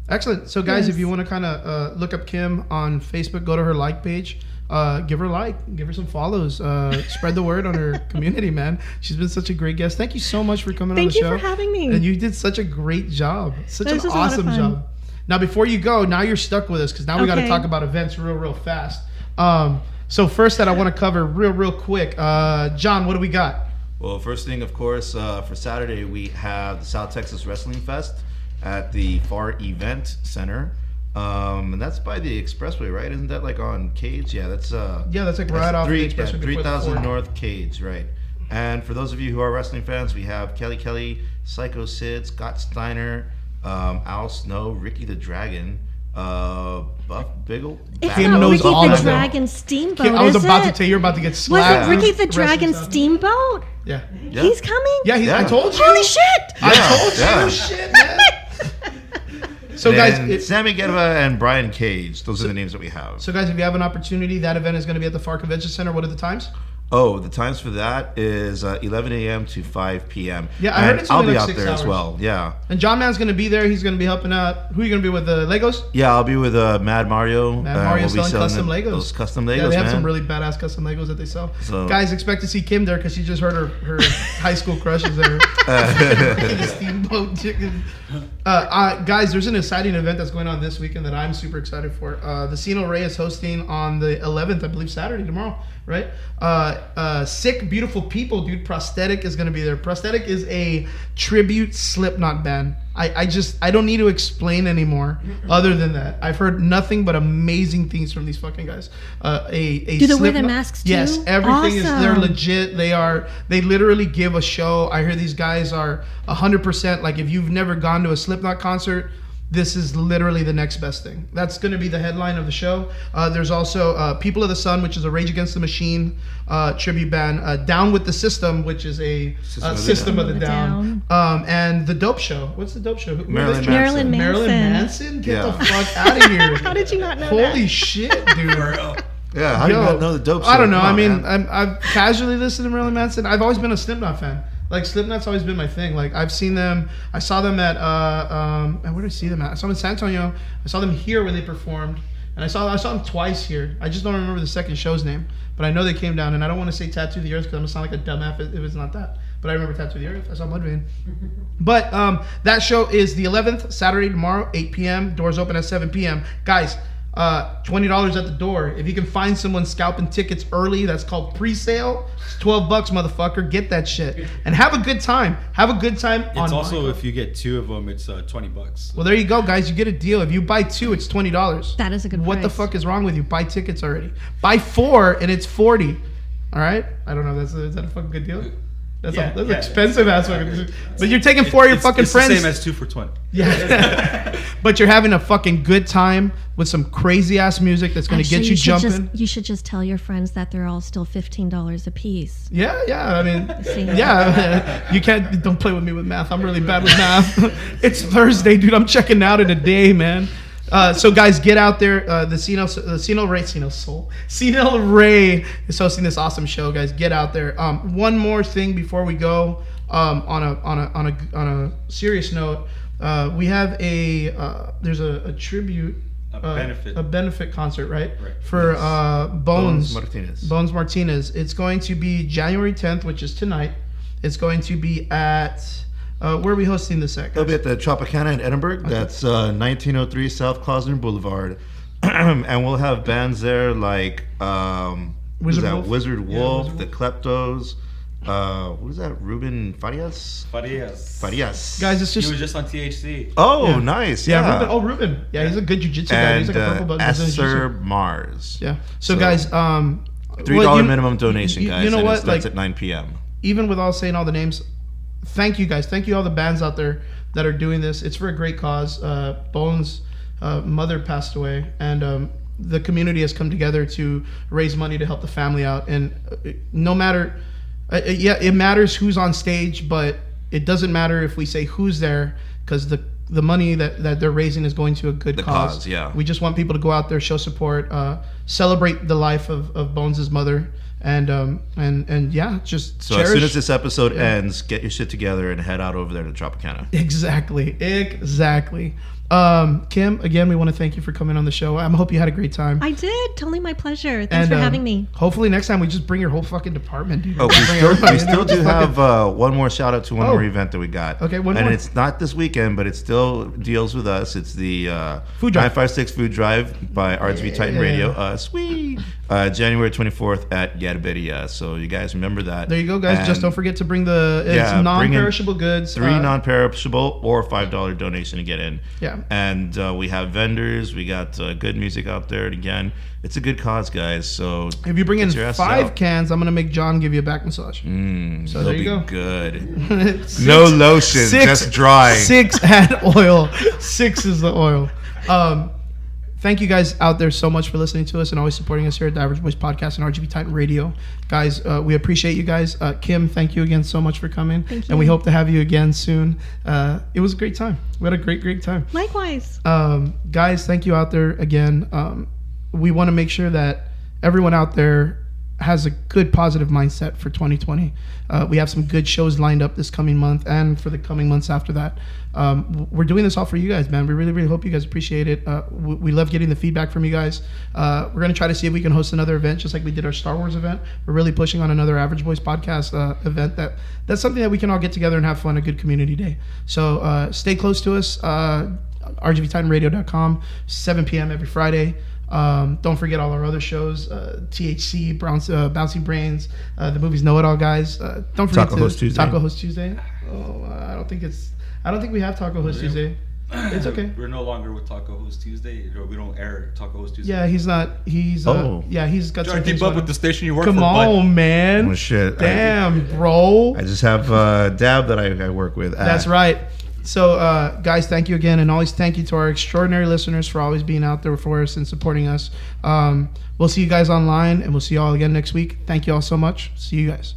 S1: Excellent. So guys, if you want to kind of look up Kim on Facebook, go to her like page. Give her a like, give her some follows, spread the word on her community, man. She's been such a great guest. Thank you so much for coming on the show.
S4: Thank you for having me.
S1: And you did such a great job. Such an awesome job. Now, before you go, now you're stuck with us because now we got to talk about events real fast. So first that I want to cover real quick. John, what do we got?
S2: Well, first thing, of course, for Saturday, we have the South Texas Wrestling Fest at the FAR Event Center. And that's by the expressway, right? Isn't that like on Cage? Yeah, that's
S1: like right off the expressway.
S2: 3000 North Cage, right? And for those of you who are wrestling fans, we have Kelly, Psycho Sid, Scott Steiner, Al Snow, Ricky the Dragon, Buff Biggle.
S4: It's not Ricky the Dragon Steamboat.
S1: I was about to tell you, you're about to get slapped.
S4: Was it Ricky the Dragon Steamboat?
S1: Yeah.
S4: He's coming?
S1: Yeah, I told you.
S4: Holy shit!
S1: I told you. Shit, man. So guys,
S2: Sammy Guevara and Brian Cage, those are the names that we have.
S1: So guys, if you have an opportunity, that event is going to be at the FAR Convention Center. What are the times?
S2: Oh, the times for that is 11 a.m. to 5 p.m.
S1: Yeah, I heard it's
S2: I'll
S1: only
S2: be
S1: like
S2: out
S1: 6
S2: there
S1: hours.
S2: as well. Yeah.
S1: And John Man's going to be there. He's going to be helping out. Who are you going to be with? Legos?
S2: Yeah, I'll be with Mad Mario.
S1: Mad Mario
S2: we'll
S1: selling custom Legos.
S2: Those custom Legos,
S1: yeah, they have
S2: man.
S1: some really badass custom Legos that they sell. So, guys, expect to see Kim there because she just heard her high school crushes there. The Steamboat Chicken. Guys, there's an exciting event that's going on this weekend that I'm super excited for. The Cino Rey is hosting on the 11th, I believe Saturday, tomorrow, right? Sick, Beautiful People, dude. Prosthetic is going to be there. Prosthetic is a tribute Slipknot band. I don't need to explain anymore other than that. I've heard nothing but amazing things from these fucking guys.
S4: Do they wear their masks too?
S1: Yes, everything is, they're
S4: Awesome.
S1: legit. They literally give a show. I hear these guys are 100%, like if you've never gone to a Slipknot concert, this is literally the next best thing. That's going to be the headline of the show. There's also People of the Sun, which is a Rage Against the Machine tribute band. Out with the System, which is a System of the Down. And The Dope Show. What's The Dope Show?
S4: Marilyn Manson.
S1: Marilyn Manson? Get the fuck out of here.
S4: How did you not know
S1: Holy
S4: that?
S1: shit, dude.
S2: Yeah, how do you not know The Dope Show?
S1: I don't know.
S2: Come on,
S1: I mean, I've casually listened to Marilyn Manson. I've always been a Slipknot fan. Like, Slipknot's always been my thing. Like, I've seen them. I saw them at where did I see them at? I saw them in San Antonio. I saw them here when they performed, and I saw them twice here. I just don't remember the second show's name, but I know they came down. And I don't want to say Tattoo the Earth because I'm gonna sound like a dumbass if it's not that. But I remember Tattoo the Earth. I saw Mudvayne. But that show is the 11th, Saturday, tomorrow, 8 p.m. Doors open at 7 p.m. Guys, $20 at the door. If you can find someone scalping tickets early, that's called pre-sale. It's $12, motherfucker. Get that shit and have a good time. Have a good time.
S3: It's also if you get 2 of them, it's $20.
S1: Well, there you go, guys. You get a deal. If you buy 2, it's $20.
S4: That is a good
S1: What
S4: price.
S1: the fuck is wrong with you? Buy tickets already. Buy 4 and it's $40. All right. I don't know. Is that a fucking good deal? That's expensive ass fucking. But you're taking 4 of your fucking friends.
S3: It's the same as 2 for $20.
S1: Yeah. But you're having a fucking good time with some crazy ass music that's going to get you jumping.
S4: You should just tell your friends that they're all still $15 a piece.
S1: Yeah. I mean,
S4: See?
S1: yeah. You can't. Don't play with me with math. I'm really bad with math. It's Thursday, dude. I'm checking out in a day, man. So guys, get out there. The CNL Ray is hosting this awesome show, guys. Get out there. One more thing before we go. On a serious note, we have there's a tribute. A benefit concert, right? For Bones Martinez. It's going to be January 10th, which is tonight. It's going to be at where are we hosting this at?
S2: It'll be at the Tropicana in Edinburgh. Okay. That's 1903 South Clausner Boulevard. And we'll have bands there like Wizard Wolf, the Kleptos. What is that? Ruben Farias. Guys,
S1: it's just
S3: he was just on THC.
S2: Oh, nice. Yeah.
S1: Ruben. Yeah, he's a good jiu-jitsu guy. He's like a purple belt.
S2: Esther Mars.
S1: Yeah. So guys,
S2: $3 minimum donation, guys.
S1: You know what?
S2: That's at 9 p.m.
S1: Even with all saying all the names, thank you guys. Thank you all the bands out there that are doing this. It's for a great cause. Bones' mother passed away, and the community has come together to raise money to help the family out. And no matter, it matters who's on stage, but it doesn't matter if we say who's there, because the money that they're raising is going to a good cause.
S2: Yeah.
S1: We just want people to go out there, show support, celebrate the life of Bones' mother. And yeah, just
S2: so
S1: cherish.
S2: As soon as this episode ends, get your shit together and head out over there to Tropicana.
S1: Exactly. Kim, again, we want to thank you for coming on the show. I hope you had a great time.
S4: I did. Totally my pleasure. Thanks for having me.
S1: Hopefully next time we just bring your whole fucking department, dude.
S2: Oh, we still do have one more shout out to one more event that we got.
S1: Okay, one more.
S2: And it's not this weekend, but it still deals with us. It's the
S1: Food Drive.
S2: 956 Food Drive by RGV Titan Radio. Sweet. January 24th at Yadabedia. So you guys remember that.
S1: There you go, guys. And just don't forget to bring it's non-perishable goods.
S2: 3 non-perishable or $5 donation to get in.
S1: Yeah.
S2: And we have vendors. We got good music out there. And again, it's a good cause, guys. So
S1: if you bring in 5 cans, I'm going to make John give you a back massage.
S2: So there you go. Good.
S1: 6,
S2: no lotion,
S1: 6,
S2: just dry.
S1: 6 had oil. 6 is the oil. Thank you guys out there so much for listening to us and always supporting us here at the Average Boys Podcast and RGV Titan Radio. Guys, we appreciate you guys. Kim, thank you again so much for coming.
S4: Thank you.
S1: And we hope to have you again soon. It was a great time. We had a great time.
S4: Likewise.
S1: Guys, thank you out there again. We want to make sure that everyone out there has a good positive mindset for 2020. We have some good shows lined up this coming month and for the coming months after that. We're doing this all for you guys, man. We really hope you guys appreciate it. We love getting the feedback from you guys. We're going to try to see if we can host another event just like we did our Star Wars event. We're really pushing on another Average Boys Podcast event. That's something that we can all get together and have fun, a good community day. So stay close to us, rgvtitanradio.com, 7 p.m. every Friday. Don't forget all our other shows, THC, Bouncy Brains, the movies Know It All Guys. Don't forget
S2: Taco Host
S1: Tuesday. Oh, I don't think we have Taco Host Tuesday. It's okay.
S3: We're no longer with Taco Host Tuesday. We don't air Taco Host Tuesday.
S1: Yeah, he's not. He's he's got.
S3: Trying to keep up with the station you work
S1: for. Come on, man.
S2: Oh shit.
S1: Damn, bro.
S2: I just have Dab that I work with.
S1: That's right. So, guys, thank you again, and always thank you to our extraordinary listeners for always being out there for us and supporting us. We'll see you guys online, and we'll see you all again next week. Thank you all so much. See you guys.